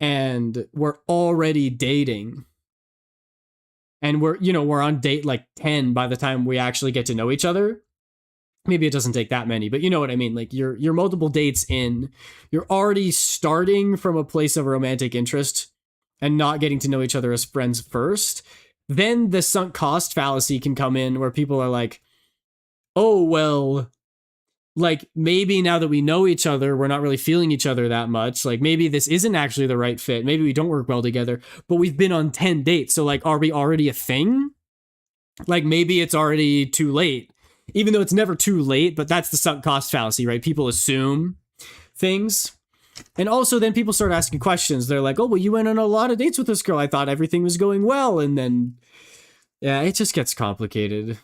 and we're already dating, and we're on date like 10 by the time we actually get to know each other. Maybe it doesn't take that many, but you know what I mean. Like you're multiple dates in, you're already starting from a place of romantic interest and not getting to know each other as friends first. Then the sunk cost fallacy can come in where people are like, oh, well, like maybe now that we know each other, we're not really feeling each other that much. Like maybe this isn't actually the right fit. Maybe we don't work well together, but we've been on 10 dates. So like, are we already a thing? Like maybe it's already too late, even though it's never too late, but that's the sunk cost fallacy, right? People assume things. And also then people start asking questions. They're like, oh, well, you went on a lot of dates with this girl. I thought everything was going well. And then, yeah, it just gets complicated.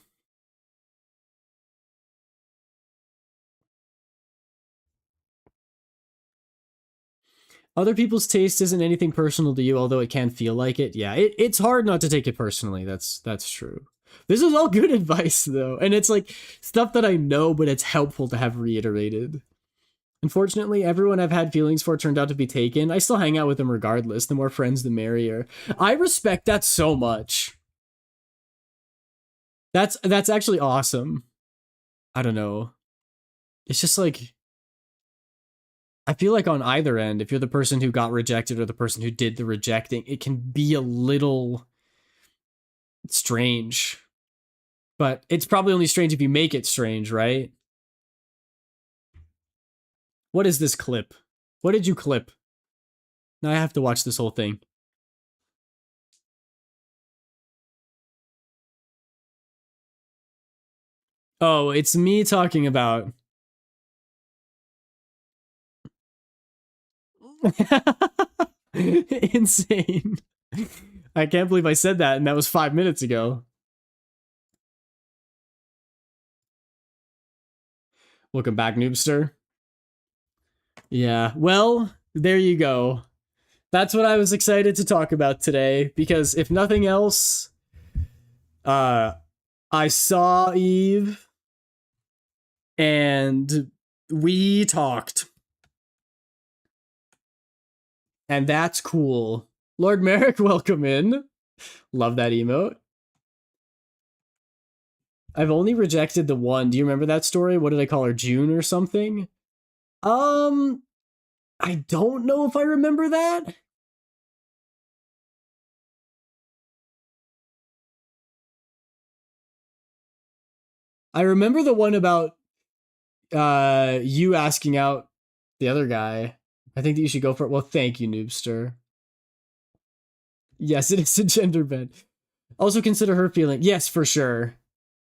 Other people's taste isn't anything personal to you, although it can feel like it. Yeah, it's hard not to take it personally. That's true. This is all good advice, though. And it's like stuff that I know, but it's helpful to have reiterated. Unfortunately, everyone I've had feelings for turned out to be taken. I still hang out with them regardless. The more friends, the merrier. I respect that so much. That's actually awesome. I don't know. It's just like, I feel like on either end, if you're the person who got rejected or the person who did the rejecting, it can be a little strange. But it's probably only strange if you make it strange, right? What is this clip? What did you clip? Now I have to watch this whole thing. Oh, it's me talking about... Insane. I can't believe I said that, and that was 5 minutes ago. Welcome back, Noobster. Yeah, well, there you go. That's what I was excited to talk about today, because if nothing else, I saw Eve, and we talked. And that's cool. Lord Merrick, welcome in. Love that emote. I've only rejected the one. Do you remember that story? What did I call her? June or something? I don't know if I remember that. I remember the one about you asking out the other guy. I think that you should go for it. Well, thank you, Noobster. Yes, it is a gender bend. Also consider her feeling. Yes, for sure.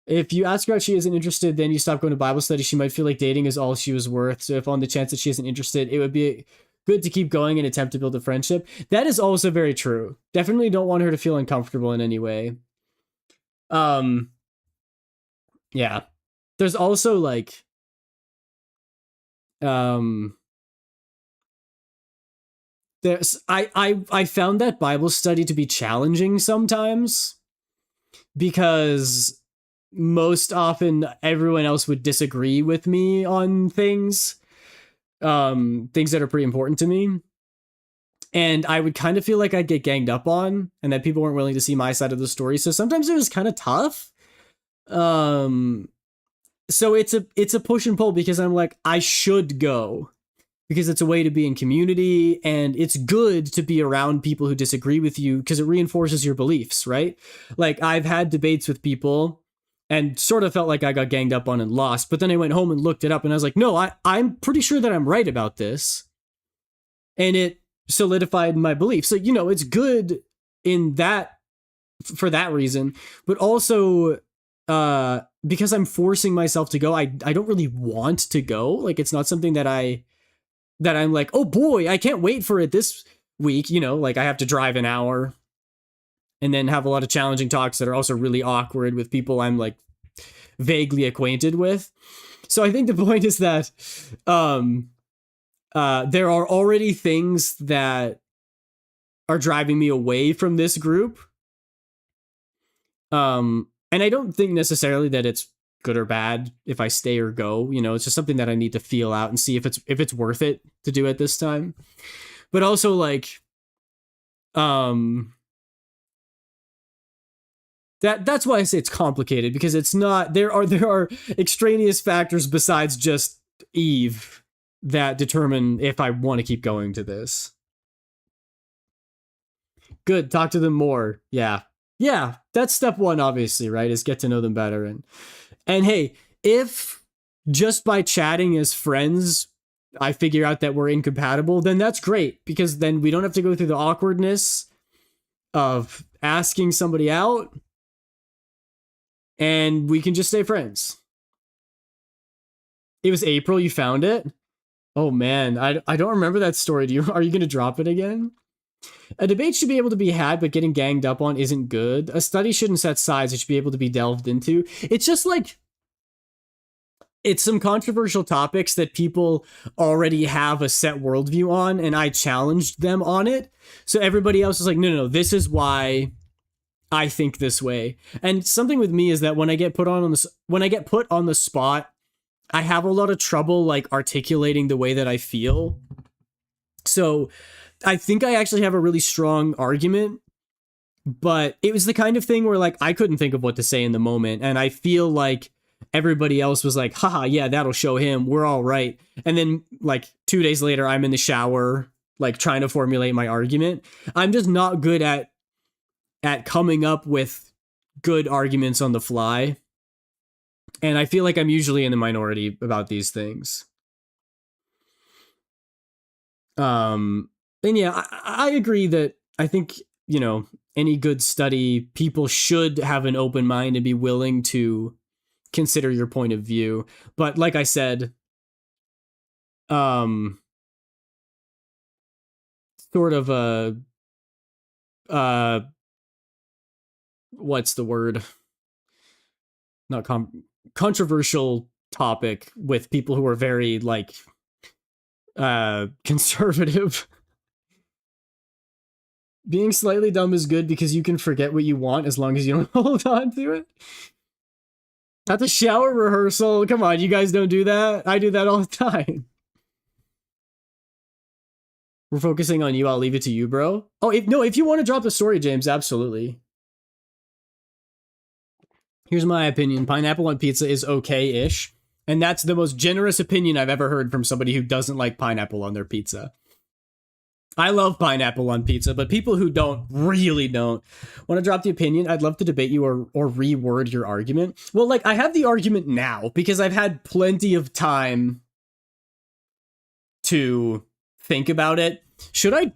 If you ask her out, she isn't interested, then you stop going to Bible study. She might feel like dating is all she was worth. So if on the chance that she isn't interested, it would be good to keep going and attempt to build a friendship. That is also very true. Definitely don't want her to feel uncomfortable in any way. Yeah. There's also like, there's I found that Bible study to be challenging sometimes, because most often everyone else would disagree with me on things that are pretty important to me, and I would kind of feel like I'd get ganged up on and that people weren't willing to see my side of the story. So sometimes it was kind of tough. So it's a push and pull, because I'm like, I should go because it's a way to be in community, and it's good to be around people who disagree with you because it reinforces your beliefs, right? Like I've had debates with people and sort of felt like I got ganged up on and lost, but then I went home and looked it up and I was like, no, I'm pretty sure that I'm right about this. And it solidified my belief. So, it's good in that, for that reason, but also because I'm forcing myself to go, I don't really want to go. Like it's not something that I'm like, oh boy, I can't wait for it this week. Like I have to drive an hour and then have a lot of challenging talks that are also really awkward with people I'm like vaguely acquainted with. So I think the point is that there are already things that are driving me away from this group. And I don't think necessarily that it's good or bad if I stay or go. It's just something that I need to feel out and see if it's worth it to do at this time. But also like Um, that's why I say it's complicated, because it's not, there are extraneous factors besides just Eve that determine if I want to keep going to this. Good, talk to them more. Yeah. Yeah, that's step one, obviously, right? Is get to know them better. And hey, if just by chatting as friends I figure out that we're incompatible, then that's great, because then we don't have to go through the awkwardness of asking somebody out, and we can just stay friends. It was April, you found it? Oh man, I don't remember that story. Are you going to drop it again? A debate should be able to be had, but getting ganged up on isn't good. A study shouldn't set sides, it should be able to be delved into. It's just like, it's some controversial topics that people already have a set worldview on, and I challenged them on it. So everybody else is like, no, this is why I think this way. And something with me is that when I get put on the spot, I have a lot of trouble like articulating the way that I feel. So I think I actually have a really strong argument, but it was the kind of thing where like I couldn't think of what to say in the moment, and I feel like everybody else was like, haha, yeah, that'll show him, we're all right. And then like 2 days later, I'm in the shower like trying to formulate my argument. I'm just not good at coming up with good arguments on the fly, and I feel like I'm usually in the minority about these things. And yeah, I agree that I think, any good study, people should have an open mind and be willing to consider your point of view. But like I said, sort of what's the word? Not controversial topic with people who are very like conservative. Being slightly dumb is good because you can forget what you want as long as you don't hold on to it. At the shower rehearsal, come on, you guys don't do that? I do that all the time. We're focusing on you, I'll leave it to you, bro. Oh, if you want to drop the story, James, absolutely. Here's my opinion. Pineapple on pizza is okay-ish. And that's the most generous opinion I've ever heard from somebody who doesn't like pineapple on their pizza. I love pineapple on pizza, but people who don't really don't. Want to drop the opinion? I'd love to debate you or reword your argument. Well, like, I have the argument now because I've had plenty of time to think about it. Should I?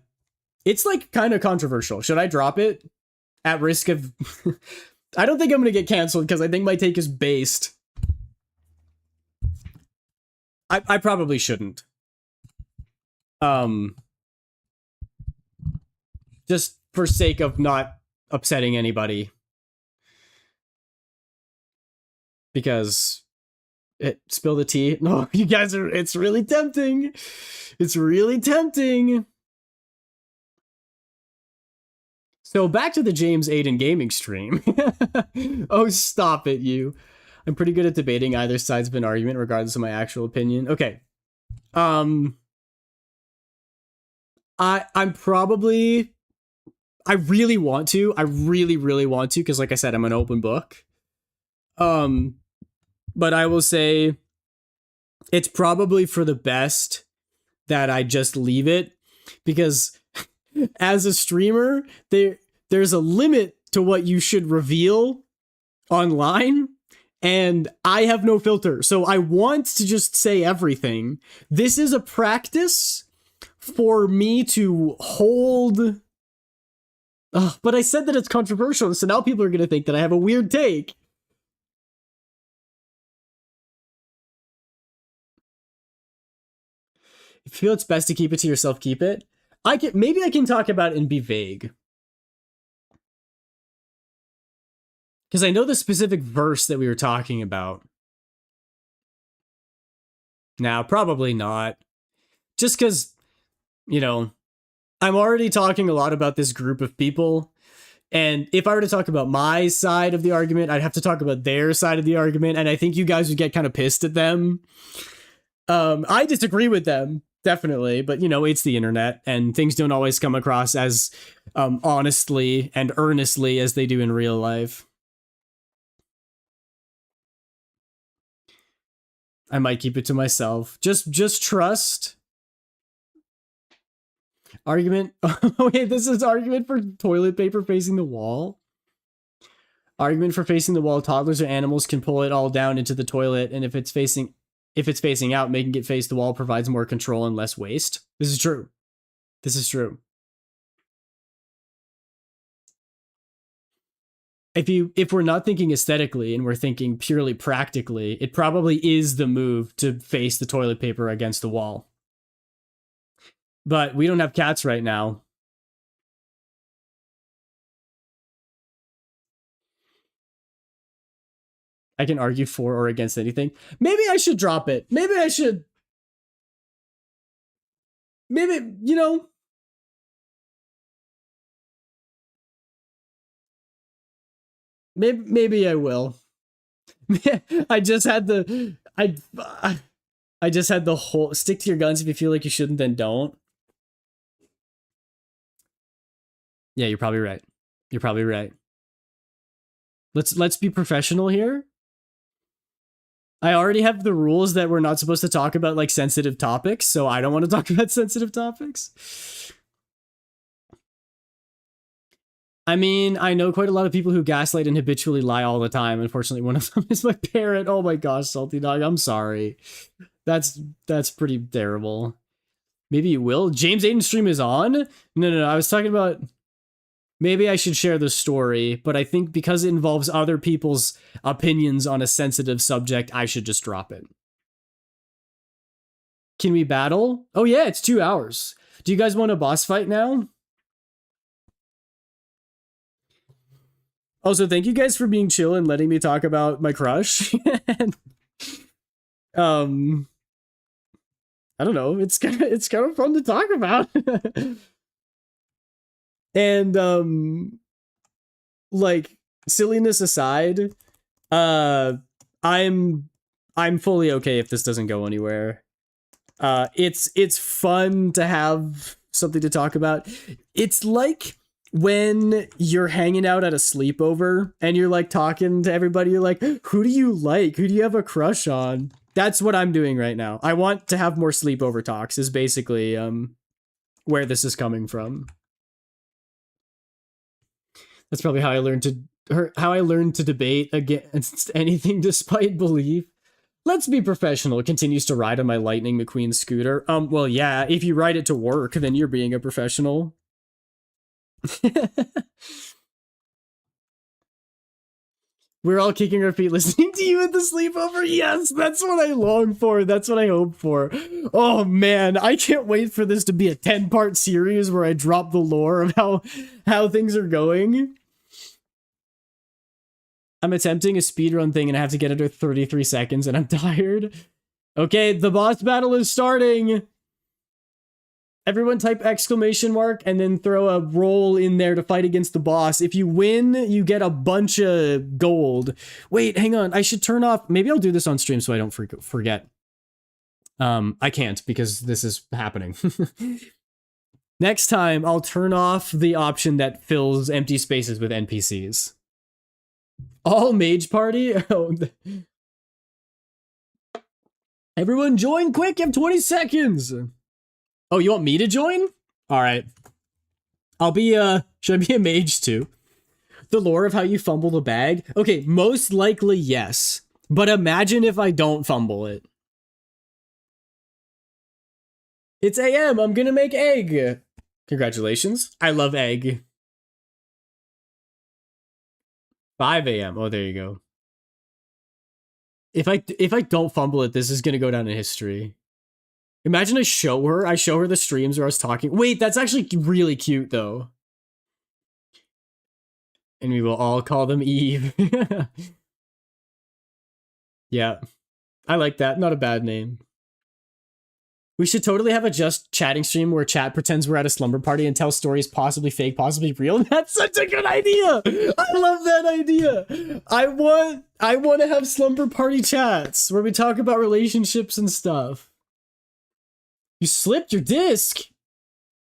It's like kind of controversial. Should I drop it at risk of... I don't think I'm going to get canceled because I think my take is based. I probably shouldn't. Just for sake of not upsetting anybody. Because spill the tea. No, you guys are, it's really tempting. It's really tempting. So back to the James Aiden gaming stream. Oh, stop it, you. I'm pretty good at debating either side's of an argument, regardless of my actual opinion. Okay. I'm probably... I really want to. I really, really want to, because like I said, I'm an open book. But I will say it's probably for the best that I just leave it, because as a streamer, there's a limit to what you should reveal online, and I have no filter, so I want to just say everything. This is a practice for me to hold... but I said that it's controversial, so now people are going to think that I have a weird take. If you feel it's best to keep it to yourself, keep it. Maybe I can talk about it and be vague. Because I know the specific verse that we were talking about. Now, probably not. Just because, I'm already talking a lot about this group of people, and if I were to talk about my side of the argument, I'd have to talk about their side of the argument, and I think you guys would get kind of pissed at them. I disagree with them, definitely. But, you know, it's the internet, and things don't always come across as honestly and earnestly as they do in real life. I might keep it to myself. Just trust. Argument. Oh, wait, this is argument for toilet paper facing the wall. Argument for facing the wall. Toddlers or animals can pull it all down into the toilet, and if it's facing out, making it face the wall provides more control and less waste. This is true. This is true. If we're not thinking aesthetically and we're thinking purely practically, it probably is the move to face the toilet paper against the wall. But we don't have cats right now. I can argue for or against anything. Maybe I should drop it. Maybe, you know. Maybe I will. I just had the whole stick to your guns. If you feel like you shouldn't, then don't. Yeah, you're probably right. You're probably right. Let's be professional here. I already have the rules that we're not supposed to talk about like sensitive topics, so I don't want to talk about sensitive topics. I mean, I know quite a lot of people who gaslight and habitually lie all the time. Unfortunately, one of them is my parent. Oh my gosh, Salty Dog, I'm sorry. That's pretty terrible. Maybe you will. James Aiden's stream is on? No. I was talking about maybe I should share the story, but I think because it involves other people's opinions on a sensitive subject, I should just drop it. Can we battle? Oh yeah, it's 2 hours. Do you guys want a boss fight now? Also, thank you guys for being chill and letting me talk about my crush. And, I don't know. It's kind of fun to talk about. And like silliness aside, I'm fully okay if this doesn't go anywhere. It's fun to have something to talk about. It's like when you're hanging out at a sleepover and you're like talking to everybody, you're like, who do you like? Who do you have a crush on? That's what I'm doing right now. I want to have more sleepover talks is basically where this is coming from. That's probably how I learned to debate against anything despite belief. Let's be professional. Continues to ride on my Lightning McQueen scooter. Well, yeah, if you ride it to work, then you're being a professional. We're all kicking our feet listening to you at the sleepover. Yes, that's what I long for. That's what I hope for. Oh man, I can't wait for this to be a 10-part series where I drop the lore of how things are going. I'm attempting a speedrun thing and I have to get under 33 seconds and I'm tired. Okay, the boss battle is starting. Everyone type exclamation mark and then throw a roll in there to fight against the boss. If you win, you get a bunch of gold. Wait, hang on. I should turn off. Maybe I'll do this on stream so I don't forget. I can't because this is happening. Next time, I'll turn off the option that fills empty spaces with NPCs. All mage party? Oh. Everyone join quick, you have 20 seconds. Oh, you want me to join? All right. I'll be, should I be a mage too? The lore of how you fumble the bag? Okay, most likely yes. But imagine if I don't fumble it. It's AM, I'm gonna make egg. Congratulations. I love egg. 5 a.m. Oh, there you go. If I don't fumble it, this is gonna go down in history. Imagine I show her the streams where I was talking. Wait, that's actually really cute though. And we will all call them Eve. Yeah. I like that. Not a bad name. We should totally have a just chatting stream where chat pretends we're at a slumber party and tells stories possibly fake, possibly real. That's such a good idea. I love that idea. I want to have slumber party chats where we talk about relationships and stuff. You slipped your disc.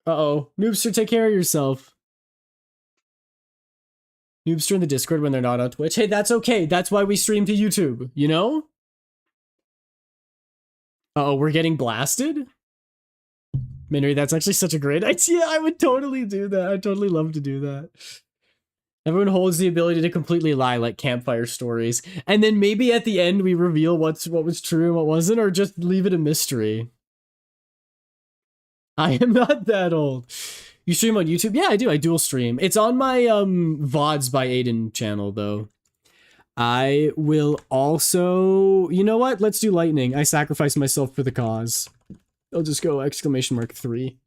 Uh-oh. Noobster, take care of yourself. Noobster in the Discord when they're not on Twitch. Hey, that's okay. That's why we stream to YouTube, you know? Uh-oh, we're getting blasted? Minry, that's actually such a great idea. I would totally do that. I'd totally love to do that. Everyone holds the ability to completely lie, like campfire stories. And then maybe at the end we reveal what was true and what wasn't, or just leave it a mystery. I am not that old. You stream on YouTube? Yeah, I do. I dual stream. It's on my VODs by Aiden channel, though. I will also... You know what? Let's do lightning. I sacrifice myself for the cause. I'll just go exclamation mark 3.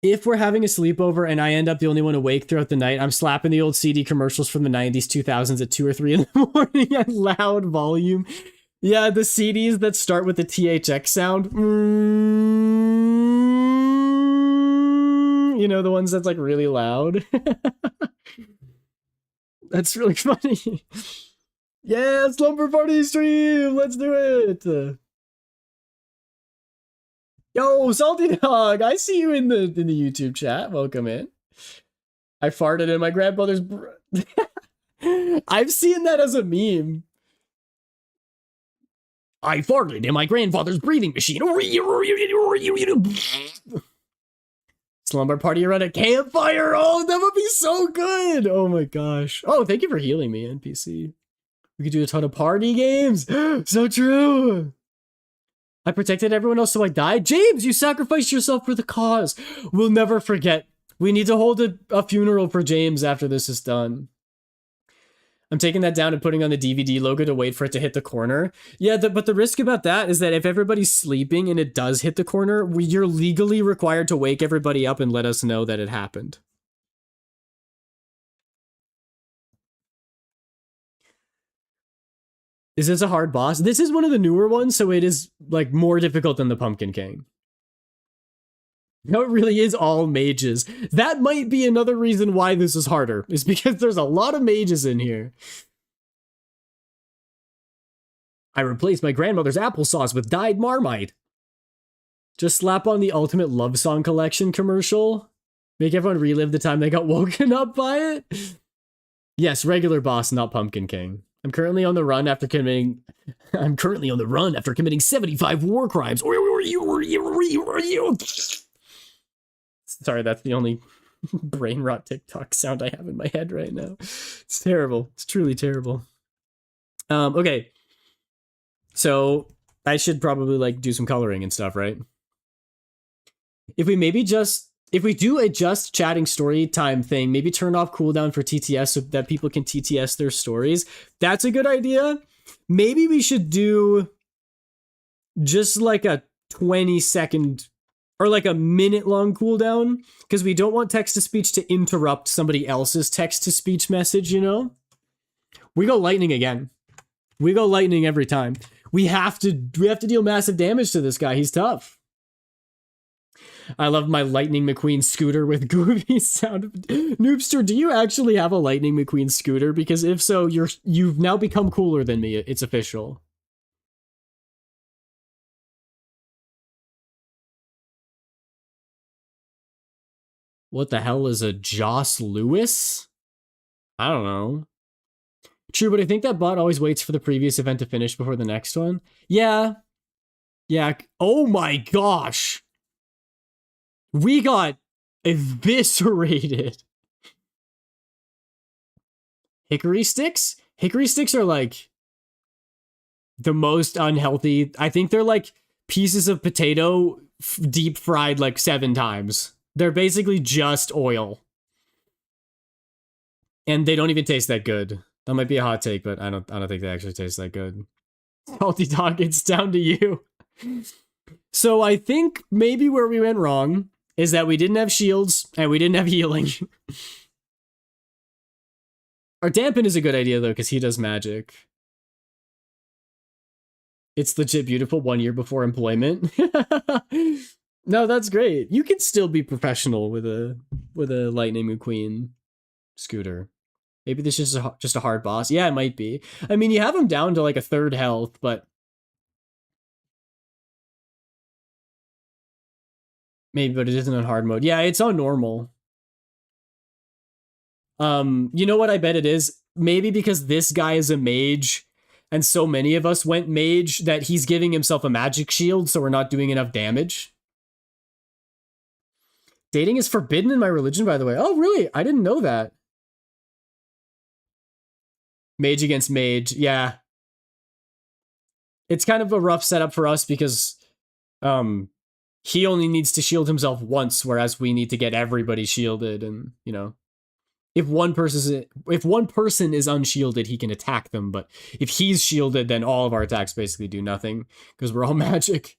If we're having a sleepover and I end up the only one awake throughout the night, I'm slapping the old CD commercials from the 90s, 2000s at 2 or 3 in the morning at loud volume. Yeah, the CDs that start with the THX sound. You know, the ones that's like really loud. That's really funny. Yeah, slumber party stream. Let's do it. Yo, Salty Dog, I see you in the YouTube chat. Welcome in. I farted in my grandmother's. I've seen that as a meme. I farted in my grandfather's breathing machine. Slumber party around a campfire. Oh, that would be so good. Oh my gosh. Oh, thank you for healing me, NPC. We could do a ton of party games. So true. I protected everyone else, so I died. James, you sacrificed yourself for the cause. We'll never forget. We need to hold a funeral for James after this is done. I'm taking that down and putting on the DVD logo to wait for it to hit the corner. Yeah, but the risk about that is that if everybody's sleeping and it does hit the corner, you're legally required to wake everybody up and let us know that it happened. Is this a hard boss? This is one of the newer ones, so it is like more difficult than the Pumpkin King. No, it really is all mages. That might be another reason why this is harder, is because there's a lot of mages in here. I replaced my grandmother's applesauce with dyed Marmite. Just slap on the Ultimate Love Song Collection commercial. Make everyone relive the time they got woken up by it. Yes, regular boss, not Pumpkin King. I'm currently on the run after committing 75 war crimes. Sorry, that's the only brain rot TikTok sound I have in my head right now. It's terrible. It's truly terrible. Okay. So I should probably like do some coloring and stuff, right? If we do a just chatting story time thing, maybe turn off cooldown for TTS so that people can TTS their stories. That's a good idea. Maybe we should do just like a 20-second or like a minute-long cooldown, because we don't want text-to-speech to interrupt somebody else's text-to-speech message, you know? We go lightning again. We go lightning every time. We have to deal massive damage to this guy. He's tough. I love my Lightning McQueen scooter with goofy sound. Noobster, do you actually have a Lightning McQueen scooter? Because if so, you've now become cooler than me. It's official. What the hell is a Joss Lewis? I don't know. True, but I think that bot always waits for the previous event to finish before the next one. Yeah. Yeah. Oh my gosh. We got eviscerated. Hickory sticks? Hickory sticks are like the most unhealthy. I think they're like pieces of potato deep fried like 7 times. They're basically just oil. And they don't even taste that good. That might be a hot take, but I don't think they actually taste that good. Salty Dog, it's down to you. So I think maybe where we went wrong is that we didn't have shields and we didn't have healing. Our dampen is a good idea though, because he does magic. It's legit beautiful 1 year before employment. No, that's great. You can still be professional with a Lightning McQueen scooter. Maybe this is just a hard boss. Yeah, it might be. I mean, you have him down to like a 1/3 health, but Maybe, but it isn't on hard mode. Yeah, it's on normal. You know what I bet it is? Maybe because this guy is a mage and so many of us went mage that he's giving himself a magic shield, so we're not doing enough damage. Dating is forbidden in my religion, by the way. Oh, really? I didn't know that. Mage against mage, yeah. It's kind of a rough setup for us because he only needs to shield himself once, whereas we need to get everybody shielded, and you know, if one person is unshielded, he can attack them, but if he's shielded, then all of our attacks basically do nothing because we're all magic.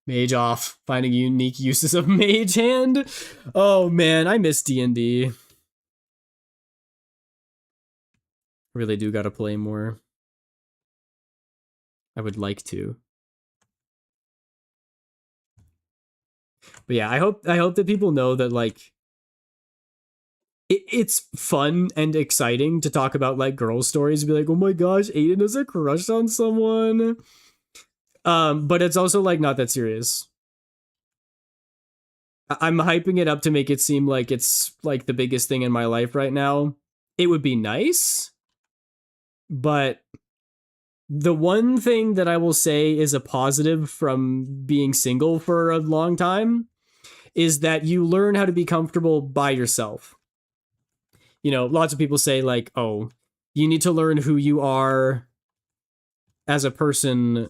Mage off, finding unique uses of mage hand. Oh man, I miss D&D. Really do gotta play more. I would like to. But yeah, I hope that people know that like it's fun and exciting to talk about like girl stories and be like, oh my gosh, Aiden has a crush on someone. But it's also like not that serious. I'm hyping it up to make it seem like it's like the biggest thing in my life right now. It would be nice, but the one thing that I will say is a positive from being single for a long time is that you learn how to be comfortable by yourself. You know, lots of people say like, oh, you need to learn who you are as a person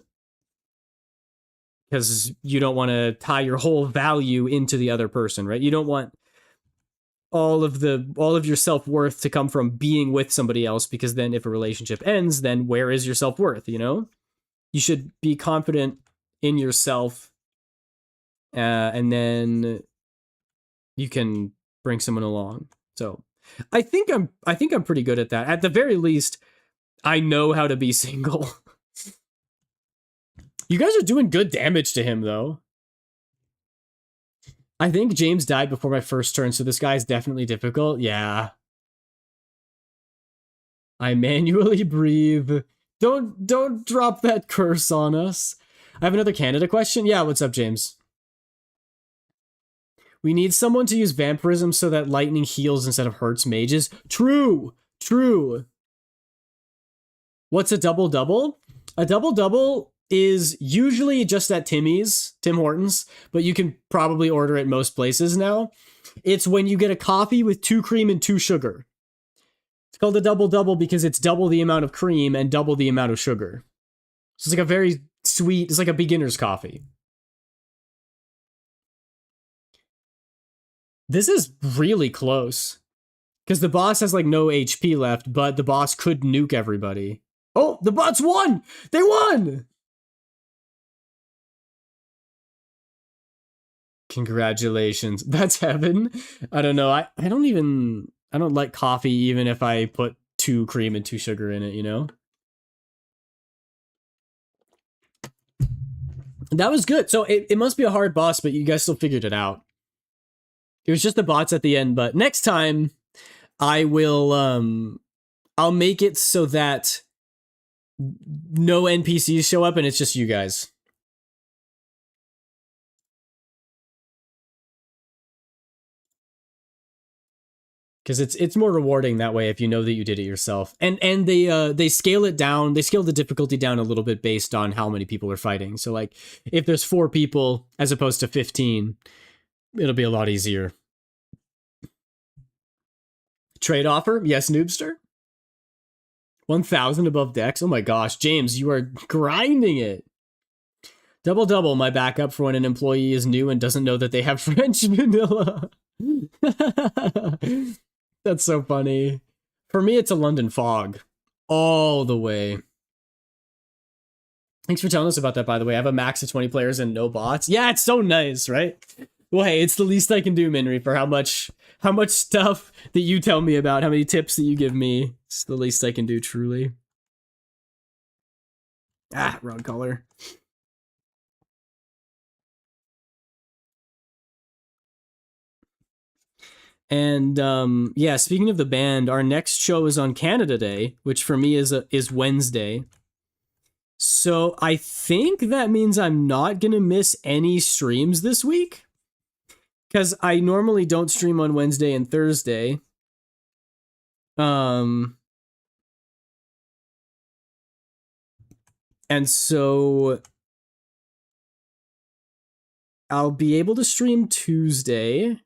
because you don't want to tie your whole value into the other person, right? You don't want all of your self-worth to come from being with somebody else, because then if a relationship ends, then where is your self-worth, you know? You should be confident in yourself, and then you can bring someone along. So I think I'm pretty good at that. At the very least, I know how to be single. You guys are doing good damage to him, though. I think James died before my first turn, so this guy's definitely difficult. Yeah. I manually breathe. Don't drop that curse on us. I have another Canada question. Yeah, what's up, James? We need someone to use vampirism so that lightning heals instead of hurts mages. True. What's a double-double? A double-double is usually just at Tim Hortons, but you can probably order it most places now. It's when you get a coffee with 2 cream and 2 sugar. It's called a double-double because it's double the amount of cream and double the amount of sugar. So it's like a very sweet, it's like a beginner's coffee. This is really close. Because the boss has like no HP left, but the boss could nuke everybody. Oh, the bots won! They won! Congratulations. That's heaven. I don't know. I don't like coffee even if I put 2 cream and 2 sugar in it, you know? That was good. So it must be a hard boss, but you guys still figured it out. It was just the bots at the end, but next time I will I'll make it so that no NPCs show up and it's just you guys. Because it's more rewarding that way if you know that you did it yourself. And they scale it down. They scale the difficulty down a little bit based on how many people are fighting. So like if there's 4 people as opposed to 15, it'll be a lot easier. Trade offer? Yes, Noobster. 1,000 above Dex. Oh my gosh, James, you are grinding it. Double, my backup for when an employee is new and doesn't know that they have French vanilla. That's so funny. For me, it's a London fog. All the way. Thanks for telling us about that, by the way. I have a max of 20 players and no bots. Yeah, it's so nice, right? Well, hey, it's the least I can do, Minry, for how much stuff that you tell me about, how many tips that you give me. It's the least I can do, truly. Ah, wrong color. And yeah, speaking of the band, our next show is on Canada Day, which for me is Wednesday. So I think that means I'm not gonna miss any streams this week. Because I normally don't stream on Wednesday and Thursday. And so I'll be able to stream Tuesday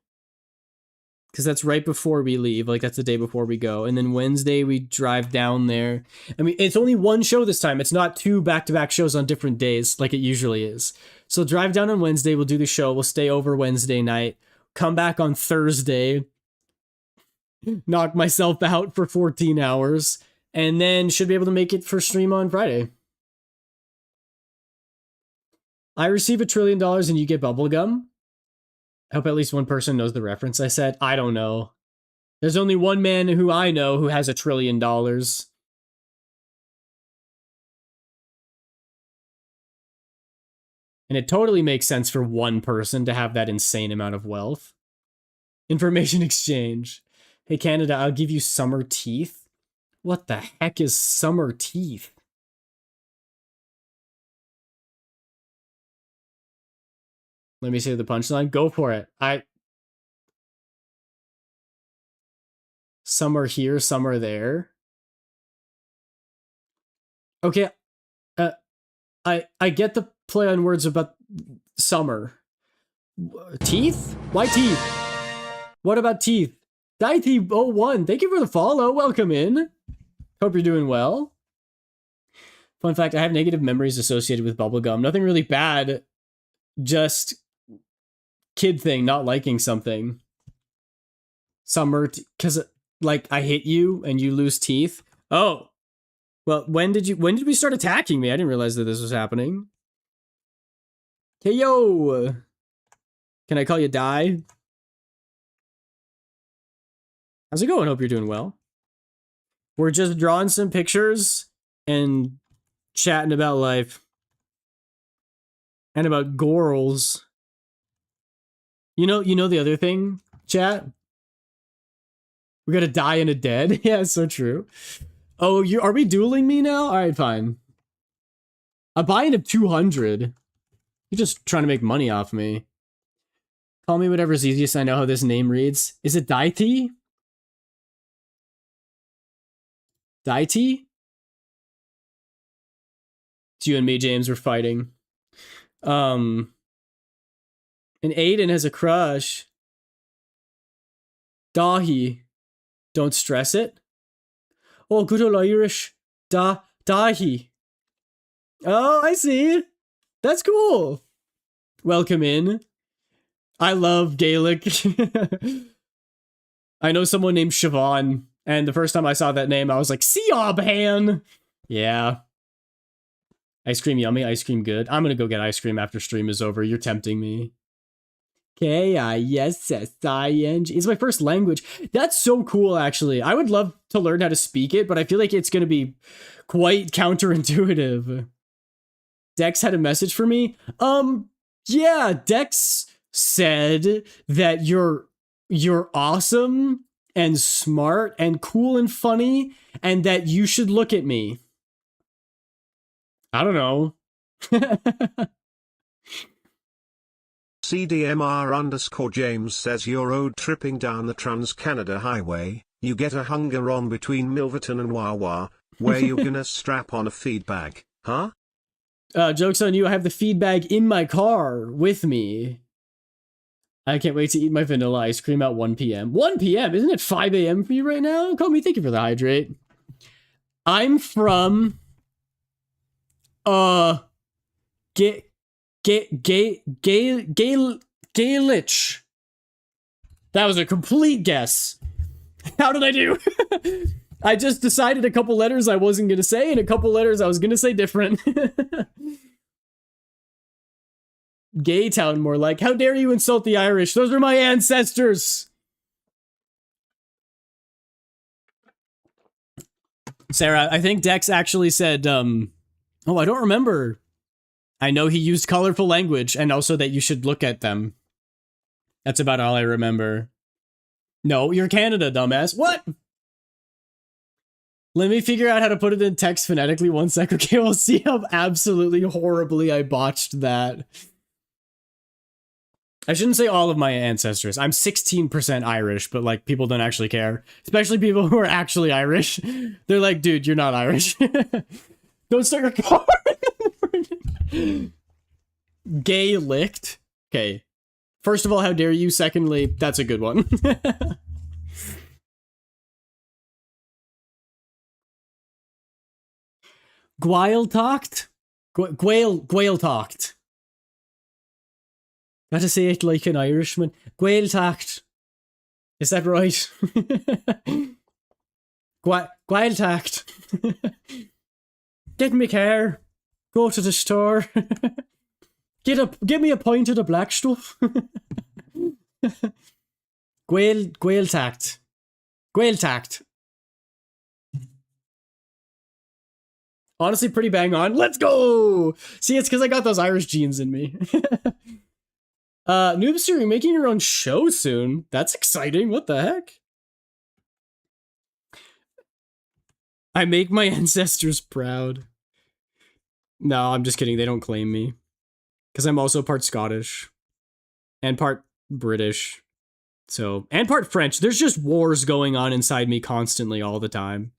because that's right before we leave. Like, that's the day before we go. And then Wednesday we drive down there. I mean, it's only one show this time. It's not two back-to-back shows on different days like it usually is. So drive down on Wednesday. We'll do the show. We'll stay over Wednesday night. Come back on Thursday. Knock myself out for 14 hours. And then should be able to make it for stream on Friday. I receive $1 trillion and you get bubblegum. I hope at least one person knows the reference I said. I don't know. There's only one man who I know who has $1 trillion. And it totally makes sense for one person to have that insane amount of wealth. Information exchange. Hey, Canada, I'll give you summer teeth. What the heck is summer teeth? Let me say the punchline. Go for it. Some are here, some are there. Okay. I get the play on words about summer. Teeth? Why teeth? What about teeth? Diety01, thank you for the follow. Welcome in. Hope you're doing well. Fun fact, I have negative memories associated with bubblegum. Nothing really bad. Just kid thing, not liking something. Summer, because like I hit you and you lose teeth. Oh, well, when did we start attacking me? I didn't realize that this was happening. Hey, yo, can I call you Die? How's it going? Hope you're doing well. We're just drawing some pictures and chatting about life and about gorals. You know the other thing, chat? We got a die and a dead. Yeah, it's so true. Oh, are we dueling me now? All right, fine. A buy-in of 200. You're just trying to make money off me. Call me whatever's easiest. I know how this name reads. Is it Daiti? Daiti? It's you and me, James. We're fighting. And Aiden has a crush. Dahi. Don't stress it. Oh, good old Irish. Dahi. Oh, I see. That's cool. Welcome in. I love Gaelic. I know someone named Siobhan, and the first time I saw that name, I was like, Siobhan! Yeah. Ice cream yummy, ice cream good. I'm gonna go get ice cream after stream is over. You're tempting me. K-I-S-S-I-N-G. It's my first language. That's so cool, actually. I would love to learn how to speak it, but I feel like it's gonna be quite counterintuitive. Dex had a message for me. Yeah, Dex said that you're awesome and smart and cool and funny, and that you should look at me. I don't know. CDMR_James says you're road tripping down the Trans-Canada Highway, you get a hunger on between Milverton and Wawa, where you gonna strap on a feed bag, huh? Joke's on you, I have the feed bag in my car with me. I can't wait to eat my vanilla ice cream at 1 p.m. 1 p.m.? Isn't it 5 a.m. for you right now? Call me, thank you for the hydrate. I'm from... Gaelic. That was a complete guess. How did I do? I just decided a couple letters I wasn't going to say, and a couple letters I was going to say different. Gay town, more like. How dare you insult the Irish? Those are my ancestors. Sarah, I think Dex actually said, oh, I don't remember. I know he used colorful language, and also that you should look at them. That's about all I remember. No, you're Canada, dumbass. What? Let me figure out how to put it in text phonetically one sec. Okay, we'll see how absolutely horribly I botched that. I shouldn't say all of my ancestors. I'm 16% Irish, but like people don't actually care. Especially people who are actually Irish. They're like, dude, you're not Irish. Don't start your car. Gay licked. Okay. First of all, how dare you? Secondly, that's a good one. Gwail-talked? Gwail-talked. Gotta say it like an Irishman. Gwail-talked. Is that right? Gwail-talked. Get me car. Go to the store. Get me a pint of the black stuff. Gwail-tact. Gwail-tact. Honestly, pretty bang on. Let's go! See, it's because I got those Irish genes in me. Noobster, you're making your own show soon. That's exciting. What the heck? I make my ancestors proud. No, I'm just kidding. They don't claim me. Because I'm also part Scottish. And part British. So, and part French. There's just wars going on inside me constantly all the time.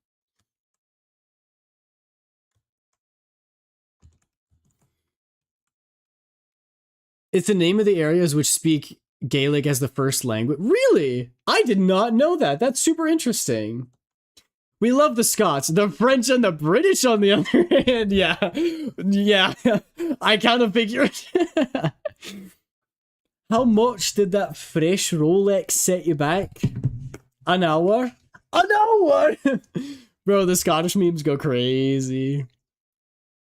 It's the name of the areas which speak Gaelic as the first language. Really? I did not know that. That's super interesting. We love the Scots. The French and the British, on the other hand, yeah. Yeah. I kind of figured. How much did that fresh Rolex set you back? An hour? An hour? Bro, the Scottish memes go crazy.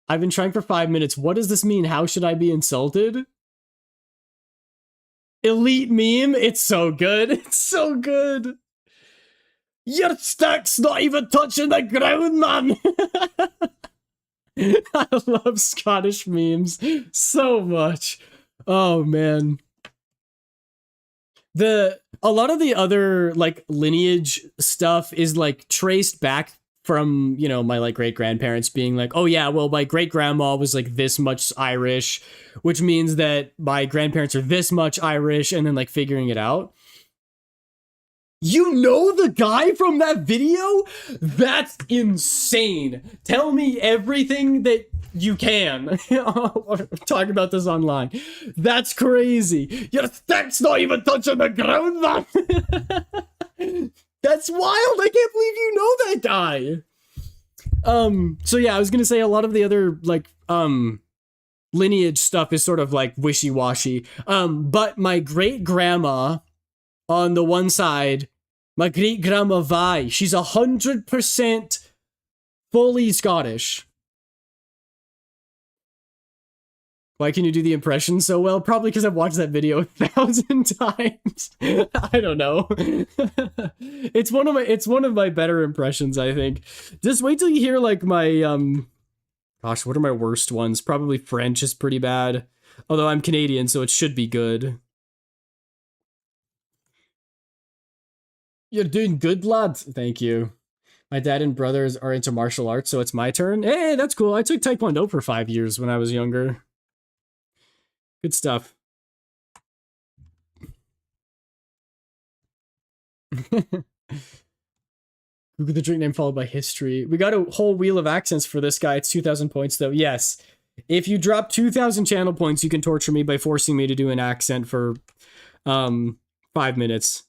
I've been trying for 5 minutes. What does this mean? How should I be insulted? Elite meme? It's so good. It's so good. Your stack's not even touching the ground, man. I love Scottish memes so much. Oh, man. A lot of the other, like, lineage stuff is, like, traced back from, you know, my, like, great-grandparents being like, oh, yeah, well, my great-grandma was, like, this much Irish, which means that my grandparents are this much Irish, and then, like, figuring it out. You know the guy from that video? That's insane. Tell me everything that you can. Talk about this online. That's crazy. Your stack's not even touching the ground, man. That's wild. I can't believe you know that guy. So yeah, I was gonna say a lot of the other, like, lineage stuff is sort of like wishy-washy. But my great-grandma on the one side, my great-grandma Vi, she's 100% fully Scottish. Why can you do the impression so well? Probably because I've watched that video 1,000 times. I don't know. It's one of my better impressions, I think. Just wait till you hear, like, my gosh, what are my worst ones? Probably French is pretty bad. Although I'm Canadian, so it should be good. You're doing good, lad. Thank you. My dad and brothers are into martial arts, so it's my turn. Hey, that's cool. I took Taekwondo for 5 years when I was younger. Good stuff. Google the drink name followed by history. We got a whole wheel of accents for this guy. It's 2,000 points, though. Yes. If you drop 2,000 channel points, you can torture me by forcing me to do an accent for 5 minutes.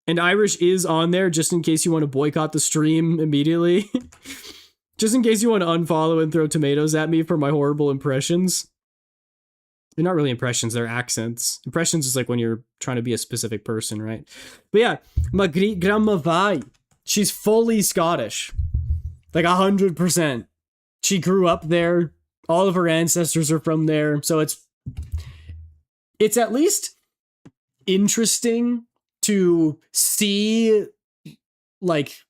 And Irish is on there, just in case you want to boycott the stream immediately. Just in case you want to unfollow and throw tomatoes at me for my horrible impressions. They're not really impressions, they're accents. Impressions is like when you're trying to be a specific person, right? But yeah, my great-grandma Vi, she's fully Scottish. Like 100%. She grew up there. All of her ancestors are from there. So it's at least interesting to see, like,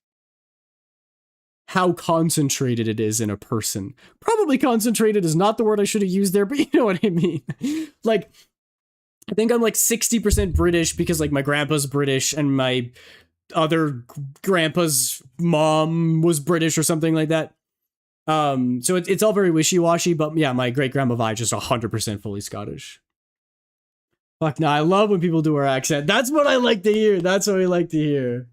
how concentrated it is in a person. Probably concentrated is not the word I should have used there, but you know what I mean. Like, I think I'm like 60% British because, like, my grandpa's British and my other grandpa's mom was British or something like that. So it's all very wishy-washy, but yeah, my great-grandma Vi just 100% fully Scottish. Fuck no, I love when people do our accent. That's what I like to hear. That's what we like to hear.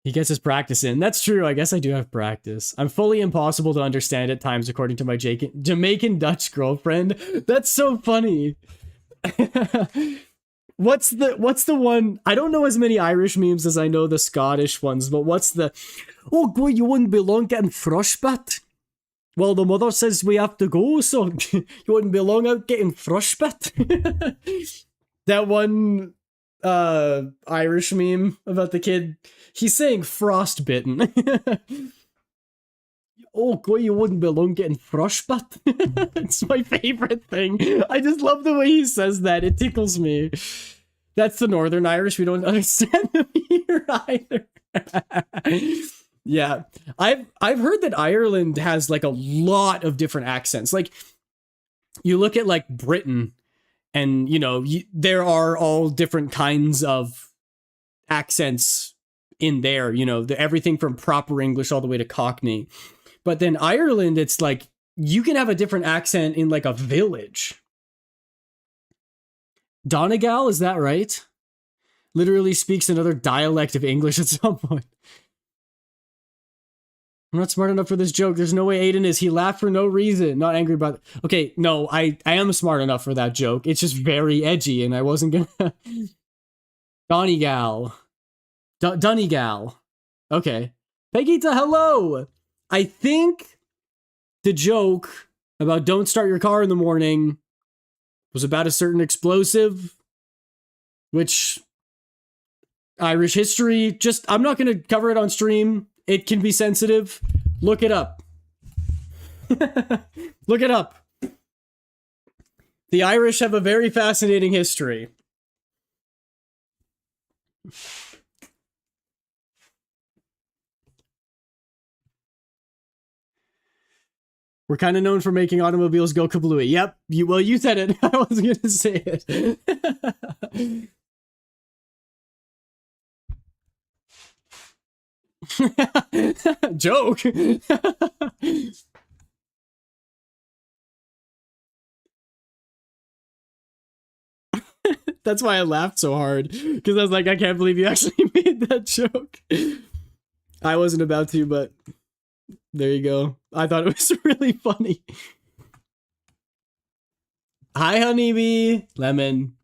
He gets his practice in. That's true. I guess I do have practice. I'm fully impossible to understand at times, according to my Jamaican Dutch girlfriend. That's so funny. What's the one? I don't know as many Irish memes as I know the Scottish ones, but what's the... Oh, boy, you wouldn't be long getting frostbite. Well, the mother says we have to go, so you wouldn't be long out getting frostbite. That one Irish meme about the kid, he's saying frostbitten. Oh, boy, you wouldn't be long getting frostbite. It's my favorite thing. I just love the way he says that. It tickles me. That's the Northern Irish. We don't understand them here either. Yeah, I've heard that Ireland has like a lot of different accents. Like, you look at like Britain, and you know there are all different kinds of accents in there. You know, everything from proper English all the way to Cockney. But then Ireland, it's like you can have a different accent in like a village. Donegal, is that right? Literally speaks another dialect of English at some point. I'm not smart enough for this joke. There's no way Aiden is. He laughed for no reason. Not angry about... Okay, no, I am smart enough for that joke. It's just very edgy, and I wasn't gonna... Donegal. Donegal. Okay. Pegita, hello! I think the joke about don't start your car in the morning was about a certain explosive, which... Irish history, just... I'm not gonna cover it on stream. It can be sensitive. Look it up. Look it up. The Irish have a very fascinating history. We're kind of known for making automobiles go kablooey. Yep. You said it. I wasn't going to say it. Joke. That's why I laughed so hard, because I was like, I can't believe you actually made that joke. I wasn't about to, but there you go. I thought it was really funny. Hi, honeybee. Lemon.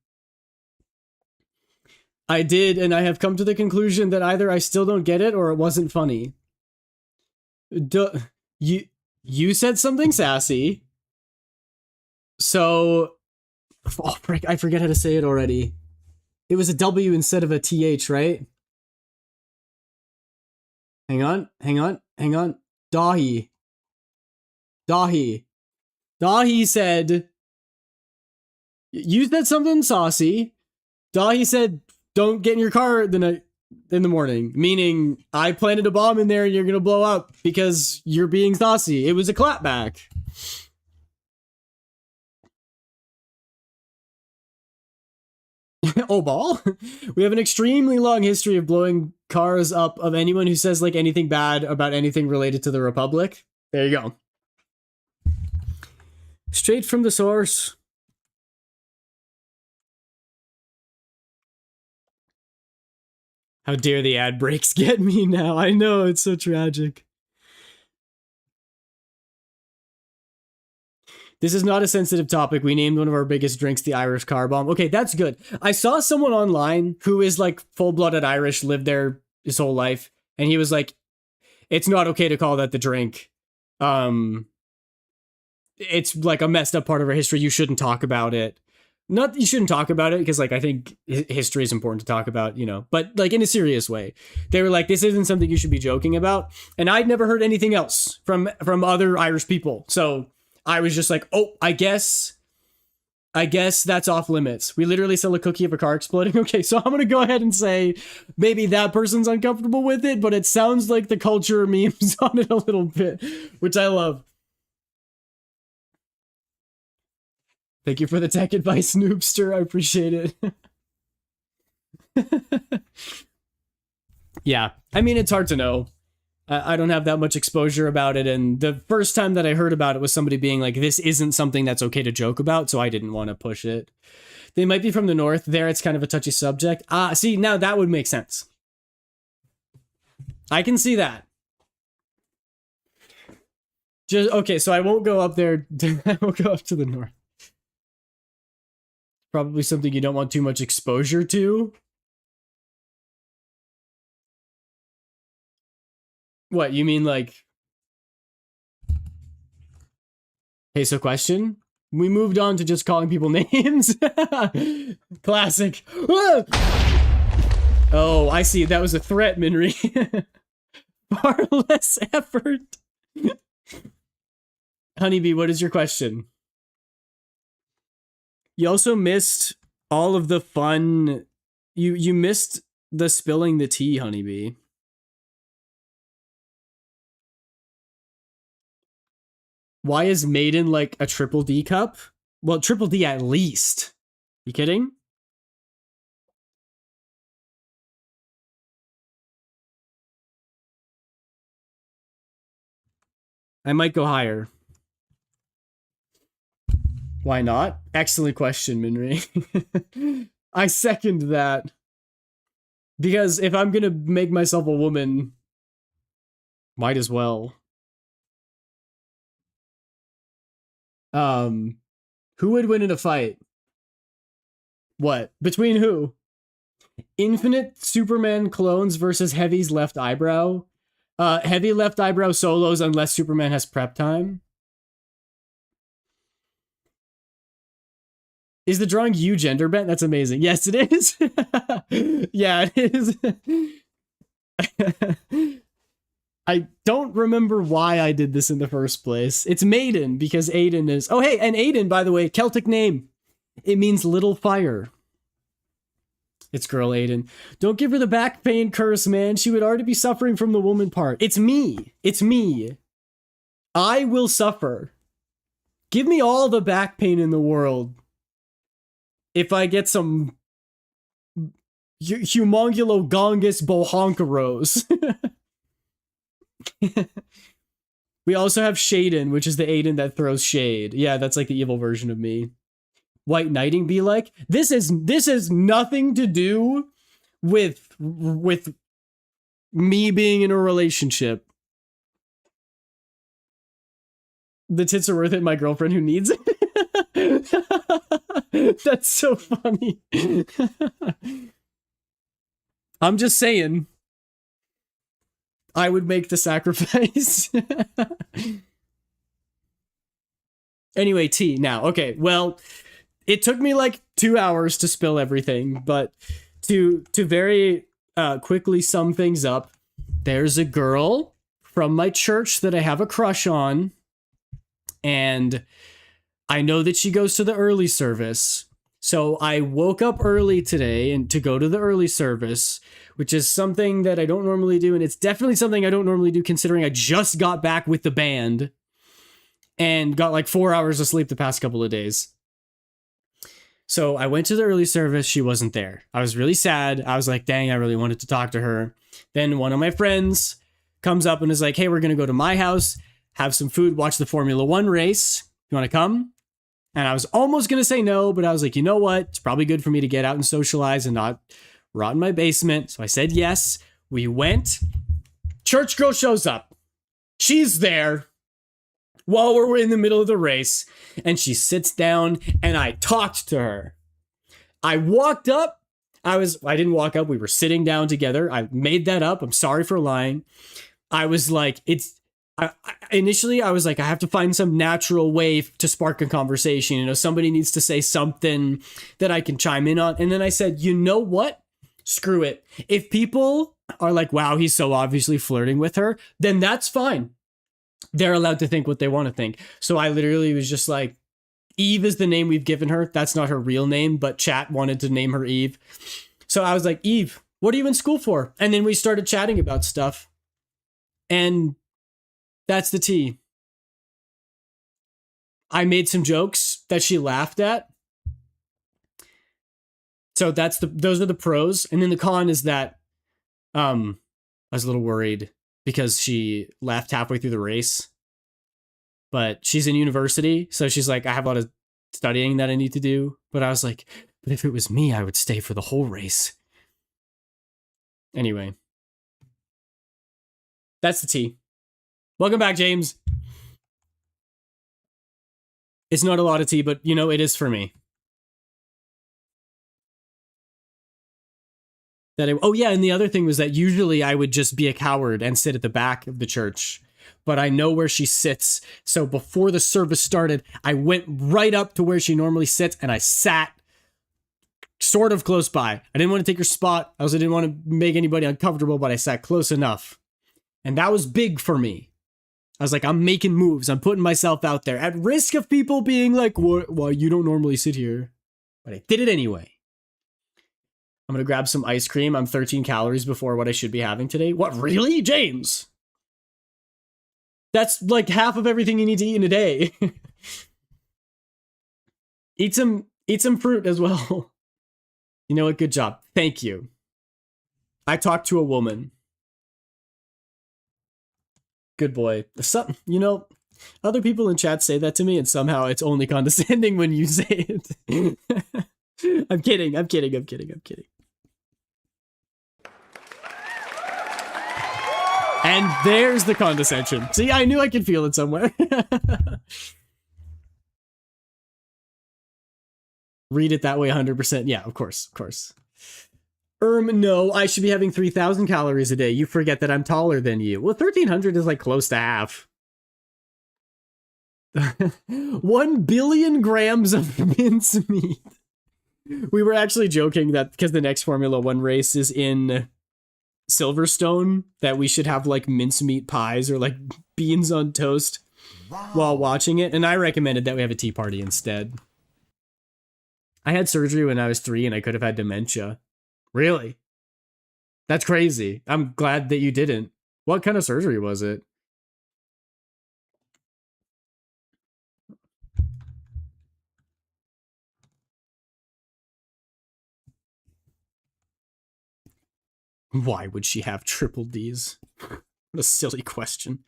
I did, and I have come to the conclusion that either I still don't get it or it wasn't funny. You said something sassy. So... Oh, frick, I forget how to say it already. It was a W instead of a TH, right? Hang on. Dahi. Dahi said... You said something saucy. Dahi said, don't get in your car in the morning. Meaning, I planted a bomb in there and you're gonna blow up because you're being saucy. It was a clapback. Oh, ball? We have an extremely long history of blowing cars up of anyone who says like anything bad about anything related to the Republic. There you go. Straight from the source. How dare the ad breaks get me now? I know, it's so tragic. This is not a sensitive topic. We named one of our biggest drinks the Irish car bomb. Okay, that's good. I saw someone online who is like full-blooded Irish, lived there his whole life, and he was like, it's not okay to call that the drink. It's like a messed up part of our history. You shouldn't talk about it. Not that you shouldn't talk about it, because like I think history is important to talk about, you know, but like in a serious way. They were like, this isn't something you should be joking about. And I'd never heard anything else from other Irish people. So I was just like, oh, I guess that's off limits. We literally sell a cookie of a car exploding. Okay, so I'm going to go ahead and say maybe that person's uncomfortable with it, but it sounds like the culture memes on it a little bit, which I love. Thank you for the tech advice, Noobster. I appreciate it. Yeah, I mean, it's hard to know. I don't have that much exposure about it, and the first time that I heard about it was somebody being like, this isn't something that's okay to joke about, so I didn't want to push it. They might be from the north. There, it's kind of a touchy subject. See, now that would make sense. I can see that. Just okay, so I won't go up there. I won't go up to the north. Probably something you don't want too much exposure to. What, you mean like... Okay, so question. We moved on to just calling people names. Classic. Oh, I see. That was a threat, Minri. Far less effort. Honeybee, what is your question? You also missed all of the fun. You missed the spilling the tea, Honeybee. Why is Maiden like a triple D cup? Well, triple D at least. You kidding? I might go higher. Why not? Excellent question, Minri. I second that. Because if I'm gonna make myself a woman, might as well. Who would win in a fight? What? Between who? Infinite Superman clones versus Heavy's left eyebrow? Heavy left eyebrow solos unless Superman has prep time. Is the drawing you gender bent? That's amazing. Yes, it is. Yeah, it is. I don't remember why I did this in the first place. It's Maiden, because Aiden is... Oh, hey, and Aiden, by the way, Celtic name. It means little fire. It's girl Aiden. Don't give her the back pain curse, man. She would already be suffering from the woman part. It's me. It's me. I will suffer. Give me all the back pain in the world. If I get some humongulongongus bohonkaros. We also have Shaden, which is the Aiden that throws shade. Yeah, that's like the evil version of me. White Knighting be like, this is nothing to do with me being in a relationship. The tits are worth it, my girlfriend who needs it. That's so funny. I'm just saying, I would make the sacrifice. Anyway, tea now. Okay, well, it took me like 2 hours to spill everything, but to very quickly sum things up, there's a girl from my church that I have a crush on, and I know that she goes to the early service. So I woke up early today and to go to the early service, which is something that I don't normally do, and it's definitely something I don't normally do considering I just got back with the band and got like 4 hours of sleep the past couple of days. So I went to the early service. She wasn't there. I was really sad. I was like, dang, I really wanted to talk to her. Then one of my friends comes up and is like, hey, we're going to go to my house, have some food, watch the Formula One race. You want to come? And I was almost going to say no, but I was like, you know what? It's probably good for me to get out and socialize and not rot in my basement. So I said yes. We went. Church girl shows up. She's there while we're in the middle of the race, and she sits down, and I talked to her. I walked up. I didn't walk up. We were sitting down together. I made that up. I'm sorry for lying. I was like, initially I was like, I have to find some natural way to spark a conversation. You know, somebody needs to say something that I can chime in on. And then I said, you know what? Screw it. If people are like, wow, he's so obviously flirting with her, then that's fine. They're allowed to think what they want to think. So I literally was just like, Eve is the name we've given her. That's not her real name, but chat wanted to name her Eve. So I was like, Eve, what are you in school for? And then we started chatting about stuff. And that's the tea. I made some jokes that she laughed at. So those are the pros. And then the con is that I was a little worried because she left halfway through the race. But she's in university, so she's like, I have a lot of studying that I need to do. But I was like, but if it was me, I would stay for the whole race. Anyway. That's the tea. Welcome back, James. It's not a lot of tea, but you know, it is for me. Oh yeah, and the other thing was that usually I would just be a coward and sit at the back of the church. But I know where she sits. So before the service started, I went right up to where she normally sits and I sat sort of close by. I didn't want to take her spot. I also didn't want to make anybody uncomfortable, but I sat close enough. And that was big for me. I was like, I'm making moves. I'm putting myself out there at risk of people being like, why you don't normally sit here? But I did it anyway. I'm going to grab some ice cream. I'm 13 calories before what I should be having today. What, really? James? That's like half of everything you need to eat in a day. Eat some fruit as well. You know what? Good job. Thank you. I talked to a woman. Good boy. You know, other people in chat say that to me, and somehow it's only condescending when you say it. I'm kidding. And there's the condescension. See, I knew I could feel it somewhere. Read it that way 100%. Yeah, of course. No, I should be having 3,000 calories a day. You forget that I'm taller than you. Well, 1,300 is like close to half. 1 billion grams of mincemeat. We were actually joking that because the next Formula One race is in Silverstone, that we should have like mincemeat pies or like beans on toast while watching it. And I recommended that we have a tea party instead. I had surgery when I was 3 and I could have had dementia. Really? That's crazy. I'm glad that you didn't. What kind of surgery was it? Why would she have triple Ds? What a silly question.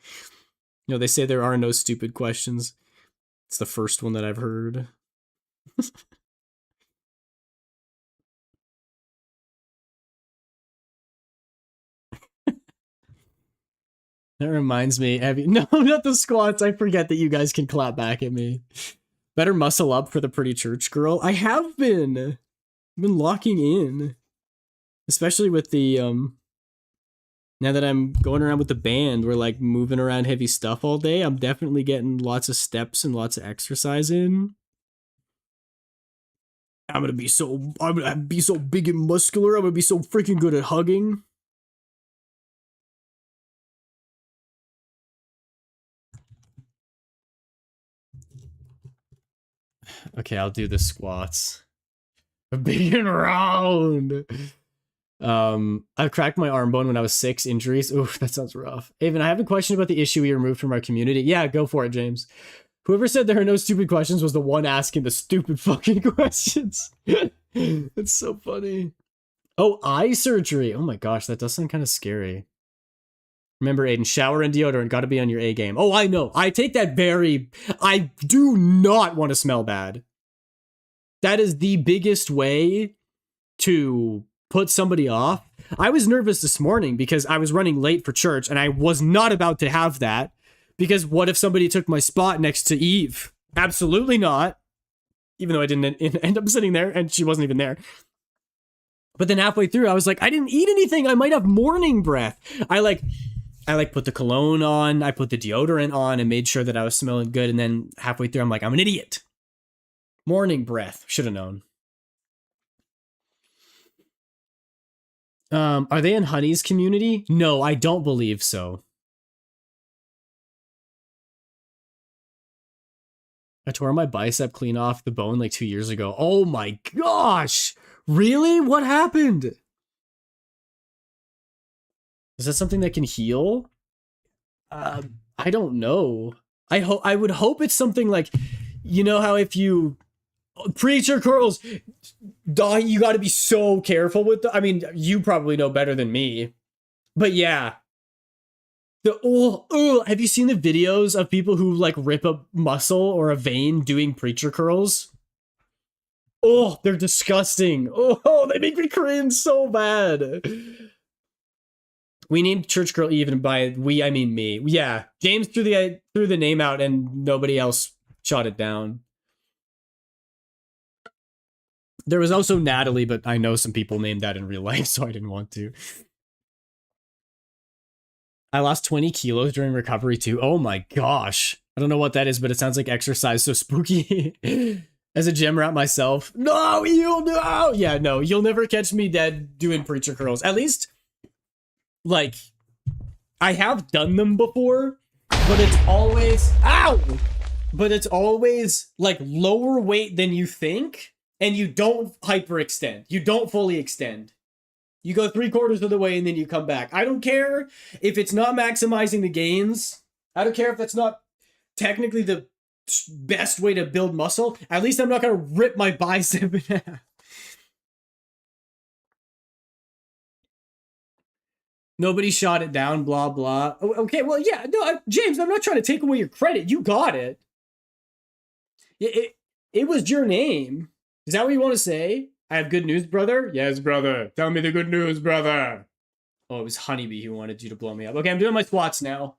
You know, they say there are no stupid questions. It's the first one that I've heard. That reminds me, no, not the squats. I forget that you guys can clap back at me. Better muscle up for the pretty church girl. I have been. I've been locking in. Especially with the, now that I'm going around with the band, we're like moving around heavy stuff all day. I'm definitely getting lots of steps and lots of exercise in. I'm gonna be so big and muscular. I'm gonna be so freaking good at hugging. Okay, I'll do the squats. Big and round. I cracked my arm bone when I was 6. Injuries. Oof, that sounds rough. Avon, I have a question about the issue we removed from our community. Yeah, go for it, James. Whoever said there are no stupid questions was the one asking the stupid fucking questions. It's so funny. Oh, eye surgery. Oh my gosh, that does sound kind of scary. Remember, Aiden, shower and deodorant got to be on your A game. Oh, I know. I take that I do not want to smell bad. That is the biggest way to put somebody off. I was nervous this morning because I was running late for church and I was not about to have that. Because what if somebody took my spot next to Eve? Absolutely not. Even though I didn't end up sitting there and she wasn't even there. But then halfway through, I was like, I didn't eat anything. I might have morning breath. I put the cologne on. I put the deodorant on and made sure that I was smelling good. And then halfway through, I'm like, I'm an idiot. Morning breath. Should have known. Are they in Honey's community? No, I don't believe so. I tore my bicep clean off the bone like 2 years ago. Oh my gosh! Really? What happened? Is that something that can heal? I don't know. I would hope it's something like, you know how if you Preacher curls. Duh, you got to be so careful with I mean, you probably know better than me. But yeah. Have you seen the videos of people who like rip a muscle or a vein doing preacher curls? Oh, they're disgusting. Oh, they make me cringe so bad. We named Church Girl even by we, I mean me. Yeah, James threw the name out and nobody else shot it down. There was also Natalie, but I know some people named that in real life, so I didn't want to. I lost 20 kilos during recovery too. Oh my gosh. I don't know what that is, but it sounds like exercise so spooky. As a gym rat myself. No, no. Yeah, no, you'll never catch me dead doing preacher curls. At least, like, I have done them before, but it's always, ow! But it's always, like, lower weight than you think, and you don't hyperextend. You don't fully extend. You go 3/4 of the way and then you come back. I don't care if it's not maximizing the gains. I don't care if that's not technically the best way to build muscle. At least I'm not going to rip my bicep in half. Nobody shot it down, blah, blah. Okay, well, yeah, no, James, I'm not trying to take away your credit. You got it. It was your name. Is that what you want to say? I have good news, brother? Yes, brother. Tell me the good news, brother. Oh, it was Honeybee who wanted you to blow me up. Okay, I'm doing my squats now.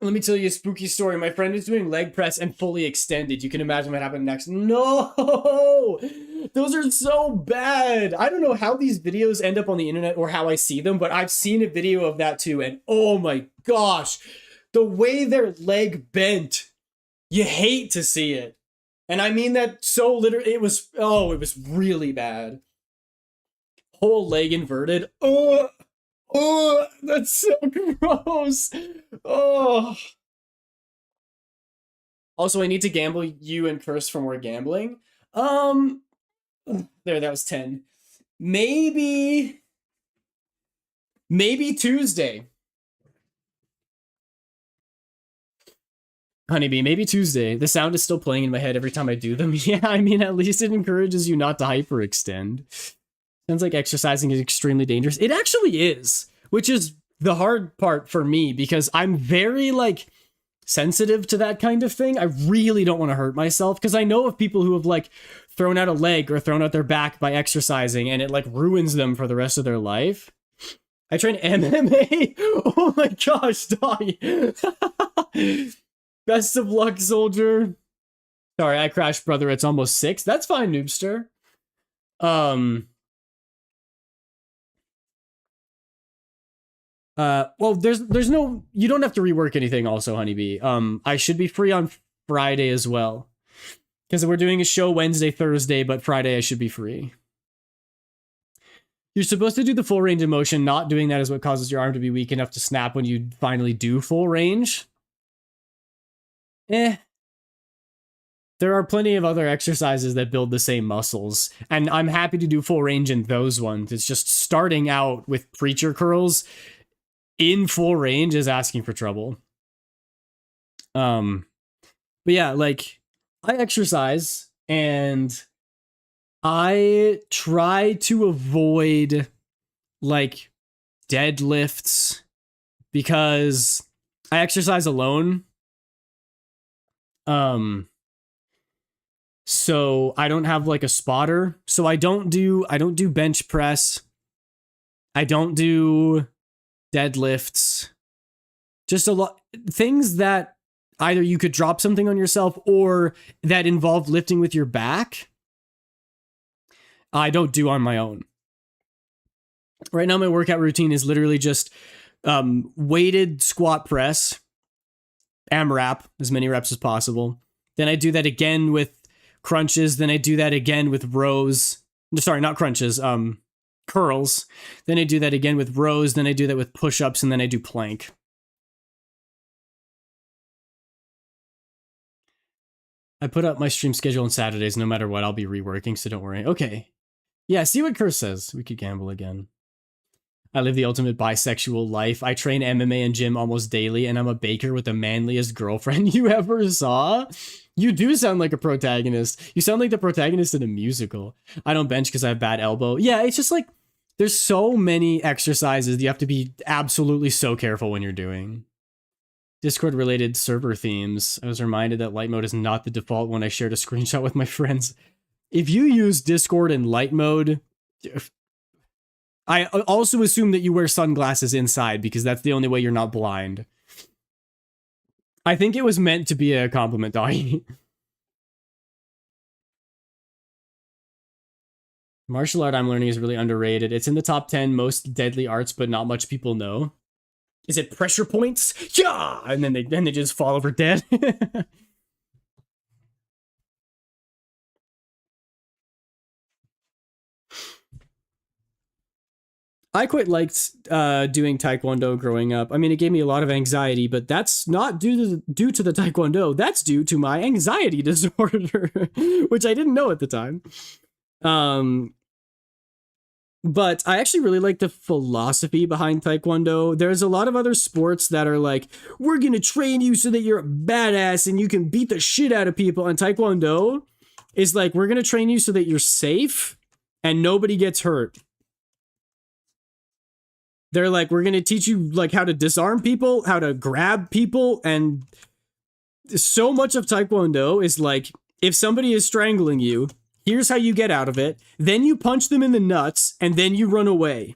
Let me tell you a spooky story. My friend is doing leg press and fully extended. You can imagine what happened next. No! Those are so bad. I don't know how these videos end up on the internet or how I see them, but I've seen a video of that too, and oh my gosh. The way their leg bent. You hate to see it. And I mean that so literally. It was really bad. Whole leg inverted. Oh, that's so gross. Oh. Also, I need to gamble you and curse for more gambling. There, that was 10. Maybe Tuesday. Honeybee, maybe Tuesday. The sound is still playing in my head every time I do them. Yeah, I mean, at least it encourages you not to hyperextend. Sounds like exercising is extremely dangerous. It actually is, which is the hard part for me because I'm very, like, sensitive to that kind of thing. I really don't want to hurt myself because I know of people who have, like, thrown out a leg or thrown out their back by exercising and it, like, ruins them for the rest of their life. I train MMA. Oh my gosh, dog. Best of luck, soldier. Sorry, I crashed, brother. It's almost 6. That's fine, Noobster. Well, there's no, you don't have to rework anything also, Honeybee. I should be free on Friday as well. Because we're doing a show Wednesday, Thursday, but Friday I should be free. You're supposed to do the full range of motion. Not doing that is what causes your arm to be weak enough to snap when you finally do full range. There are plenty of other exercises that build the same muscles, and I'm happy to do full range in those ones. It's just starting out with preacher curls in full range is asking for trouble. But yeah, like, I exercise, and I try to avoid, like, deadlifts, because I exercise alone. So I don't have, like, a spotter. So I don't do bench press. I don't do deadlifts. Just a lot things that either you could drop something on yourself or that involve lifting with your back. I don't do on my own. Right now my workout routine is literally just weighted squat press, AMRAP, as many reps as possible. Then I do that again with crunches. Then I do that again with rows. Sorry, not crunches, curls. Then I do that again with rows. Then I do that with push-ups, and then I do plank. I put up my stream schedule on Saturdays. No matter what, I'll be reworking, so don't worry. Okay. Yeah, see what Curse says. We could gamble again. I live the ultimate bisexual life. I train MMA and gym almost daily, and I'm a baker with the manliest girlfriend you ever saw. You do sound like a protagonist. You sound like the protagonist in a musical. I don't bench because I have bad elbow. Yeah, it's just like there's so many exercises you have to be absolutely so careful when you're doing. Discord related server themes. I was reminded that light mode is not the default when I shared a screenshot with my friends. If you use Discord in light mode, I also assume that you wear sunglasses inside because that's the only way you're not blind. I think it was meant to be a compliment, Doggy. Martial art I'm learning is really underrated. It's in the top 10 most deadly arts, but not much people know. Is it pressure points? Yeah! And then they just fall over dead. I quite liked doing Taekwondo growing up. I mean, it gave me a lot of anxiety, but that's not due to the Taekwondo. That's due to my anxiety disorder, which I didn't know at the time. But I actually really like the philosophy behind Taekwondo. There's a lot of other sports that are like, we're going to train you so that you're a badass and you can beat the shit out of people. And Taekwondo is like, we're going to train you so that you're safe and nobody gets hurt. They're like, we're going to teach you like how to disarm people, how to grab people. And so much of Taekwondo is like, if somebody is strangling you, here's how you get out of it. Then you punch them in the nuts, and then you run away.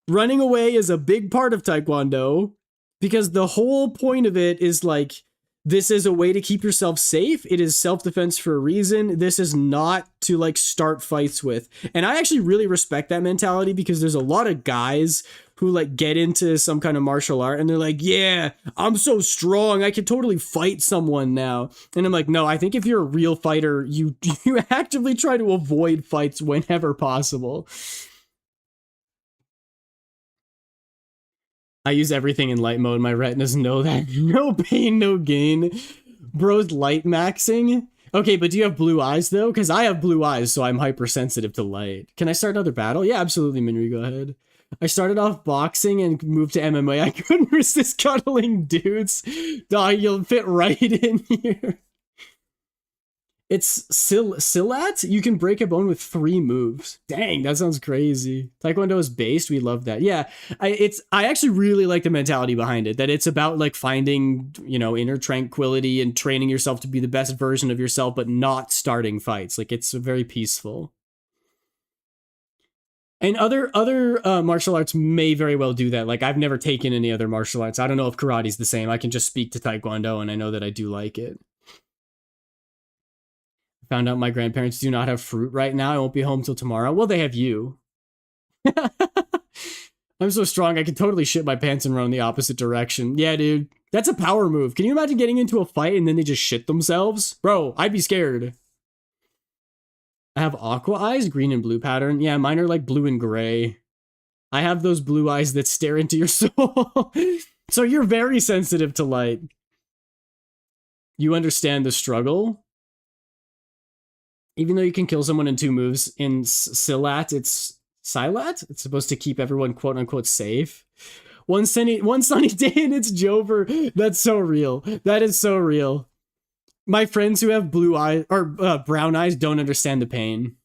Running away is a big part of Taekwondo, because the whole point of it is like, this is a way to keep yourself safe. It is self-defense for a reason. This is not to like start fights with. And I actually really respect that mentality because there's a lot of guys who like get into some kind of martial art and they're like, yeah, I'm so strong. I can totally fight someone now. And I'm like, no, I think if you're a real fighter, you actively try to avoid fights whenever possible. I use everything in light mode. My retinas know that. No pain, no gain. Bro's light maxing. Okay, but do you have blue eyes, though? Because I have blue eyes, so I'm hypersensitive to light. Can I start another battle? Yeah, absolutely, Minri, go ahead. I started off boxing and moved to MMA. I couldn't resist cuddling dudes. Dog, you'll fit right in here. It's Silat? You can break a bone with 3 moves. Dang, that sounds crazy. Taekwondo is based. We love that. Yeah, I actually really like the mentality behind it. That it's about like finding, inner tranquility and training yourself to be the best version of yourself, but not starting fights. Like it's very peaceful. And other martial arts may very well do that. Like I've never taken any other martial arts. I don't know if karate's the same. I can just speak to Taekwondo, and I know that I do like it. Found out my grandparents do not have fruit right now. I won't be home till tomorrow. Well, they have you. I'm so strong, I can totally shit my pants and run in the opposite direction. Yeah, dude. That's a power move. Can you imagine getting into a fight and then they just shit themselves? Bro, I'd be scared. I have aqua eyes, green and blue pattern. Yeah, mine are like blue and gray. I have those blue eyes that stare into your soul. So you're very sensitive to light. You understand the struggle? Even though you can kill someone in 2 moves, in Silat, it's It's supposed to keep everyone quote unquote safe. One sunny day and it's Jover. That's so real. That is so real. My friends who have blue eyes or brown eyes don't understand the pain.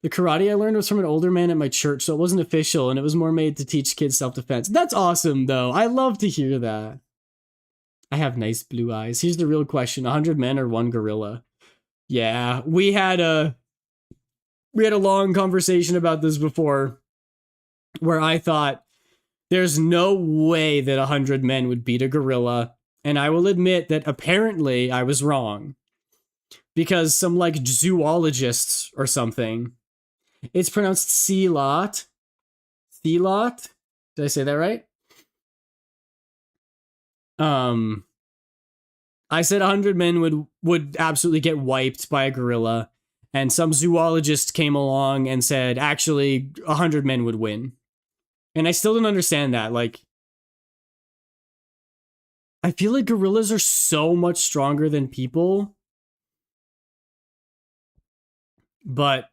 The karate I learned was from an older man at my church, so it wasn't official, and it was more made to teach kids self-defense. That's awesome, though. I love to hear that. I have nice blue eyes. Here's the real question: 100 men or 1 gorilla? Yeah, we had a long conversation about this before, where I thought there's no way that 100 men would beat a gorilla, and I will admit that apparently I was wrong, because some like zoologists or something. It's pronounced Sealot. Sealot? Did I say that right? I said 100 men would absolutely get wiped by a gorilla, and some zoologist came along and said, actually, 100 men would win. And I still don't understand that. Like, I feel like gorillas are so much stronger than people. But,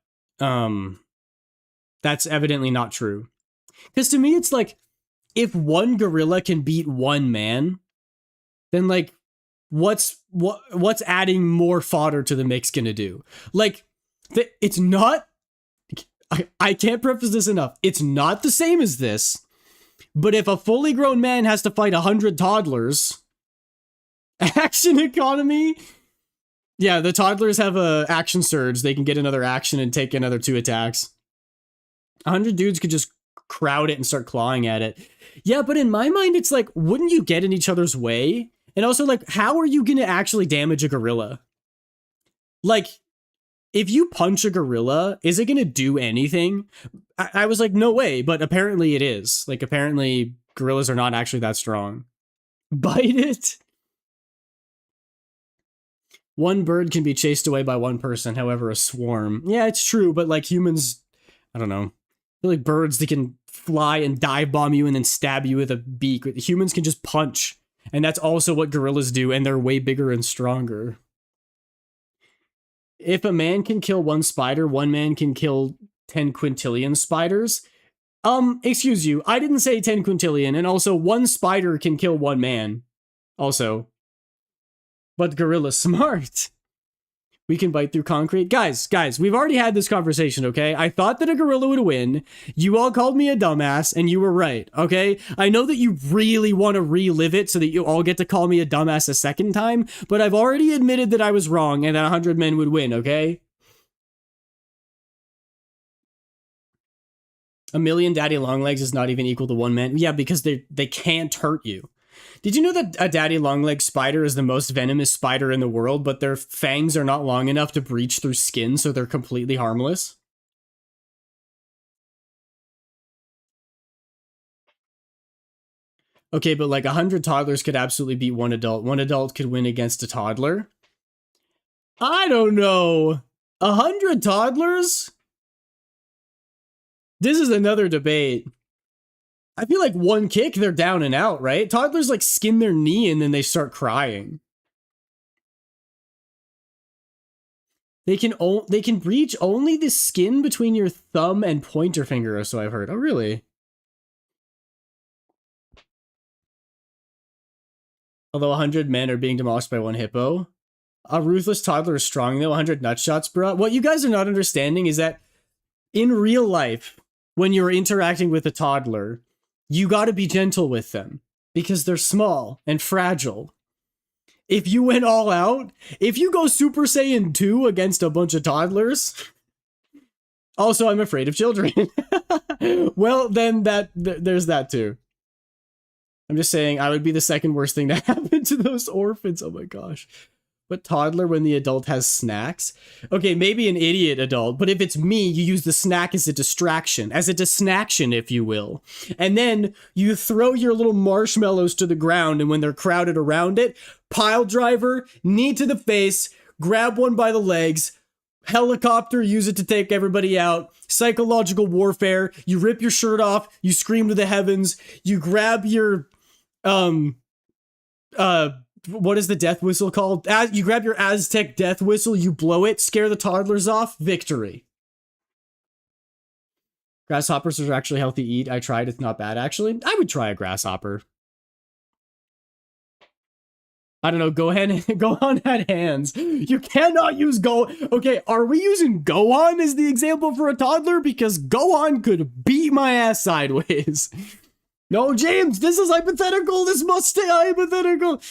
that's evidently not true. Because to me, it's like, if one gorilla can beat one man, then, like, what's adding more fodder to the mix gonna do? Like, it's not. I can't preface this enough. It's not the same as this. But if a fully grown man has to fight 100 toddlers, action economy. Yeah, the toddlers have a action surge. They can get another action and take another 2 attacks. 100 dudes could just crowd it and start clawing at it. Yeah, but in my mind, it's like, wouldn't you get in each other's way? And also, like, how are you going to actually damage a gorilla? Like, if you punch a gorilla, is it going to do anything? I was like, no way, but apparently it is. Like, apparently gorillas are not actually that strong. Bite it? One bird can be chased away by one person, however, a swarm. Yeah, it's true, but like humans, I don't know. They're like birds that can fly and dive bomb you and then stab you with a beak. Humans can just punch. And that's also what gorillas do, and they're way bigger and stronger. If a man can kill one spider, one man can kill 10 quintillion spiders. Excuse you, I didn't say 10 quintillion, and also one spider can kill one man. Also. But gorilla's smart. We can bite through concrete. Guys, we've already had this conversation, okay? I thought that a gorilla would win. You all called me a dumbass, and you were right, okay? I know that you really want to relive it so that you all get to call me a dumbass a second time, but I've already admitted that I was wrong and that 100 men would win, okay? A million daddy longlegs is not even equal to one man. Yeah, because they can't hurt you. Did you know that a daddy longleg spider is the most venomous spider in the world, but their fangs are not long enough to breach through skin, so they're completely harmless? Okay, but like 100 toddlers could absolutely beat one adult. One adult could win against a toddler. I don't know. 100 toddlers? This is another debate. I feel like one kick, they're down and out, right? Toddlers like skin their knee and then they start crying. They can breach only the skin between your thumb and pointer finger, or so I've heard. Oh, really? Although 100 men are being demolished by one hippo. A ruthless toddler is strong, though. 100 nutshots, bro. What you guys are not understanding is that in real life, when you're interacting with a toddler, you gotta be gentle with them because they're small and fragile. If you went all out, if you go Super Saiyan 2 against a bunch of toddlers, also I'm afraid of children. Well, then there's that too. I'm just saying I would be the second worst thing to happen to those orphans. Oh my gosh. But toddler when the adult has snacks? Okay, maybe an idiot adult, but if it's me, you use the snack as a distraction, as a distraction, if you will. And then you throw your little marshmallows to the ground, and when they're crowded around it, pile driver, knee to the face, grab one by the legs, helicopter, use it to take everybody out, psychological warfare, you rip your shirt off, you scream to the heavens, you grab your, what is the death whistle called? You grab your Aztec death whistle, you blow it, scare the toddlers off, victory. Grasshoppers are actually healthy to eat. I tried, it's not bad actually. I would try a grasshopper. I don't know, Gohan had hands. You cannot use Okay, are we using Gohan as the example for a toddler? Because Gohan could beat my ass sideways. No, James, this is hypothetical. This must stay hypothetical.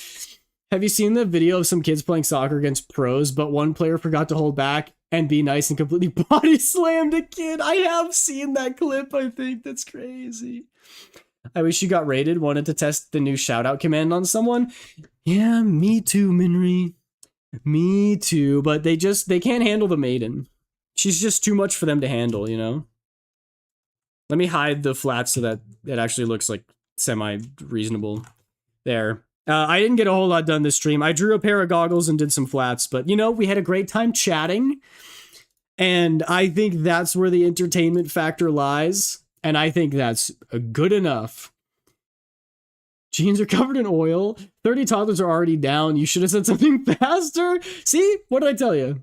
Have you seen the video of some kids playing soccer against pros, but one player forgot to hold back and be nice and completely body slammed a kid? I have seen that clip, I think. That's crazy. I wish you got raided. Wanted to test the new shoutout command on someone. Yeah, me too, Minri. Me too, but they can't handle the maiden. She's just too much for them to handle, you know? Let me hide the flats so that it actually looks like semi-reasonable. There. I didn't get a whole lot done this stream. I drew a pair of goggles and did some flats, but, you know, we had a great time chatting, and I think that's where the entertainment factor lies, and I think that's good enough. Jeans are covered in oil. 30 toddlers are already down. You should have said something faster. See? What did I tell you?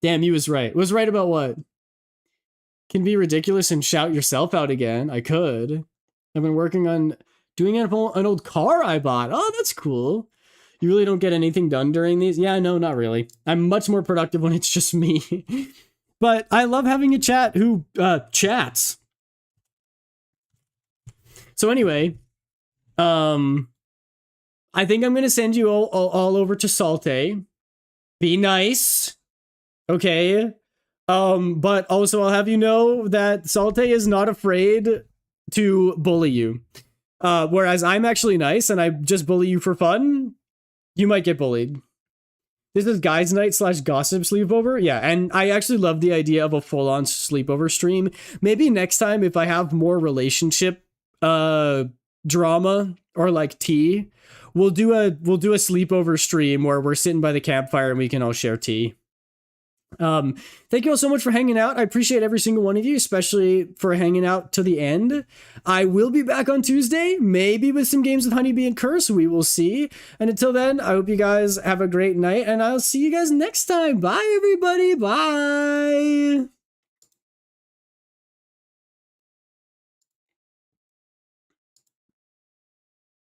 Damn, you was right. Was right about what? Can be ridiculous and shout yourself out again. I could. I've been working on doing an old car I bought. Oh, that's cool. You really don't get anything done during these? Yeah, no, not really. I'm much more productive when it's just me. But I love having a chat who chats. So anyway, I think I'm going to send you all over to Salte. Be nice. Okay. But also I'll have you know that Salte is not afraid to bully you. Whereas I'm actually nice and I just bully you for fun, you might get bullied. This is guys night / gossip sleepover. Yeah, and I actually love the idea of a full-on sleepover stream. Maybe next time if I have more relationship drama or like tea, we'll do a sleepover stream where we're sitting by the campfire and we can all share tea. Thank you all so much for hanging out. I appreciate every single one of you, especially for hanging out to the end. I will be back on Tuesday, maybe with some games with Honeybee and Curse. We will see. And until then, I hope you guys have a great night, and I'll see you guys next time. Bye, everybody. Bye.